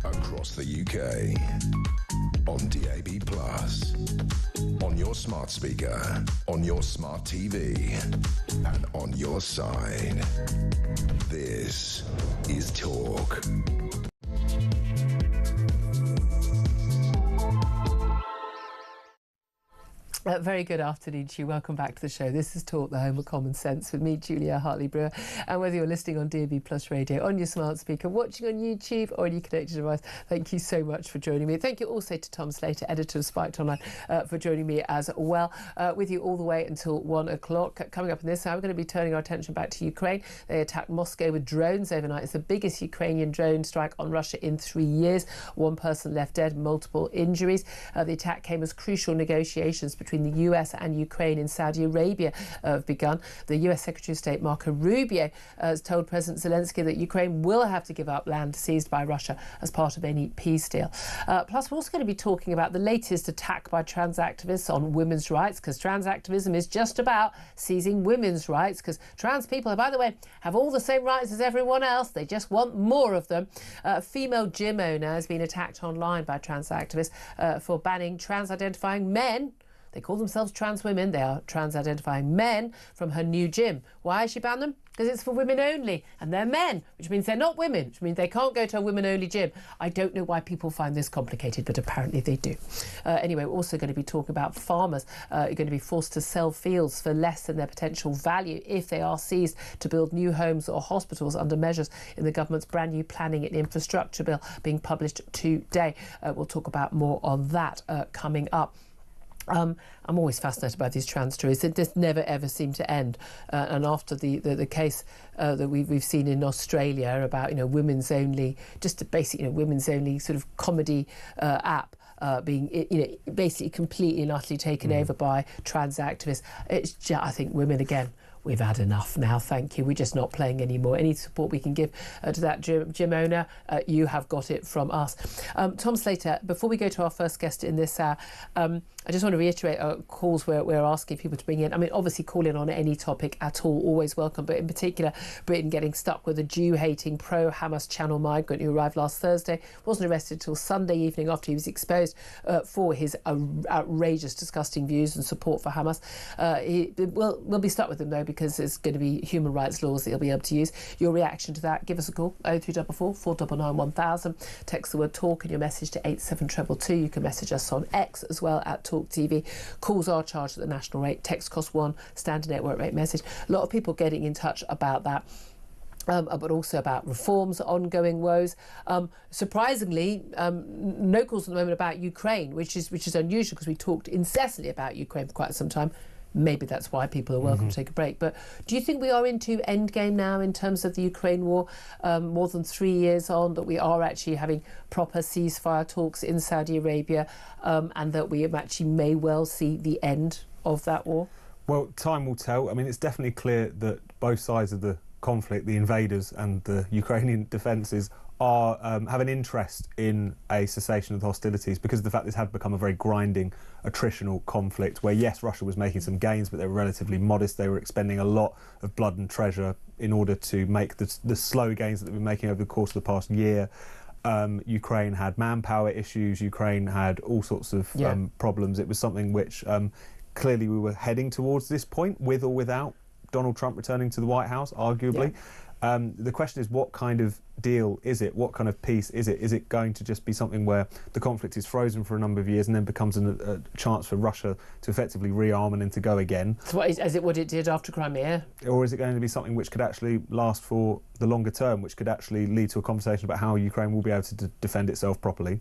Across the UK, on DAB+, on your smart speaker, on your smart TV, and on your side. This is Talk. Very good afternoon to you. Welcome back to the show. This is Talk, the home of common sense, with me, Julia Hartley-Brewer. And whether you're listening on DAB+ radio, on your smart speaker, watching on YouTube or on your connected device, thank you so much for joining me. Thank you also to Tom Slater, editor of Spiked Online, for joining me as well. With you all the way until 1 o'clock. Coming up in this hour, we're going to be turning our attention back to Ukraine. They attacked Moscow with drones overnight. It's the biggest Ukrainian drone strike on Russia in 3 years. One person left dead, multiple injuries. The attack came as crucial negotiations between the US and Ukraine in Saudi Arabia have begun. The US Secretary of State Marco Rubio has told President Zelensky that Ukraine will have to give up land seized by Russia as part of any peace deal. Plus, we're also going to be talking about the latest attack by trans activists on women's rights, because trans activism is just about seizing women's rights, because trans people, by the way, have all the same rights as everyone else. They just want more of them. A female gym owner has been attacked online by trans activists for banning trans-identifying men. They call themselves trans women. They are trans-identifying men from her new gym. Why has she banned them? because it's for women only, and they're men, which means they're not women, which means they can't go to a women-only gym. I don't know why people find this complicated, but apparently they do. Anyway, we're also going to be talking about farmers are going to be forced to sell fields for less than their potential value if they are seized to build new homes or hospitals under measures in the government's brand new planning and infrastructure bill being published today. We'll talk about more on that coming up. I'm always fascinated by these trans stories. They just never ever seem to end. And after the case that we've seen in Australia about women's only, just a basic women's only sort of comedy app being basically completely and utterly taken over by trans activists. It's just, I think women again. We've had enough now, thank you. We're just not playing anymore. Any support we can give to that gym owner, you have got it from us. Tom Slater, before we go to our first guest in this hour, I just want to reiterate calls where we're asking people to bring in. I mean, obviously call in on any topic at all, always welcome, but in particular, Britain getting stuck with a Jew-hating pro-Hamas Channel migrant who arrived last Thursday, wasn't arrested until Sunday evening after he was exposed for his outrageous, disgusting views and support for Hamas. We'll be stuck with him, though, because there's going to be human rights laws that he'll be able to use. Your reaction to that, give us a call, 0344 499 1000. Text the word talk and your message to 87222. You can message us on X as well at talkTV. Calls are charged at the national rate. Text costs £1, standard network rate message. A lot of people getting in touch about that. But also about reforms, ongoing woes. Surprisingly, no calls at the moment about Ukraine, which is unusual because we talked incessantly about Ukraine for quite some time. Maybe that's why people are welcome to take a break. But do you think we are into endgame now in terms of the Ukraine war, more than 3 years on, that we are actually having proper ceasefire talks in Saudi Arabia, and that we actually may well see the end of that war? Well, time will tell. I mean, it's definitely clear that both sides of the conflict, the invaders and the Ukrainian defences, have an interest in a cessation of the hostilities because of the fact this had become a very grinding, attritional conflict where, yes, Russia was making some gains, but they were relatively modest. They were expending a lot of blood and treasure in order to make the slow gains that they've been making over the course of the past year. Ukraine had manpower issues. Ukraine had all sorts of problems. It was something which clearly we were heading towards this point, with or without Donald Trump returning to the White House, arguably. The question is, what kind of deal is it? What kind of peace is it? Is it going to just be something where the conflict is frozen for a number of years and then becomes a chance for Russia to effectively rearm and then to go again? So what it did after Crimea? Or is it going to be something which could actually last for the longer term, which could actually lead to a conversation about how Ukraine will be able to defend itself properly?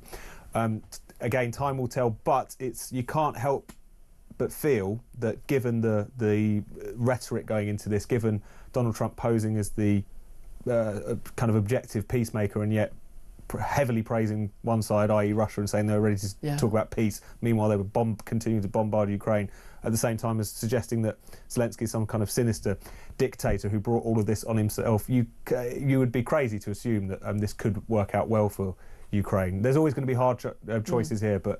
Again, time will tell, but you can't help but feel that given the rhetoric going into this, given Donald Trump posing as the kind of objective peacemaker and yet heavily praising one side, i.e. Russia, and saying they were ready to talk about peace. Meanwhile, they were continuing to bombard Ukraine at the same time as suggesting that Zelensky is some kind of sinister dictator who brought all of this on himself. You would be crazy to assume that this could work out well for Ukraine. There's always going to be hard choices here, but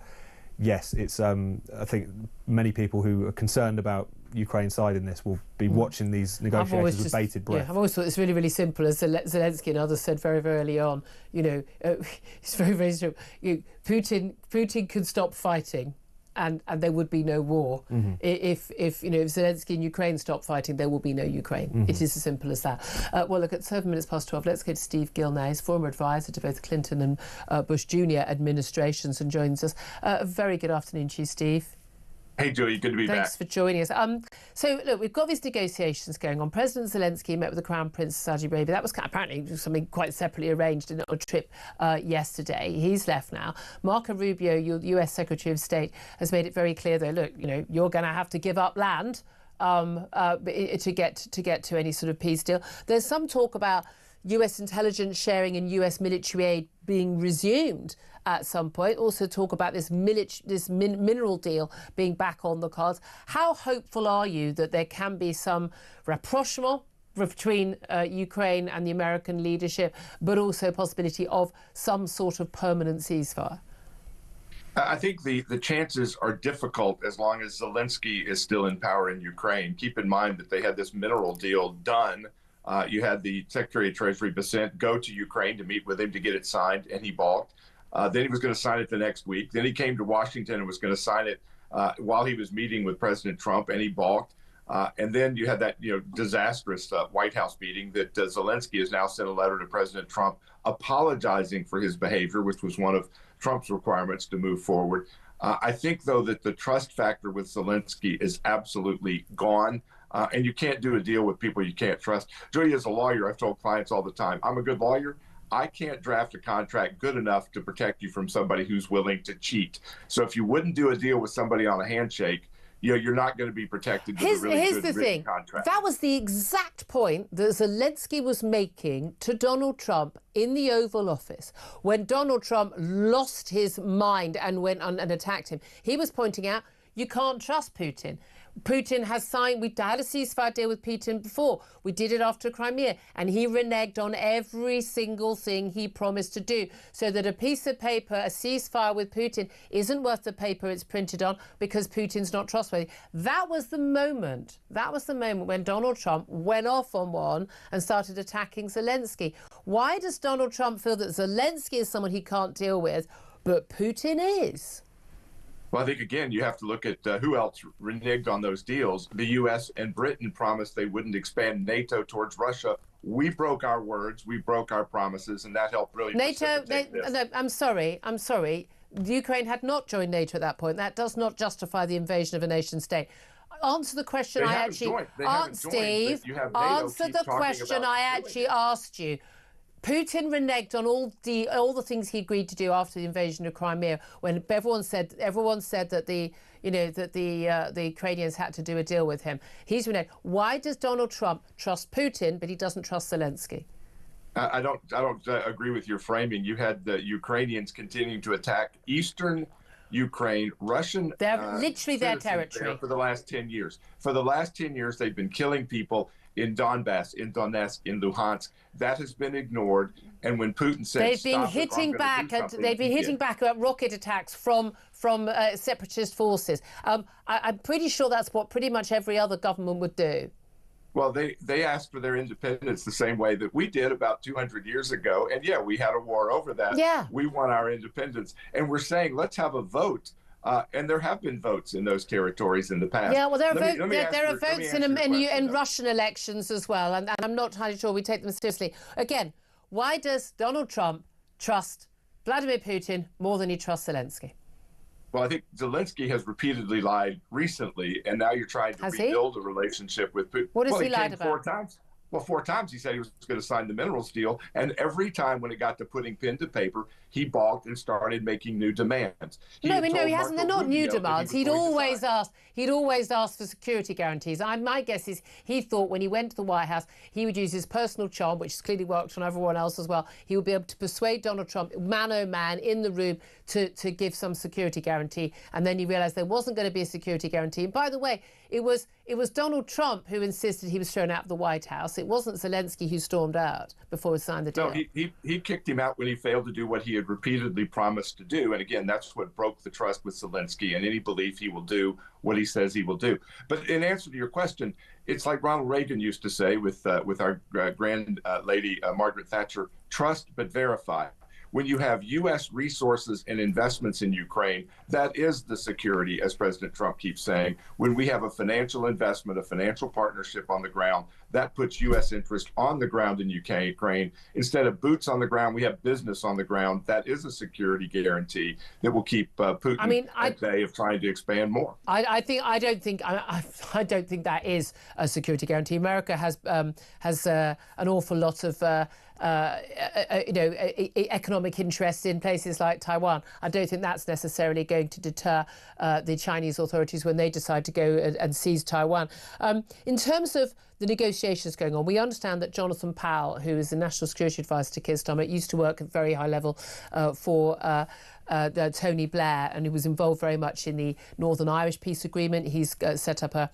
yes, it's. I think many people who are concerned about Ukraine's side in this will be watching these negotiations with bated breath. I've always thought it's really, really simple. As Zelensky and others said very, very early on, it's very, very simple. Putin could stop fighting, and there would be no war. If Zelensky and Ukraine stop fighting, there will be no Ukraine. It is as simple as that. Well, look, at 7 minutes past 12, let's go to Steve Gill now. He's former advisor to both Clinton and Bush Jr. administrations and joins us. A very good afternoon to you, Steve. Hey, Julie, good to be back. Thanks for joining us. So, look, we've got these negotiations going on. President Zelensky met with the Crown Prince of Saudi Arabia. That was apparently something quite separately arranged on a trip yesterday. He's left now. Marco Rubio, your US Secretary of State, has made it very clear, though, look, you're going to have to give up land to get to any sort of peace deal. There's some talk about US intelligence sharing and US military aid being resumed at some point. Also talk about this mineral deal being back on the cards. How hopeful are you that there can be some rapprochement between Ukraine and the American leadership, but also possibility of some sort of permanent ceasefire? I think the chances are difficult as long as Zelensky is still in power in Ukraine. Keep in mind that they had this mineral deal done. You had the Secretary of Treasury Bessent go to Ukraine to meet with him to get it signed, and he balked. Then he was going to sign it the next week. Then he came to Washington and was going to sign it while he was meeting with President Trump, and he balked. And then you had that, disastrous White House meeting that Zelensky has now sent a letter to President Trump apologizing for his behavior, which was one of Trump's requirements to move forward. I think, though, that the trust factor with Zelensky is absolutely gone. And you can't do a deal with people you can't trust. Julia, as a lawyer, I've told clients all the time, I'm a good lawyer. I can't draft a contract good enough to protect you from somebody who's willing to cheat. So if you wouldn't do a deal with somebody on a handshake, you're not going to be protected with a really Here's good the thing. contract. That was the exact point that Zelensky was making to Donald Trump in the Oval Office when Donald Trump lost his mind and went on and attacked him. He was pointing out, you can't trust Putin. Putin has signed, we had a ceasefire deal with Putin before. We did it after Crimea, and he reneged on every single thing he promised to do. So that a piece of paper, a ceasefire with Putin, isn't worth the paper it's printed on because Putin's not trustworthy. That was the moment when Donald Trump went off on one and started attacking Zelensky. Why does Donald Trump feel that Zelensky is someone he can't deal with, but Putin is? Well, I think, again, you have to look at who else reneged on those deals. The U.S. and Britain promised they wouldn't expand NATO towards Russia. We broke our words, we broke our promises, and that helped really precipitate this. No, I'm sorry. Ukraine had not joined NATO at that point. That does not justify the invasion of a nation state. Answer the question I actually asked you. Putin reneged on all the things he agreed to do after the invasion of Crimea, when everyone said that the Ukrainians had to do a deal with him. He's reneged. Why does Donald Trump trust Putin, but he doesn't trust Zelensky? I don't agree with your framing. You had the Ukrainians continuing to attack eastern Ukraine, Russian. They're literally their territory for the last 10 years. For the last 10 years, they've been killing people in Donbass, in Donetsk, in Luhansk. That has been ignored. And when Putin said they've been hitting back at rocket attacks from separatist forces. I'm pretty sure that's what pretty much every other government would do. Well, they asked for their independence the same way that we did about 200 years ago. And yeah, we had a war over that. Yeah. We won our independence. And we're saying, let's have a vote. And there have been votes in those territories in the past. Yeah, well, there are votes in Russian elections as well. And I'm not entirely sure we take them seriously. Again, why does Donald Trump trust Vladimir Putin more than he trusts Zelensky? Well, I think Zelensky has repeatedly lied recently, and now you're trying to rebuild a relationship with Putin. What has he lied about? 4 times. Well, 4 times he said he was going to sign the minerals deal, and every time when it got to putting pen to paper, he balked and started making new demands. He hasn't. They're not new demands. He'd always asked for security guarantees. My guess is he thought when he went to the White House, he would use his personal charm, which has clearly worked on everyone else as well. He would be able to persuade Donald Trump, man in the room, to give some security guarantee. And then he realised there wasn't going to be a security guarantee. And by the way, it was Donald Trump who insisted he was thrown out of the White House. It wasn't Zelensky who stormed out before he signed the deal. No, he kicked him out when he failed to do what he had repeatedly promised to do. And again, that's what broke the trust with Zelensky and any belief he will do what he says he will do. But in answer to your question, it's like Ronald Reagan used to say with our grand lady, Margaret Thatcher, trust but verify. When you have U.S. resources and investments in Ukraine, that is the security, as President Trump keeps saying. When we have a financial investment, a financial partnership on the ground, that puts U.S. interest on the ground in Ukraine. Instead of boots on the ground, we have business on the ground. That is a security guarantee that will keep Putin at bay of trying to expand more. I don't think that is a security guarantee. America has an awful lot of economic interests in places like Taiwan. I don't think that's necessarily going to deter the Chinese authorities when they decide to go and seize Taiwan. In terms of the negotiations going on, we understand that Jonathan Powell, who is the National Security Advisor to Keir Starmer, used to work at a very high level for Tony Blair, and he was involved very much in the Northern Irish peace agreement. He's set up a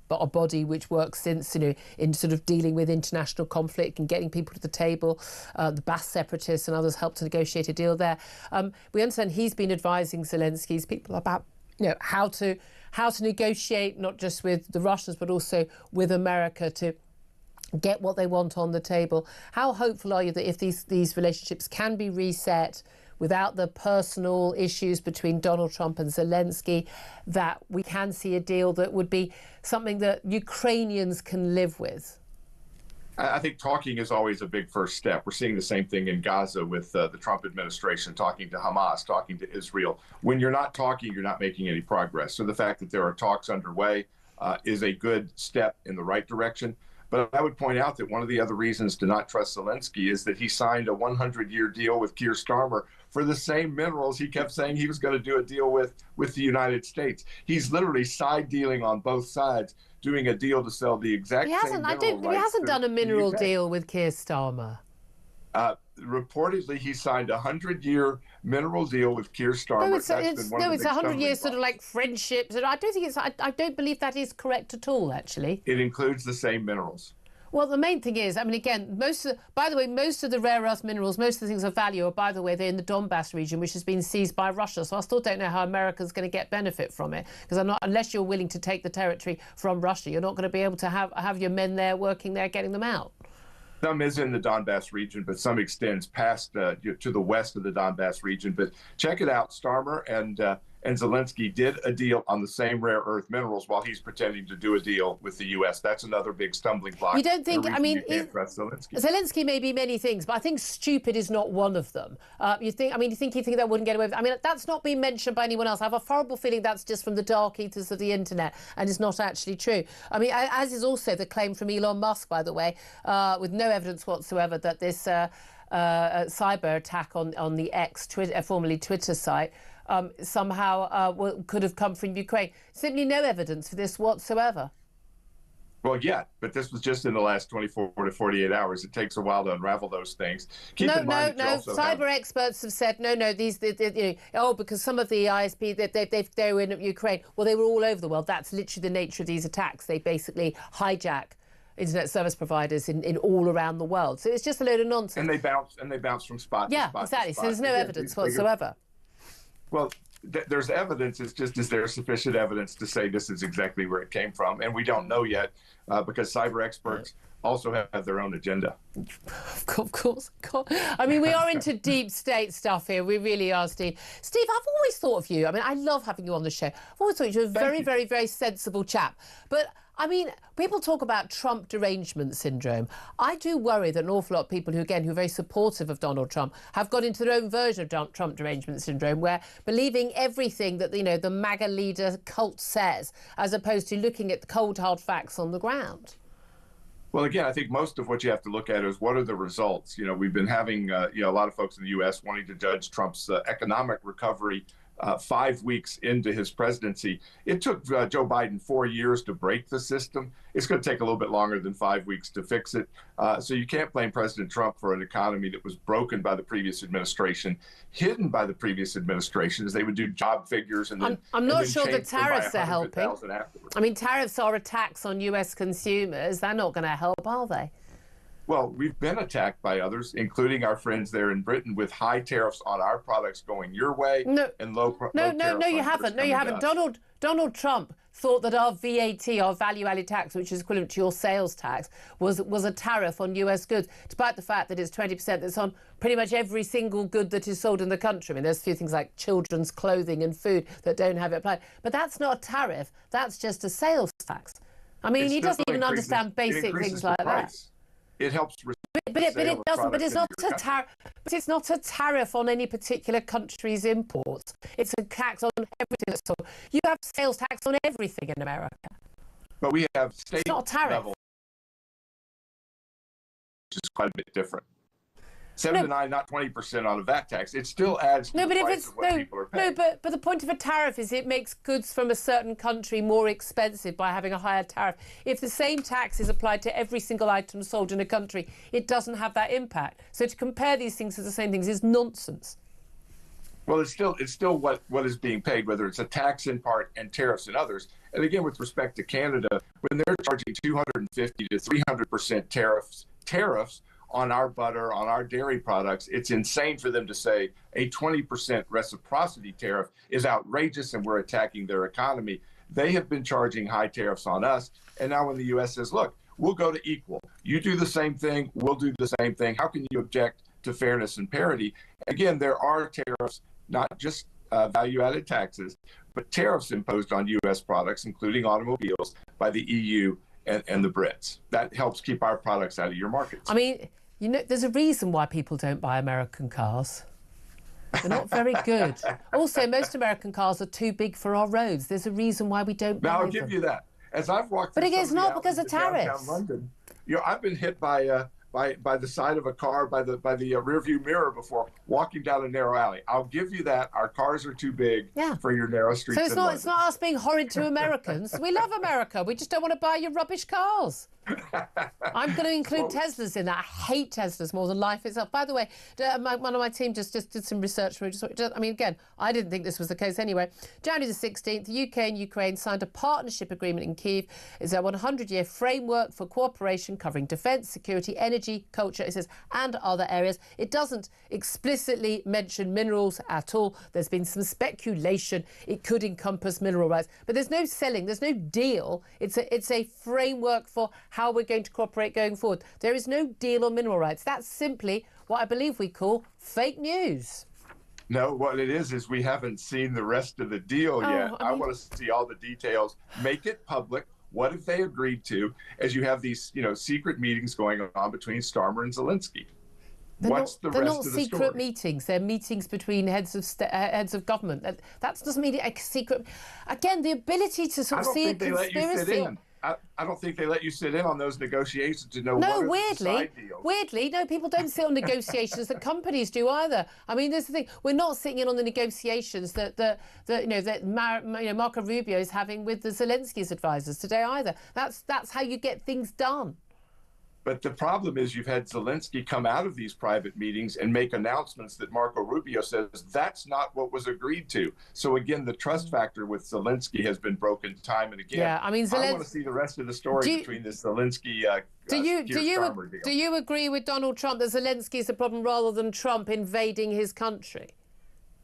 body which works since, in sort of dealing with international conflict and getting people to the table. The Basque separatists and others helped to negotiate a deal there. We understand he's been advising Zelensky's people about how to negotiate, not just with the Russians but also with America, to get what they want on the table. How hopeful are you that if these relationships can be reset without the personal issues between Donald Trump and Zelensky, that we can see a deal that would be something that Ukrainians can live with? I think talking is always a big first step. We're seeing the same thing in Gaza with the Trump administration talking to Hamas, talking to Israel. When you're not talking, you're not making any progress. So the fact that there are talks underway is a good step in the right direction. But I would point out that one of the other reasons to not trust Zelensky is that he signed a 100-year deal with Keir Starmer for the same minerals he kept saying he was going to do a deal with the United States. He's literally side dealing on both sides, doing a deal to sell the exact same mineral rights. He hasn't done a mineral deal with Keir Starmer. Reportedly, he signed a 100-year mineral deal with Keir Starmer. No, it's 100 years sort of like friendships. I don't think it's. I don't believe that is correct at all. Actually, it includes the same minerals. Well, the main thing is, I mean, again, most of the rare earth minerals, most of the things of value are, by the way, they're in the Donbass region, which has been seized by Russia. So I still don't know how America's going to get benefit from it, because unless you're willing to take the territory from Russia, you're not going to be able to have your men there working there, getting them out. Some is in the Donbass region, but some extends past to the west of the Donbass region. But check it out, Starmer and Zelensky did a deal on the same rare earth minerals while he's pretending to do a deal with the U.S. That's another big stumbling block. You don't think, I mean, you can't trust Zelensky. Zelensky may be many things, but I think stupid is not one of them. You think that wouldn't get away with it? I mean, that's not been mentioned by anyone else. I have a horrible feeling that's just from the dark ethers of the internet and it's not actually true. I mean, as is also the claim from Elon Musk, by the way, with no evidence whatsoever that this cyber attack on the X, formerly Twitter site, somehow could have come from Ukraine. Simply no evidence for this whatsoever. Well, yeah, but this was just in the last 24 to 48 hours. It takes a while to unravel those things. No. Cyber experts have said no. Because some of the ISP they were in Ukraine. Well, they were all over the world. That's literally the nature of these attacks. They basically hijack internet service providers in all around the world. So it's just a load of nonsense. And they bounce from spot to spot. Yeah, exactly. To spot. So there's no evidence whatsoever. Well, there's evidence. It's just, is there sufficient evidence to say this is exactly where it came from? And we don't know yet because cyber experts also have their own agenda. Of course. I mean, we are into deep state stuff here. We really are, Steve. Steve, I've always thought of you. I mean, I love having you on the show. I've always thought you're a very, very, very sensible chap. But I mean, people talk about Trump derangement syndrome. I do worry that an awful lot of people who are very supportive of Donald Trump have got into their own version of Trump derangement syndrome, where believing everything that, the MAGA leader cult says, as opposed to looking at the cold, hard facts on the ground. Well, again, I think most of what you have to look at is what are the results. We've been having, a lot of folks in the U.S. wanting to judge Trump's economic recovery 5 weeks into his presidency. It took Joe Biden 4 years to break the system. It's going to take a little bit longer than 5 weeks to fix it. So you can't blame President Trump for an economy that was broken by the previous administration, hidden by the previous administration, as they would do job figures. And then, I'm not sure the tariffs are helping. I mean, tariffs are a tax on U.S. consumers. They're not going to help, are they? Well, we've been attacked by others, including our friends there in Britain, with high tariffs on our products going your way and low tariffs. No, you haven't. No, you haven't. Donald Trump thought that our VAT, our value-added tax, which is equivalent to your sales tax, was a tariff on U.S. goods, despite the fact that it's 20% that's on pretty much every single good that is sold in the country. I mean, there's a few things like children's clothing and food that don't have it applied. But that's not a tariff. That's just a sales tax. I mean, he doesn't even understand basic things like that. It helps. But it doesn't. But it's not a tariff. But it's not a tariff on any particular country's imports. It's a tax on everything that's sold. You have sales tax on everything in America. But we have state level, which is quite a bit different. 7 to 9, not 20% on a VAT tax. It still adds to the price of what people are paying. But the point of a tariff is it makes goods from a certain country more expensive by having a higher tariff. If the same tax is applied to every single item sold in a country, it doesn't have that impact. So to compare these things as the same things is nonsense. Well, it's still what is being paid, whether it's a tax in part and tariffs in others. And again, with respect to Canada, when they're charging 250 to 300% tariffs on our butter, on our dairy products, it's insane for them to say a 20% reciprocity tariff is outrageous and we're attacking their economy. They have been charging high tariffs on us. And now when the U.S. says, look, we'll go to equal. You do the same thing, we'll do the same thing. How can you object to fairness and parity. Again, there are tariffs, not just value-added taxes, but tariffs imposed on U.S. products, including automobiles, by the EU and the Brits. That helps keep our products out of your markets. I mean, you know, there's a reason why people don't buy American cars. They're not very good. Also, most American cars are too big for our roads. There's a rear why we don't buy them. Now, I'll give you that. As I've walked but through it's not because of tariffs. Downtown London, you know, I've been hit by the side of a car, by the rearview mirror before, walking down a narrow alley. I'll give you that. Our cars are too big for your narrow streets. So it's not us being horrid to Americans. We love America. We just don't want to buy your rubbish cars. I'm going to include Teslas in that. I hate Teslas more than life itself. By the way, one of my team just did some research for it. I mean, again, I didn't think this was the case anyway. January the 16th, the UK and Ukraine signed a partnership agreement in Kyiv. It's a 100-year framework for cooperation covering defence, security, energy, culture, it says, and other areas. It doesn't explicitly mention minerals at all. There's been some speculation it could encompass mineral rights, but there's no selling, there's no deal. It's a framework for how we're going to cooperate going forward. There is no deal on mineral rights. That's simply what I believe we call fake news. No, what it is we haven't seen the rest of the deal yet. I want to see all the details. Make it public. What have they agreed to? As you have these, you know, secret meetings going on between Starmer and Zelensky. They're not secret meetings. They're meetings between heads of government. That doesn't mean a secret. Again, the ability to sort of see a conspiracy. I don't think they let you sit in on those negotiations to know. No, what are the side deals. weirdly, no, people don't sit on negotiations that companies do either. I mean, there's the thing: we're not sitting in on the negotiations that Marco Rubio is having with the Zelensky's advisors today either. That's how you get things done. But the problem is you've had Zelensky come out of these private meetings and make announcements that Marco Rubio says that's not what was agreed to. So again, the trust factor with Zelensky has been broken time and again. Yeah, I mean, I want to see the rest of the story between this Zelensky. Do you agree with Donald Trump that Zelensky is the problem rather than Trump invading his country?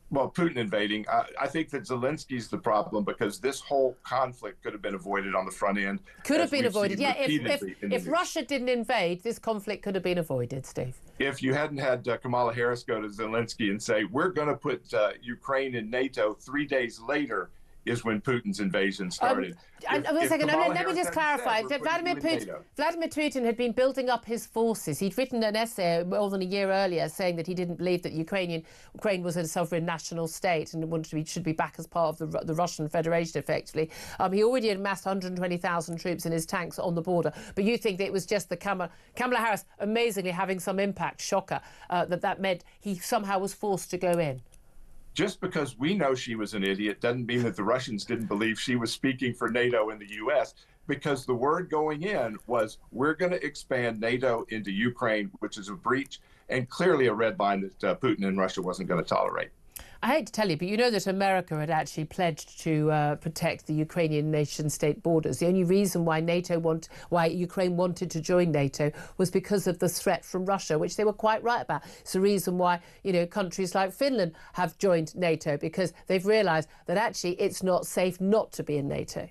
Well, Putin invading. I think that Zelensky's the problem because this whole conflict could have been avoided on the front end. Could have been avoided, yeah. If Russia didn't invade, this conflict could have been avoided, Steve. If you hadn't had Kamala Harris go to Zelensky and say, we're going to put Ukraine in NATO 3 days later, is when Putin's invasion started. Let me just clarify. Vladimir Putin had been building up his forces. He'd written an essay more than a year earlier saying that he didn't believe that Ukraine was a sovereign national state and should be back as part of the Russian Federation, effectively. He already had amassed 120,000 troops in his tanks on the border. But you think that it was just the Kamala Harris amazingly having some impact, shocker, that meant he somehow was forced to go in? Just because we know she was an idiot doesn't mean that the Russians didn't believe she was speaking for NATO and the U.S., because the word going in was, we're going to expand NATO into Ukraine, which is a breach and clearly a red line that Putin and Russia wasn't going to tolerate. I hate to tell you, but you know that America had actually pledged to protect the Ukrainian nation-state borders. The only reason why Ukraine wanted to join NATO was because of the threat from Russia, which they were quite right about. It's the reason why, you know, countries like Finland have joined NATO, because they've realised that actually it's not safe not to be in NATO.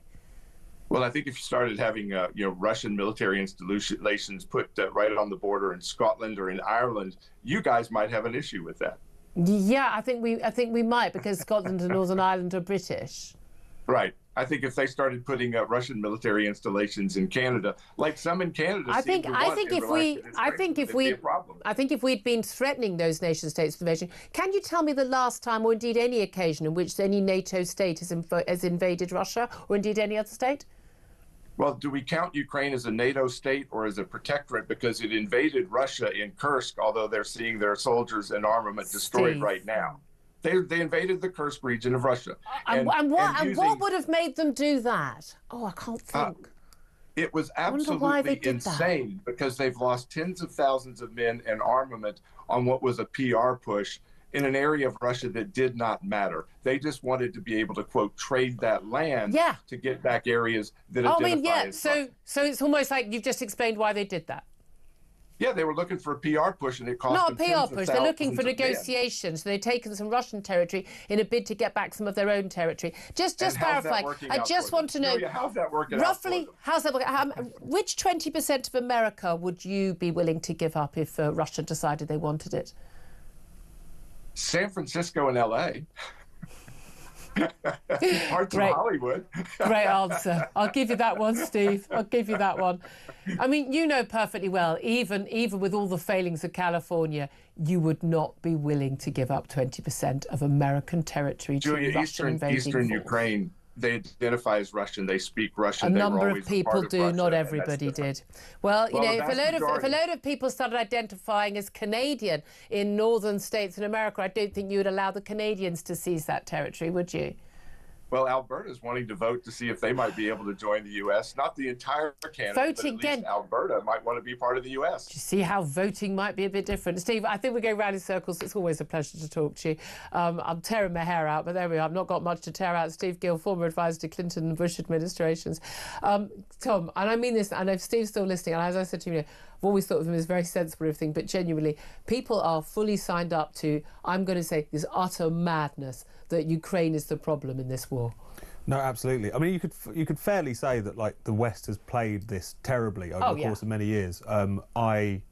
Well, I think if you started having Russian military installations put right on the border in Scotland or in Ireland, you guys might have an issue with that. Yeah, I think we might, because Scotland and Northern Ireland are British. Right. I think if they started putting Russian military installations in Canada, like some in Canada, I think if we'd been threatening those nation states with invasion, can you tell me the last time, or indeed any occasion, in which any NATO state has invaded Russia, or indeed any other state? Well, do we count Ukraine as a NATO state or as a protectorate because it invaded Russia in Kursk, although they're seeing their soldiers and armament destroyed right now? They invaded the Kursk region of Russia. And what would have made them do that? Oh, I can't think. It was absolutely insane because they've lost tens of thousands of men and armament on what was a PR push in an area of Russia that did not matter. They just wanted to be able to, quote, trade that land to get back areas that identify as so it's almost like you've just explained why they did that. Yeah, they were looking for a PR push, and it cost Not them a tens PR of push. They're looking for thousands of men. negotiations. So they've taken some Russian territory in a bid to get back some of their own territory. Just And how's that clarifying. working I out just for want to them? know Julia, how's that working out roughly for them? how's that working? Which 20% of America would you be willing to give up if Russia decided they wanted it? San Francisco and L.A. Parts of Hollywood. Great answer. I'll give you that one, Steve. I'll give you that one. I mean, you know perfectly well, even with all the failings of California, you would not be willing to give up 20% of American territory to Julia, Russian invading Eastern force. Ukraine, they identify as Russian. They speak Russian. A They were number always of people part do, Russia, not and that's everybody different. did. Well, you Well, know, the if vast a majority- load of people started identifying as Canadian in northern states in America, I don't think you would allow the Canadians to seize that territory, would you? Well, Alberta's wanting to vote to see if they might be able to join the U.S. Not the entire Canada, Vote but at again. least Alberta might want to be part of the U.S. You see how voting might be a bit different. Steve, I think we're going round in circles. It's always a pleasure to talk to you. I'm tearing my hair out, but there we are. I've not got much to tear out. Steve Gill, former advisor to Clinton and Bush administrations. Tom, and I mean this, and if Steve's still listening, and as I said to you, I've always thought of him as very sensible and everything, but genuinely, people are fully signed up to, I'm going to say, this utter madness that Ukraine is the problem in this war. No, absolutely. I mean, you could fairly say that like the West has played this terribly over the course of many years.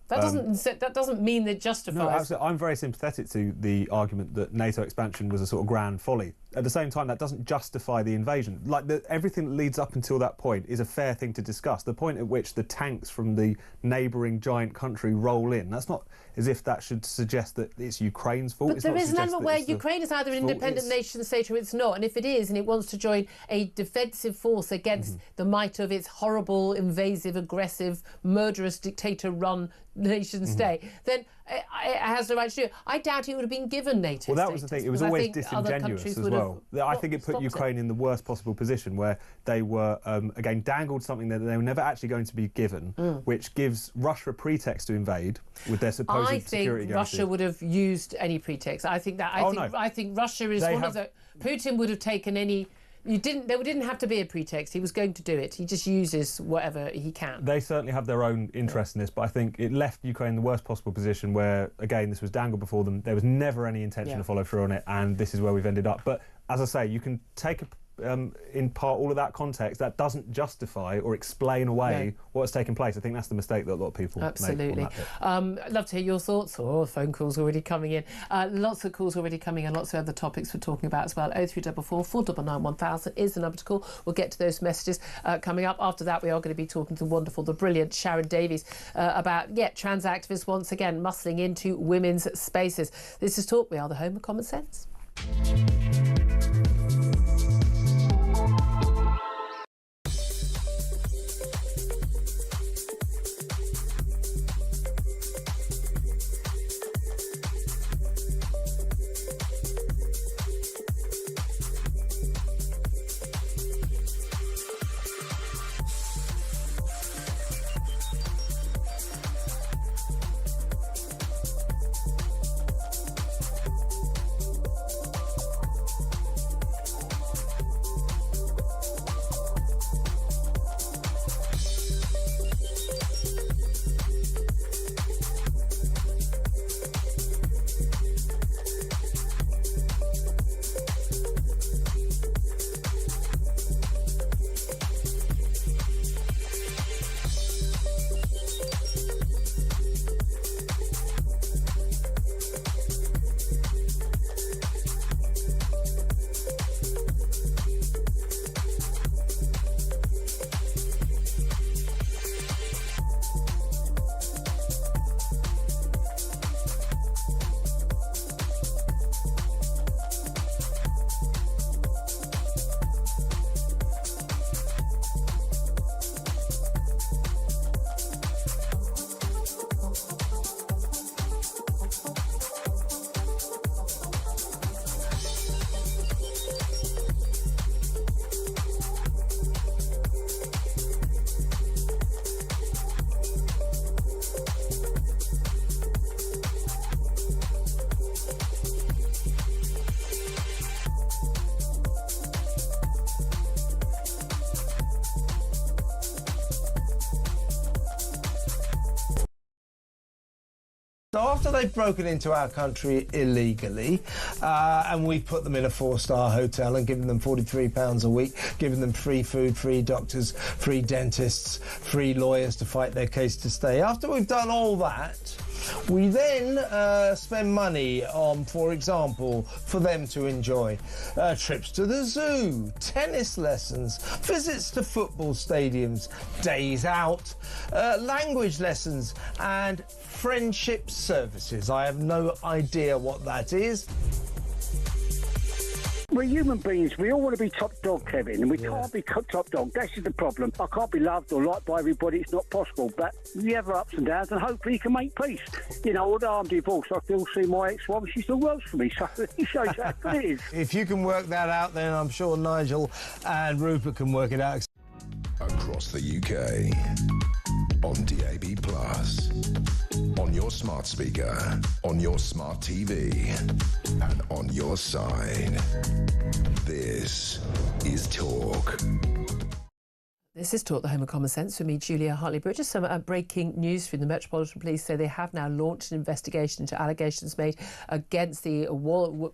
That doesn't mean that justifies. No, absolutely. I'm very sympathetic to the argument that NATO expansion was a sort of grand folly. At the same time, that doesn't justify the invasion. Like everything that leads up until that point is a fair thing to discuss. The point at which the tanks from the neighbouring giant country roll in, that's not as if that should suggest that it's Ukraine's fault. But it's there not is an suggest element that where it's the Ukraine is either an fault. independent nation state or it's not. And if it is, and it wants to join a defensive force against the might of its horrible, invasive, aggressive, murderous, dictator-run nation state, then it has the right to do it. I doubt it would have been given NATO Well, that was the thing. It was always disingenuous as well. I think it put Ukraine in the worst possible position where they were, again, dangled something that they were never actually going to be given, which gives Russia a pretext to invade with their supposed security guarantees. Russia would have used any pretext. I think Russia is one of the... Putin would have taken any... There didn't have to be a pretext. He was going to do it. He just uses whatever he can. They certainly have their own interest in this, but I think it left Ukraine in the worst possible position where, again, this was dangled before them. There was never any intention to follow through on it, and this is where we've ended up. But as I say, you can take in part all of that context. That doesn't justify or explain away what's taken place. I think that's the mistake that a lot of people make. Absolutely. I'd love to hear your thoughts. Phone calls already coming in. Lots of calls already coming in. Lots of other topics we're talking about as well. 0344 499 1000 is the number to call. We'll get to those messages coming up. After that, we are going to be talking to the wonderful, the brilliant Sharon Davies about trans activists once again muscling into women's spaces. This is Talk. We are the home of common sense. So after they've broken into our country illegally, and we've put them in a 4-star hotel and given them £43 a week, giving them free food, free doctors, free dentists, free lawyers to fight their case to stay. After we've done all that, we then spend money on, for example, for them to enjoy trips to the zoo, tennis lessons, visits to football stadiums, days out, language lessons and friendship services. I have no idea what that is. We're human beings. We all want to be top dog, Kevin, and we can't be top dog. That's just the problem. I can't be loved or liked by everybody. It's not possible. But you have ups and downs, and hopefully you can make peace. You know, although I'm divorced, I still see my ex-wife. She still works for me, so it shows how good it is. If you can work that out, then I'm sure Nigel and Rupert can work it out. Across the UK, on DAB+, on your smart speaker, on your smart TV, and on your side. This is Talk. This is Talk, the home of common sense, with me, Julia Hartley-Brewer. Just some breaking news from the Metropolitan Police. So they have now launched an investigation into allegations made against the,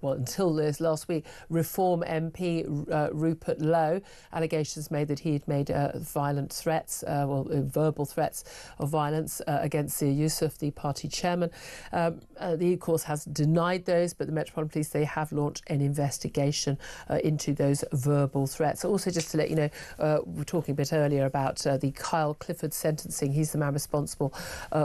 until this last week, Reform MP Rupert Lowe. Allegations made that he had made violent threats, verbal threats of violence against Yusuf, the party chairman. He, of course, has denied those, but the Metropolitan Police, they have launched an investigation into those verbal threats. Also, just to let you know, we're talking a bit earlier about the Kyle Clifford sentencing. He's the man responsible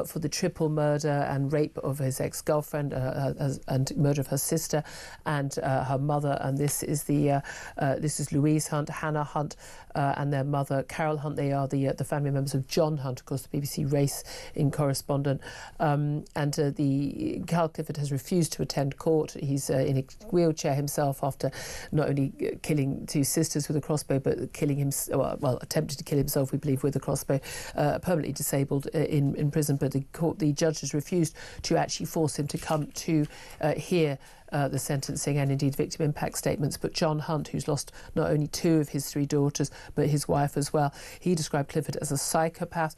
for the triple murder and rape of his ex-girlfriend and murder of her sister and her mother. And this is Louise Hunt, Hannah Hunt, and their mother Carol Hunt. They are the family members of John Hunt, of course, the BBC racing correspondent. The Kyle Clifford has refused to attend court. He's in a wheelchair himself after not only killing two sisters with a crossbow, but killing himself, attempted to kill himself, we believe, with a crossbow, permanently disabled in prison. But the judge has refused to actually force him to come to hear the sentencing and indeed victim impact statements. But John Hunt, who's lost not only 2 of his 3 daughters, but his wife as well, he described Clifford as a psychopath.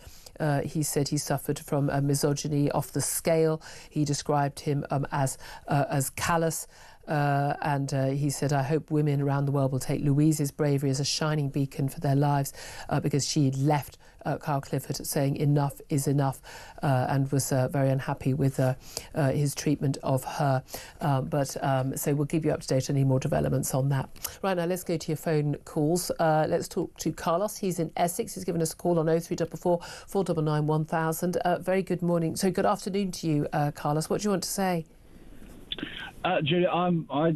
He said he suffered from misogyny off the scale. He described him as callous. And he said, I hope women around the world will take Louise's bravery as a shining beacon for their lives, because she left Kyle Clifford saying enough is enough, and was very unhappy with his treatment of her. So we'll keep you up to date on any more developments on that. Right, now let's go to your phone calls. Let's talk to Carlos. He's in Essex. He's given us a call on 0344 499 1000. Very good morning. So good afternoon to you, Carlos. What do you want to say? Julia, I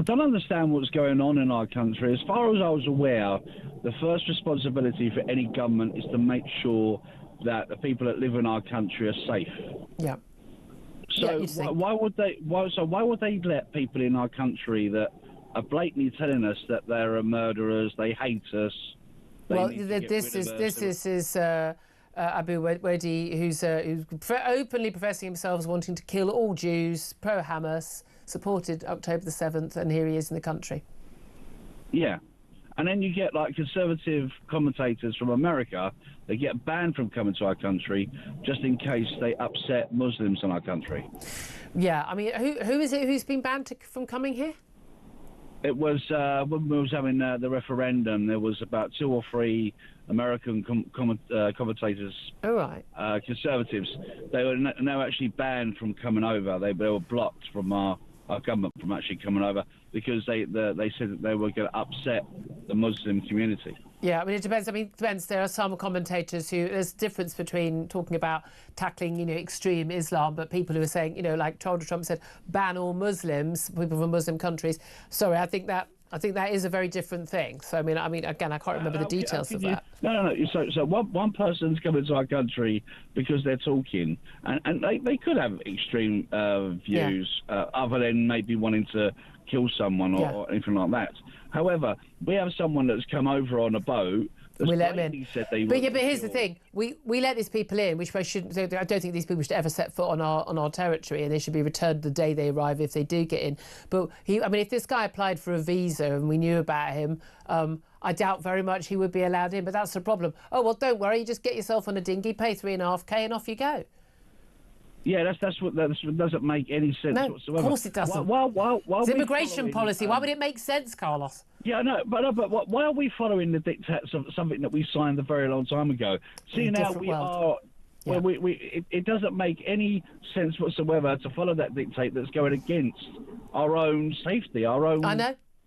don't understand what's going on in our country. As far as I was aware, the first responsibility for any government is to make sure that the people that live in our country are safe. Yeah. So why would they let people in our country that are blatantly telling us that they're murderers, they hate us? This is Abu Wedi, who's openly professing himself as wanting to kill all Jews, pro-Hamas, supported October the 7th, and here he is in the country. Yeah. And then you get like conservative commentators from America, they get banned from coming to our country just in case they upset Muslims in our country. Yeah, I mean, who is it who's been banned from coming here? It was when we was having the referendum, there was about 2 or 3 American commentators, conservatives. They were now actually banned from coming over. They were blocked from our government from actually coming over because they said that they were going to upset the Muslim community. Yeah, I mean, it depends. There are some commentators who, there's a difference between talking about tackling, extreme Islam, but people who are saying, like Donald Trump said, ban all Muslims, people from Muslim countries. Sorry, I think that is a very different thing. So, I mean, again, I can't remember the details of that. No. So one person's coming to our country because they're talking, and they could have extreme views, other than maybe wanting to kill someone or anything like that. However, we have someone that's come over on a boat. We let them in. But here's the thing: we let these people in, which I shouldn't. I don't think these people should ever set foot on our territory, and they should be returned the day they arrive if they do get in. But if this guy applied for a visa and we knew about him, I doubt very much he would be allowed in. But that's the problem. Oh well, don't worry. You just get yourself on a dinghy, pay $3.5K, and off you go. Yeah, that doesn't make any sense whatsoever. Of course it doesn't. It's immigration policy. Why would it make sense, Carlos? Yeah, no, but why are we following the dictates of something that we signed a very long time ago? See, now we are. Yeah. Well, it doesn't make any sense whatsoever to follow that dictate that's going against our own safety, our own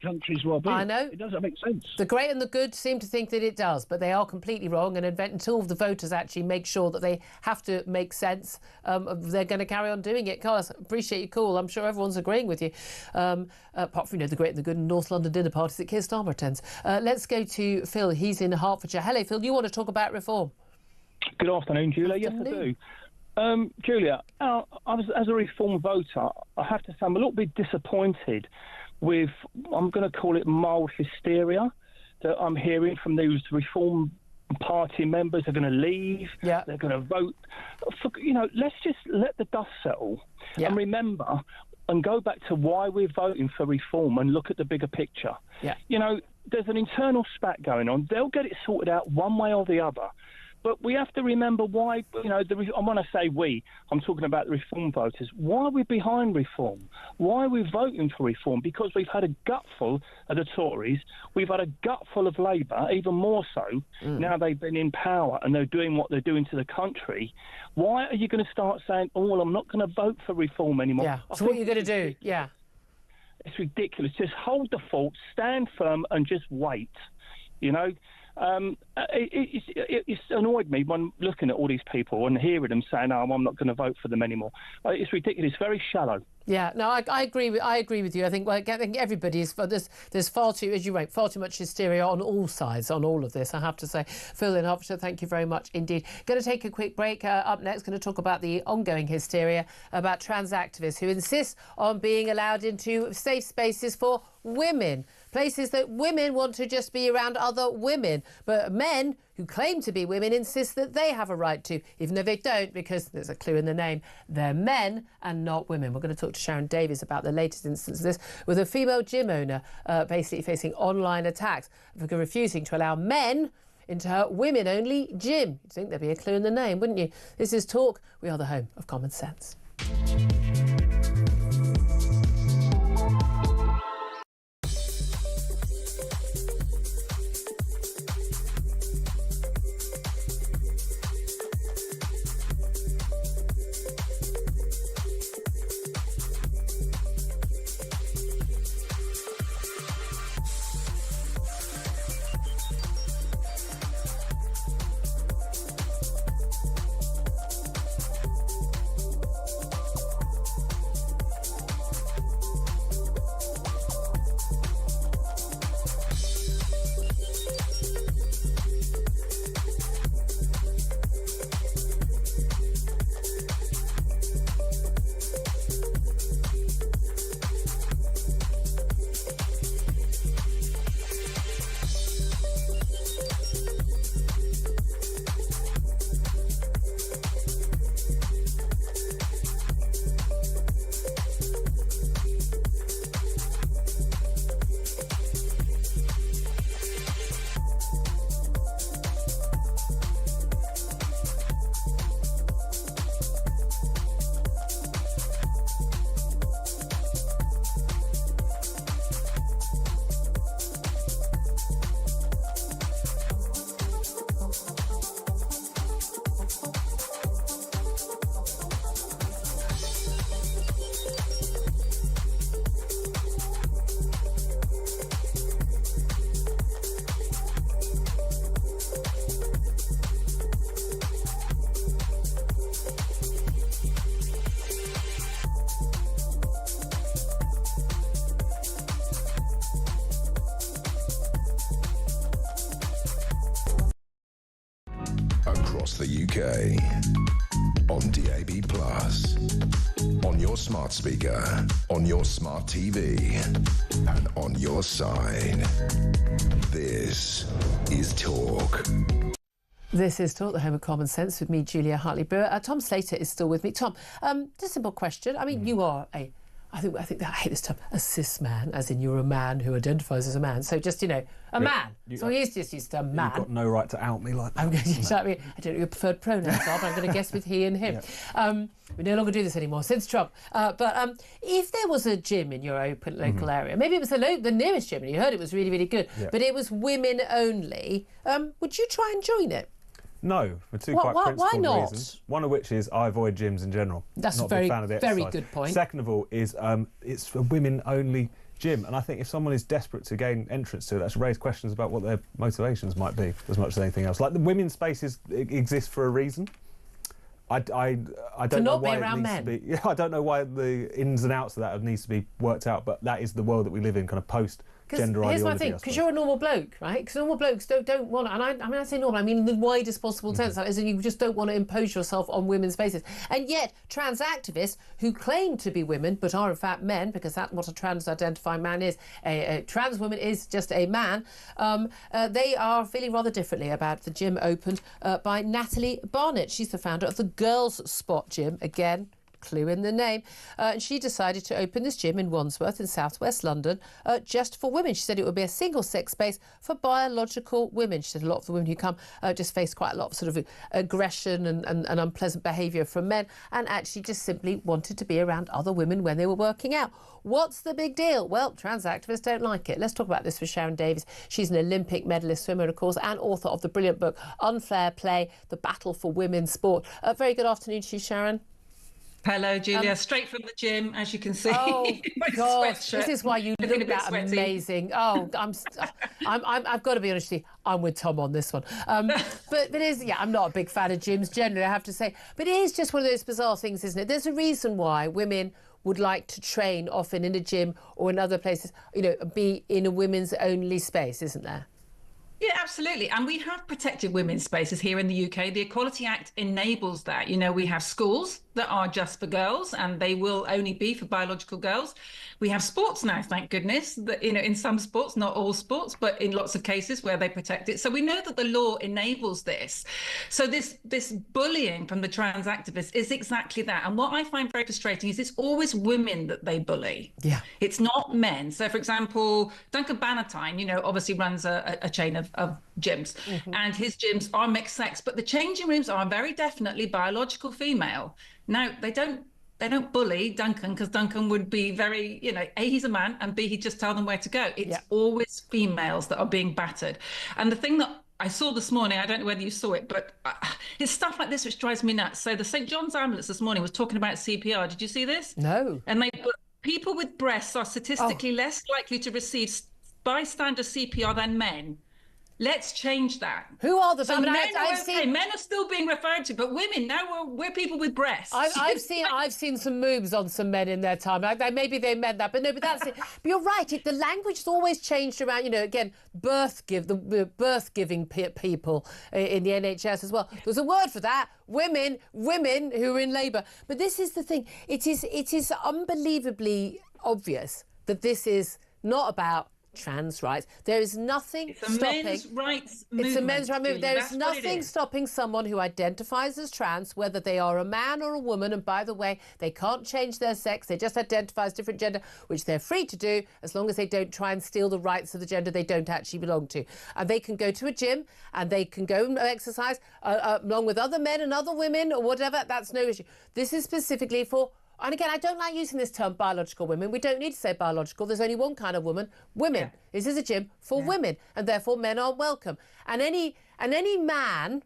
country's well-being. I know. It doesn't make sense. The great and the good seem to think that it does, but they are completely wrong. And until the voters actually make sure that they have to make sense, they're going to carry on doing it. Carlos, appreciate your call. I'm sure everyone's agreeing with you. Apart from, the great and the good and North London dinner parties that Keir Starmer attends. Let's go to Phil. He's in Hertfordshire. Hello, Phil. You want to talk about reform? Good afternoon, Julia. Yes, I do. Julia, as a Reform voter, I have to say I'm a little bit disappointed with, I'm going to call it mild hysteria that I'm hearing from those Reform Party members. They're going to leave. Yeah. They're going to vote. Let's just let the dust settle and remember and go back to why we're voting for reform and look at the bigger picture. Yeah. There's an internal spat going on. They'll get it sorted out one way or the other. But we have to remember why, when I say we, I'm talking about the Reform voters. Why are we behind reform? Why are we voting for reform? Because we've had a gutful of the Tories. We've had a gutful of Labour, even more so. Now they've been in power and they're doing what they're doing to the country. Why are you going to start saying, I'm not going to vote for reform anymore? Yeah, so what are you going to do? Yeah. It's ridiculous. Just hold the fort, stand firm and just wait, It's annoyed me when looking at all these people and hearing them saying, I'm not going to vote for them anymore. It's ridiculous. It's very shallow. Yeah, no, I agree with you. I think everybody is. There's far too much hysteria on all sides on all of this. I have to say, Phil in Hertfordshire, thank you very much indeed. Going to take a quick break. Up next, going to talk about the ongoing hysteria about trans activists who insist on being allowed into safe spaces for women. Places that women want to just be around other women. But men who claim to be women insist that they have a right to, even though they don't, because there's a clue in the name. They're men and not women. We're going to talk to Sharon Davies about the latest instance of this with a female gym owner basically facing online attacks for refusing to allow men into her women-only gym. You'd think there'd be a clue in the name, wouldn't you? This is Talk. We are the home of common sense. Across the UK, on DAB+, on your smart speaker, on your smart TV, and on your side. This is Talk. This is Talk, the home of common sense, with me, Julia Hartley-Brewer. Tom Slater is still with me. Tom, just a simple question. I mean, you are I hate this term, a cis man, as in you're a man who identifies as a man. So just, a man. So he is just used to a man. You've got no right to out me like that. I'm going to, I don't know what your preferred pronouns are, but I'm going to guess with he and him. Yeah. We no longer do this anymore since Trump. But if there was a gym in your open local area, maybe it was the nearest gym and you heard it was really, really good, but it was women only, would you try and join it? No, for two quite principled reasons. One of which is I avoid gyms in general. That's a very good point. Second of all is it's a women-only gym, and I think if someone is desperate to gain entrance to it, that's raise questions about what their motivations might be as much as anything else. Like the women's spaces exist for a reason. I don't know why it needs to be. Yeah, I don't know why the ins and outs of that needs to be worked out, but that is the world that we live in, kind of post-gender ideology. Here's my thing, because you're a normal bloke, right? Because normal blokes don't want, and I say normal, I mean in the widest possible sense, as in you just don't want to impose yourself on women's spaces. And yet, trans activists who claim to be women but are in fact men, because that's what a trans-identifying man is, a trans woman is just a man, they are feeling rather differently about the gym opened by Natalie Barnett. She's the founder of the Girls Spot Gym, again, clue in the name, and she decided to open this gym in Wandsworth in southwest London just for women. She said it would be a single-sex space for biological women. She said a lot of the women who come just face quite a lot of sort of aggression and unpleasant behaviour from men, and actually just simply wanted to be around other women when they were working out. What's the big deal? Well, trans activists don't like it. Let's talk about this with Sharon Davies. She's an Olympic medalist swimmer, of course, and author of the brilliant book Unfair Play, The Battle for Women's Sport. Very good afternoon to you, Sharon. Hello, Julia. Straight from the gym, as you can see. Oh, God, this is why you look that amazing. Oh, I've got to be honest with you, I'm with Tom on this one. But it is, I'm not a big fan of gyms generally, I have to say. But it is just one of those bizarre things, isn't it? There's a reason why women would like to train often in a gym or in other places, be in a women's only space, isn't there? Yeah, absolutely. And we have protected women's spaces here in the UK. The Equality Act enables that. We have schools that are just for girls and they will only be for biological girls. We have sports now, thank goodness, that, in some sports, not all sports, but in lots of cases where they protect it. So we know that the law enables this. So this bullying from the trans activists is exactly that. And what I find very frustrating is it's always women that they bully. Yeah. It's not men. So, for example, Duncan Maritime, obviously runs a chain of gyms, and his gyms are mixed sex, but the changing rooms are very definitely biological female. Now, they don't bully Duncan, because Duncan would be very, A, he's a man, and B, he'd just tell them where to go. It's always females that are being battered. And the thing that I saw this morning, I don't know whether you saw it, but it's stuff like this which drives me nuts. So the St. John's ambulance this morning was talking about CPR. Did you see this? No. And they put people with breasts are statistically less likely to receive bystander CPR than men. Let's change that. Who are the men? Men are still being referred to, but women now we're people with breasts. I've seen some moves on some men in their time. Maybe they meant that, but no. But that's it. But you're right. The language has always changed around. Again, the birth giving people in the NHS as well. There's a word for that. Women who are in labour. But this is the thing. It is unbelievably obvious that this is not about trans rights. There is nothing stopping. Men's rights movement. It's a men's rights movement. There is nothing stopping someone who identifies as trans, whether they are a man or a woman. And by the way, they can't change their sex. They just identify as different gender, which they're free to do as long as they don't try and steal the rights of the gender they don't actually belong to. And they can go to a gym and they can go and exercise along with other men and other women or whatever. That's no issue. This is specifically for. And again, I don't like using this term biological women. We don't need to say biological. There's only one kind of woman, women. Yeah. This is a gym for women, and therefore men are welcome. And any man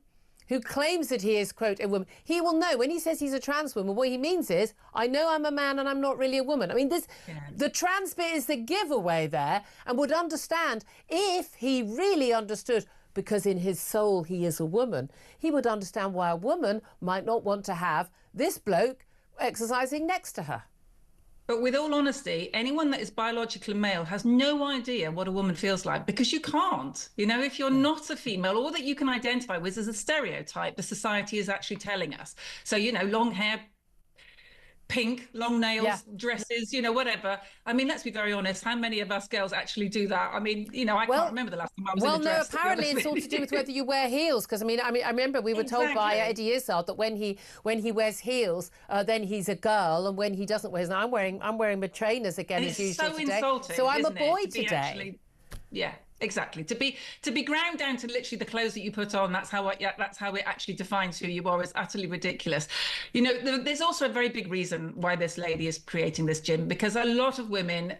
who claims that he is, quote, a woman, he will know when he says he's a trans woman, what he means is, I know I'm a man and I'm not really a woman. I mean, the trans bit is the giveaway there, and would understand if he really understood, because in his soul he is a woman, he would understand why a woman might not want to have this bloke exercising next to her. But with all honesty, anyone that is biologically male has no idea what a woman feels like, because you can't. If you're not a female, all that you can identify with is a stereotype the society is actually telling us. So, long hair, pink, long nails, dresses, you know, whatever. I mean, let's be very honest. How many of us girls actually do that? I mean, you know, I can't remember the last time I was in a dress. Well, no, apparently it's all to do with whether you wear heels. Because I mean, I remember we were told by Eddie Izzard that when he wears heels, then he's a girl, and when he doesn't wear, I'm wearing my trainers again as usual today. Insulting, so I'm a boy to today. Yeah. Exactly. To be ground down to literally the clothes that you put on, that's how it actually defines who you are, is utterly ridiculous. You know, there's also a very big reason why this lady is creating this gym, because a lot of women,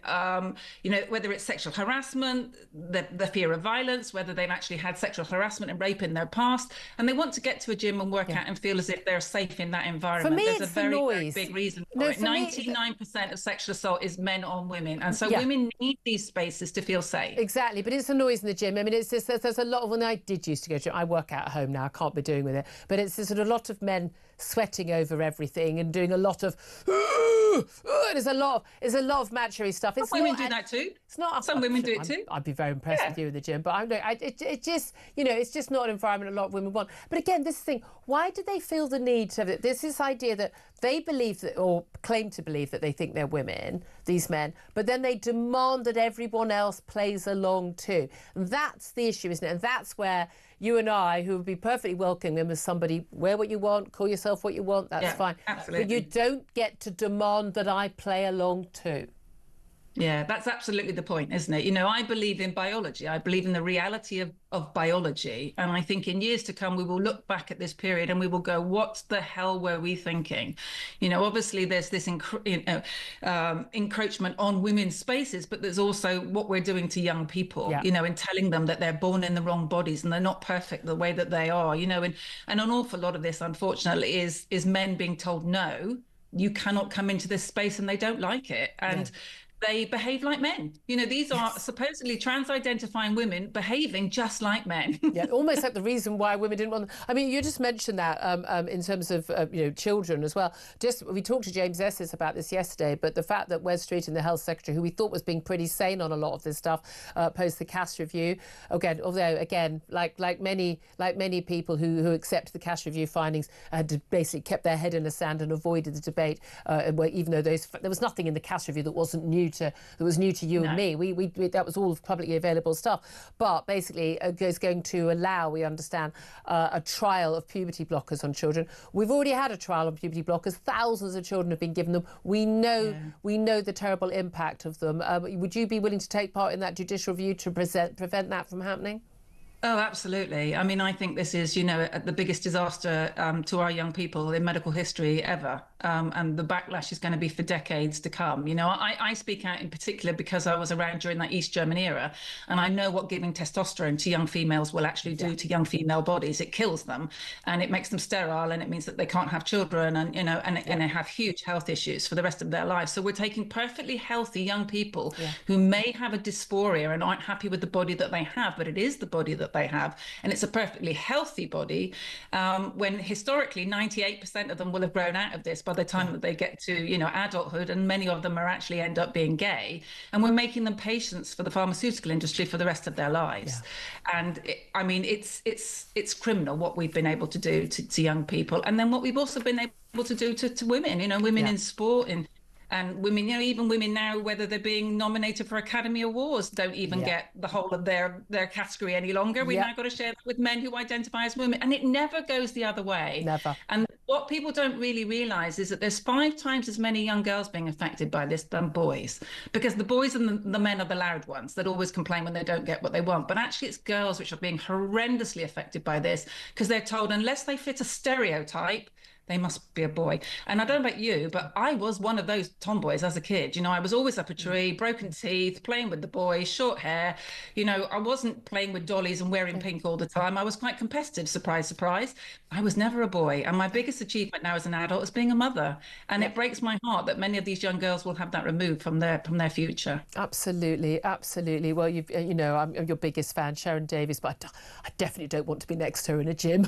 you know, whether it's sexual harassment, the fear of violence, whether they've actually had sexual harassment and rape in their past, and they want to get to a gym and work out and feel as if they're safe in that environment. For me, there's it's a very, the noise. very big reason for it. 99% of sexual assault is men on women, and so women need these spaces to feel safe. Exactly, but it's the noise in the gym. I mean, it's just there's a lot of, when I did used to go to, I work out at home now, I can't be doing with it, but it's sort of a lot of men sweating over everything and doing a lot of there's a lot of macho-y stuff. Some women do that too. It's not. Some women do it too. I'd be very impressed with you in the gym, but it just, you know, it's just not an environment a lot of women want. But again, this thing, why do they feel the need to have it? There's this idea that they believe that, or claim to believe that they think they're women, these men, but then they demand that everyone else plays along too. And that's the issue, isn't it? And that's where you and I, who would be perfectly welcoming as somebody, wear what you want, call yourself what you want, that's fine. Absolutely. But you don't get to demand that I play along too. Yeah, that's absolutely the point, isn't it? You know, I believe in biology. I believe in the reality of biology. And I think in years to come, we will look back at this period and we will go, what the hell were we thinking? You know, obviously there's this encroachment on women's spaces, but there's also what we're doing to young people, you know, and telling them that they're born in the wrong bodies and they're not perfect the way that they are, you know, and an awful lot of this, unfortunately, is men being told, no, you cannot come into this space, and they don't like it. And they behave like men. You know, these are supposedly trans-identifying women behaving just like men. Yeah, almost like the reason why women didn't want them. I mean, you just mentioned that in terms of, you know, children as well. We talked to James Esses about this yesterday, but the fact that Wes Streeting, the Health Secretary, who we thought was being pretty sane on a lot of this stuff, post the Cass review, like many people who accept the Cass review findings, had basically kept their head in the sand and avoided the debate, even though there was nothing in the Cass review that wasn't new to you and me. We that was all publicly available stuff. But basically, is going to allow, we understand, a trial of puberty blockers on children. We've already had a trial on puberty blockers. Thousands of children have been given them. We know the terrible impact of them. Would you be willing to take part in that judicial review to prevent that from happening? Oh, absolutely. I mean, I think this is, you know, the biggest disaster to our young people in medical history ever. And the backlash is going to be for decades to come. You know, I speak out in particular because I was around during that East German era, and I know what giving testosterone to young females will actually do to young female bodies. It kills them, and it makes them sterile, and it means that they can't have children, and, you know, and they have huge health issues for the rest of their lives. So we're taking perfectly healthy young people who may have a dysphoria and aren't happy with the body that they have, but it is the body that they have, and it's a perfectly healthy body, when historically 98% of them will have grown out of this by the time that they get to, you know, adulthood, and many of them are actually end up being gay, and we're making them patients for the pharmaceutical industry for the rest of their lives. And I mean, it's criminal what we've been able to do to young people, and then what we've also been able to do to women, you know, women in sport, and women, you know, even women now, whether they're being nominated for Academy Awards, don't even get the whole of their category any longer. We've now got to share that with men who identify as women, and it never goes the other way. Never. And what people don't really realise is that there's 5 times as many young girls being affected by this than boys, because the boys and the men are the loud ones that always complain when they don't get what they want. But actually, it's girls which are being horrendously affected by this, because they're told unless they fit a stereotype, they must be a boy. And I don't know about you, but I was one of those tomboys as a kid. You know, I was always up a tree, broken teeth, playing with the boys, short hair. You know, I wasn't playing with dollies and wearing pink all the time. I was quite competitive, surprise, surprise. I was never a boy. And my biggest achievement now as an adult is being a mother. And it breaks my heart that many of these young girls will have that removed from their future. Absolutely, absolutely. Well, you know, I'm your biggest fan, Sharon Davies, but I definitely don't want to be next to her in a gym.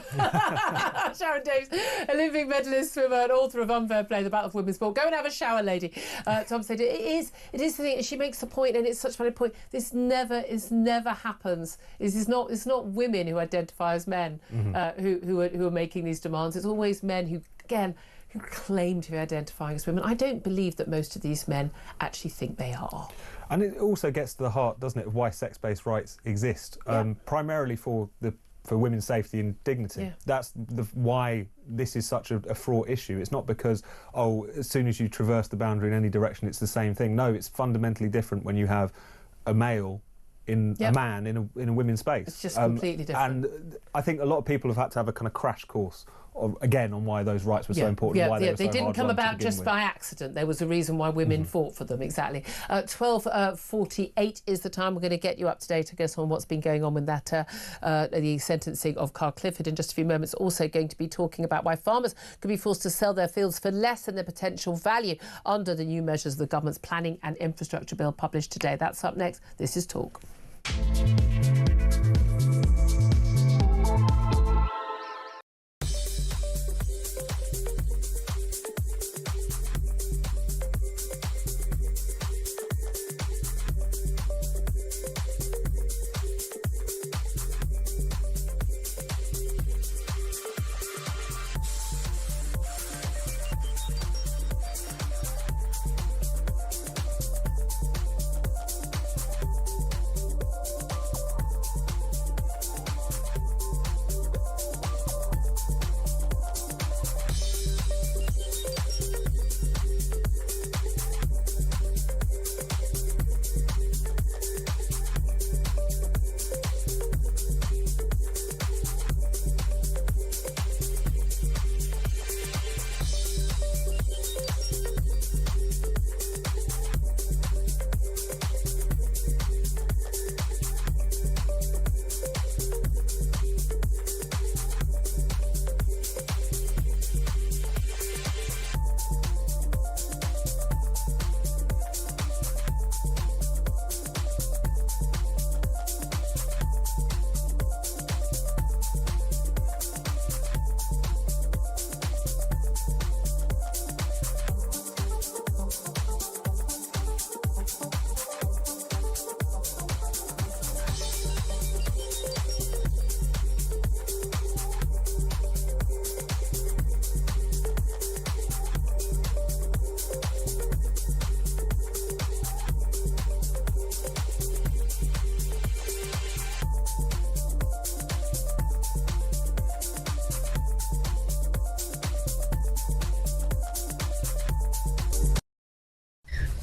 Sharon Davies, Olympic medalist, swimmer, and author of Unfair Play, The Battle of Women's Sport. Go and have a shower, lady. Tom said it is the thing. She makes the point, and it's such a funny point. This never happens. It's not women who identify as men who are making these demands. It's always men who, again, who claim to be identifying as women. I don't believe that most of these men actually think they are. And it also gets to the heart, doesn't it, of why sex-based rights exist, primarily for women's safety and dignity. Yeah. That's why this is such a fraught issue. It's not because, oh, as soon as you traverse the boundary in any direction, it's the same thing. No, it's fundamentally different when you have a male in a man in a women's space. It's just completely different. And I think a lot of people have had to have a kind of crash course again on why those rights were so important. Why they were so They didn't hard come won to about begin just with. by accident. There was a reason why women fought for them, exactly. 12:48 is the time. We're going to get you up to date, I guess, on what's been going on with that, the sentencing of Carl Clifford in just a few moments. Also going to be talking about why farmers could be forced to sell their fields for less than their potential value under the new measures of the government's planning and infrastructure bill published today. That's up next. This is Talk.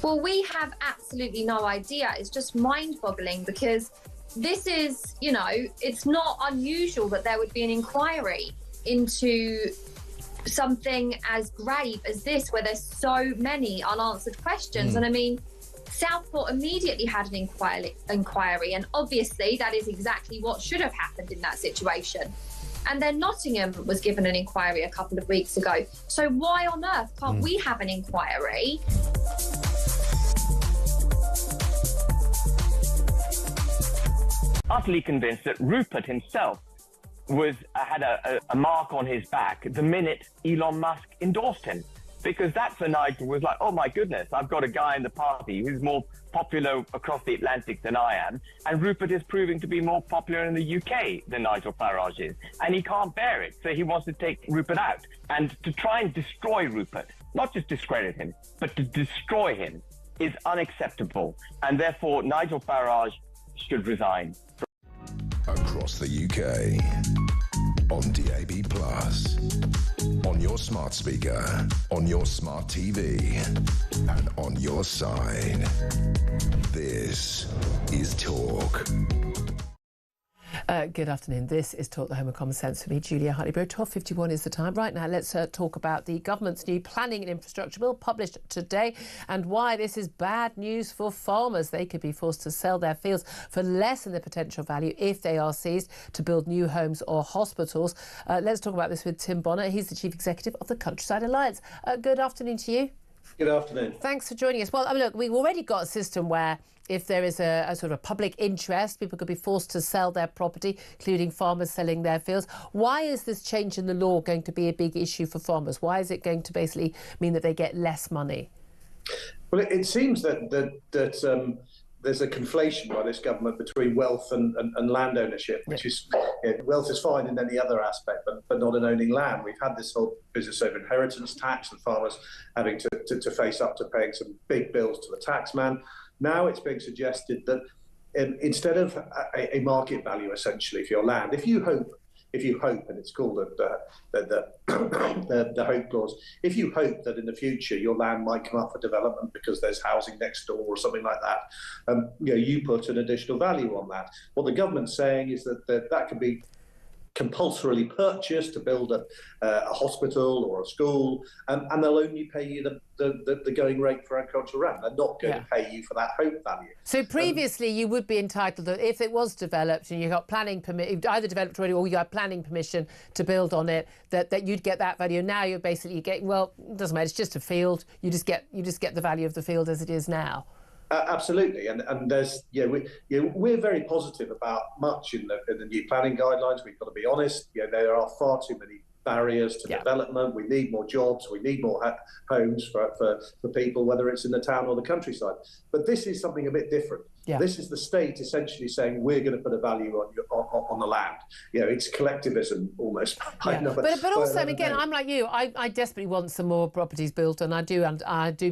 Well, we have absolutely no idea. It's just mind-boggling because this is, you know, it's not unusual that there would be an inquiry into something as grave as this, where there's so many unanswered questions. And I mean, Southport immediately had an inquiry, and obviously that is exactly what should have happened in that situation. And then Nottingham was given an inquiry a couple of weeks ago. So why on earth can't we have an inquiry? Utterly convinced that Rupert himself had a mark on his back the minute Elon Musk endorsed him, because that for Nigel was like, oh my goodness, I've got a guy in the party who's more popular across the Atlantic than I am, and Rupert is proving to be more popular in the UK than Nigel Farage is, and he can't bear it, so he wants to take Rupert out. And to try and destroy Rupert, not just discredit him, but to destroy him, is unacceptable, and therefore Nigel Farage should resign. Across the UK, on DAB+, on your smart speaker, on your smart TV, and on your side. This is Talk. Good afternoon. This is Talk, the home of common sense for me, Julia Hartley-Brewer. 12:51 is the time. Right now, let's talk about the government's new planning and infrastructure bill published today and why this is bad news for farmers. They could be forced to sell their fields for less than their potential value if they are seized to build new homes or hospitals. Let's talk about this with Tim Bonner. He's the Chief Executive of the Countryside Alliance. Good afternoon to you. Good afternoon. Thanks for joining us. Well, I mean, look, we've already got a system where if there is a sort of a public interest, people could be forced to sell their property, including farmers selling their fields. Why is this change in the law going to be a big issue for farmers? Why is it going to basically mean that they get less money? Well, it seems that there's a conflation by this government between wealth and land ownership, which is, wealth is fine in any other aspect, but not in owning land. We've had this whole business over inheritance tax and farmers having to face up to paying some big bills to the taxman. Now it's being suggested that instead of a market value, essentially, for your land, if you hope, and it's called the hope clause, if you hope that in the future your land might come up for development because there's housing next door or something like that, you put an additional value on that. What the government's saying is that can be compulsorily purchased to build a hospital or a school, and they'll only pay you the going rate for agricultural land. They're not going to pay you for that hope value. So previously you would be entitled, if it was developed and you got planning permit, you'd either developed already or you had planning permission to build on it, that you'd get that value. Now you're basically getting, well, it doesn't matter, it's just a field. You just get the value of the field as it is now. Absolutely, and there's we're very positive about much in the new planning guidelines. We've got to be honest. There are far too many barriers to development. We need more jobs. We need more homes for people, whether it's in the town or the countryside. But this is something a bit different. This is the state essentially saying we're going to put a value on the land. It's collectivism almost. But also, again, I'm like you. I desperately want some more properties built, and I do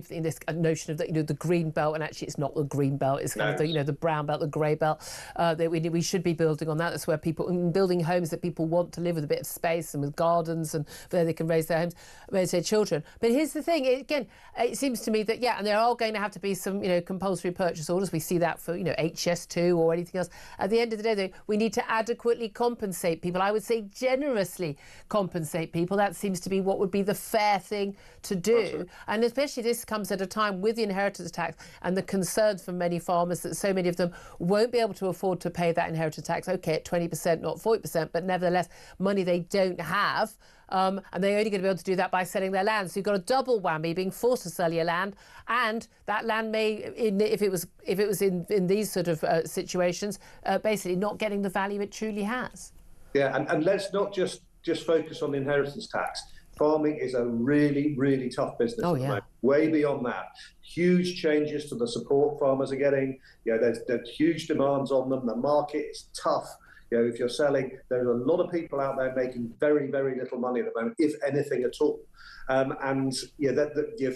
think this notion of the green belt, and actually it's not the green belt. It's kind of the brown belt, the grey belt. That we should be building on that. That's where building homes that people want to live with a bit of space and with gardens and where they can raise their homes, raise their children. But here's the thing. Again, it seems to me that and there are going to have to be some compulsory purchase orders. We see that for HS2 or anything else. At the end of the day, though, we need to adequately compensate people. I would say generously compensate people. That seems to be what would be the fair thing to do. Absolutely. And especially this comes at a time with the inheritance tax and the concerns from many farmers that so many of them won't be able to afford to pay that inheritance tax. Okay, at 20%, not 40%, but nevertheless, money they don't have. And they're only going to be able to do that by selling their land. So you've got a double whammy, being forced to sell your land, and that land may, if it was in these sort of situations, basically not getting the value it truly has. And let's not just focus on the inheritance tax. Farming is a really, really tough business. Oh, yeah. Way beyond that. Huge changes to the support farmers are getting. There's huge demands on them. The market is tough. If you're selling, there are a lot of people out there making very, very little money at the moment, if anything at all.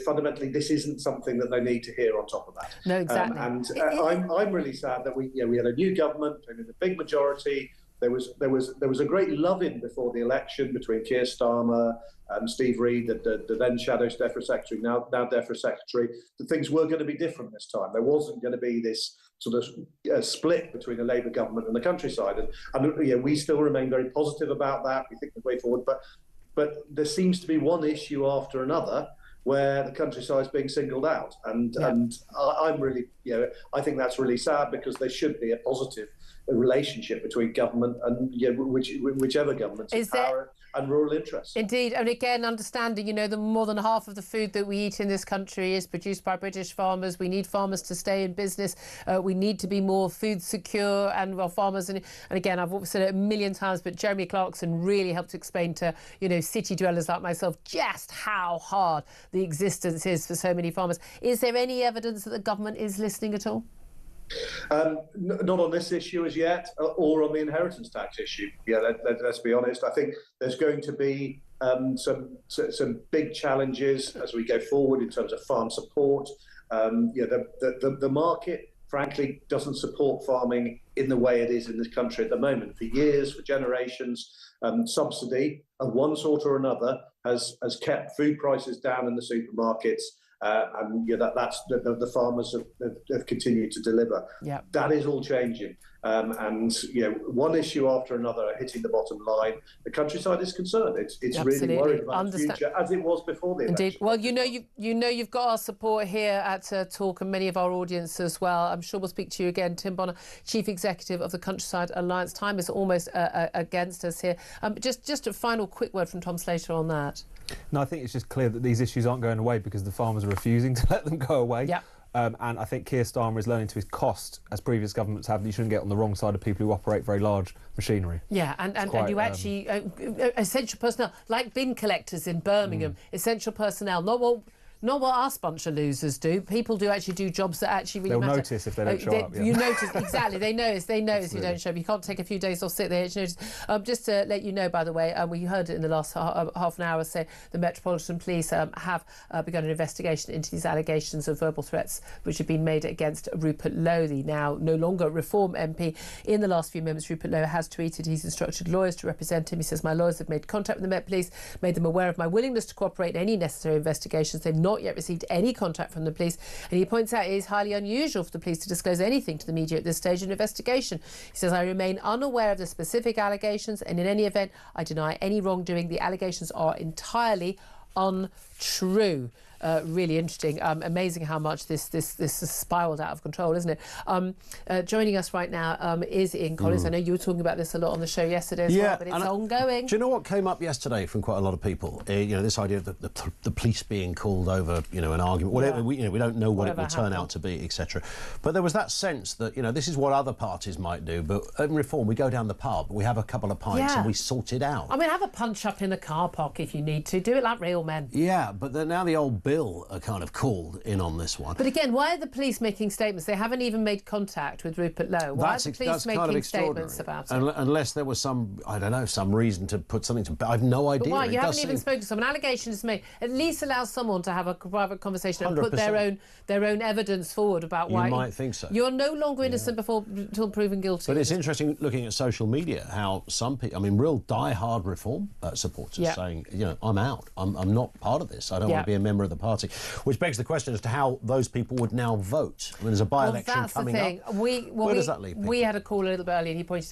Fundamentally, this isn't something that they need to hear on top of that. No, exactly. I'm really sad that we had a new government and in a big majority. There was a great love-in before the election between Keir Starmer and Steve Reid, the then Shadow DEFRA Secretary, now DEFRA Secretary, that things were going to be different this time. There wasn't going to be this sort of split between the Labour government and the countryside. And we still remain very positive about that. We think the way forward. But there seems to be one issue after another where the countryside is being singled out. And I'm really, I think that's really sad, because there should be a positive relationship between government and whichever government's in power and rural interests. Indeed, and again, understanding, the more than half of the food that we eat in this country is produced by British farmers. We need farmers to stay in business. We need to be more food secure, and farmers. And again, I've said it a million times, but Jeremy Clarkson really helped explain to city dwellers like myself just how hard the existence is for so many farmers. Is there any evidence that the government is listening at all? Not on this issue as yet, or on the inheritance tax issue. Let's be honest. I think there's going to be some big challenges as we go forward in terms of farm support. The market, frankly, doesn't support farming in the way it is in this country at the moment. For years, for generations, subsidy of one sort or another has kept food prices down in the supermarkets. That's the farmers have continued to deliver. That is all changing, one issue after another are hitting the bottom line. The countryside is concerned. It's really worried about the future, as it was before the election. Indeed. Well, you've got our support here at Talk, and many of our audience as well. I'm sure we'll speak to you again. Tim Bonner, Chief Executive of the Countryside Alliance. Time is almost against us here. Just a final quick word from Tom Slater on that. No, I think it's just clear that these issues aren't going away because the farmers are refusing to let them go away. And I think Keir Starmer is learning to his cost, as previous governments have, that you shouldn't get on the wrong side of people who operate very large machinery. And you actually essential personnel, like bin collectors in Birmingham, essential personnel, not what us bunch of losers do. People do actually do jobs that actually really matter. They'll notice if they don't show up. Yeah. You notice, exactly. They notice you don't show up. You can't take a few days off sick. They notice. Just to let you know, by the way, we heard it in the last half an hour say the Metropolitan Police have begun an investigation into these allegations of verbal threats which have been made against Rupert Lowe, the now no longer Reform MP. In the last few moments, Rupert Lowe has tweeted he's instructed lawyers to represent him. He says, my lawyers have made contact with the Met Police, made them aware of my willingness to cooperate in any necessary investigations. They've not yet received any contact from the police. And he points out it is highly unusual for the police to disclose anything to the media at this stage of an investigation. He says, I remain unaware of the specific allegations, and in any event, I deny any wrongdoing. The allegations are entirely untrue. Really interesting. Amazing how much this has spiralled out of control, isn't it? Joining us right now is Ian Collins. I know you were talking about this a lot on the show yesterday as well, but it's ongoing. Do you know what came up yesterday from quite a lot of people? This idea of the police being called over, an argument, whatever. We don't know what it will turn out to be, etc. But there was that sense that this is what other parties might do. But in Reform, we go down the pub, we have a couple of pints, and we sort it out. I mean, have a punch up in a car park if you need to. Do it like real men. Yeah, but now the old Bill are kind of called in on this one. But again, why are the police making statements? They haven't even made contact with Rupert Lowe. Why are the police making statements about it? Unless there was some reason to put something to... I have no idea. But why? You haven't even spoken to someone. An allegation is made. At least allow someone to have a private conversation and 100%. Put their own evidence forward about why... You might think so. You're no longer innocent until proven guilty. But it's interesting looking at social media how some people... real die-hard Reform supporters saying, I'm out. I'm not part of this. I don't want to be a member of the party. Which begs the question as to how those people would now vote. There's a by-election coming up. Where does that leave people? We had a call a little bit earlier and he pointed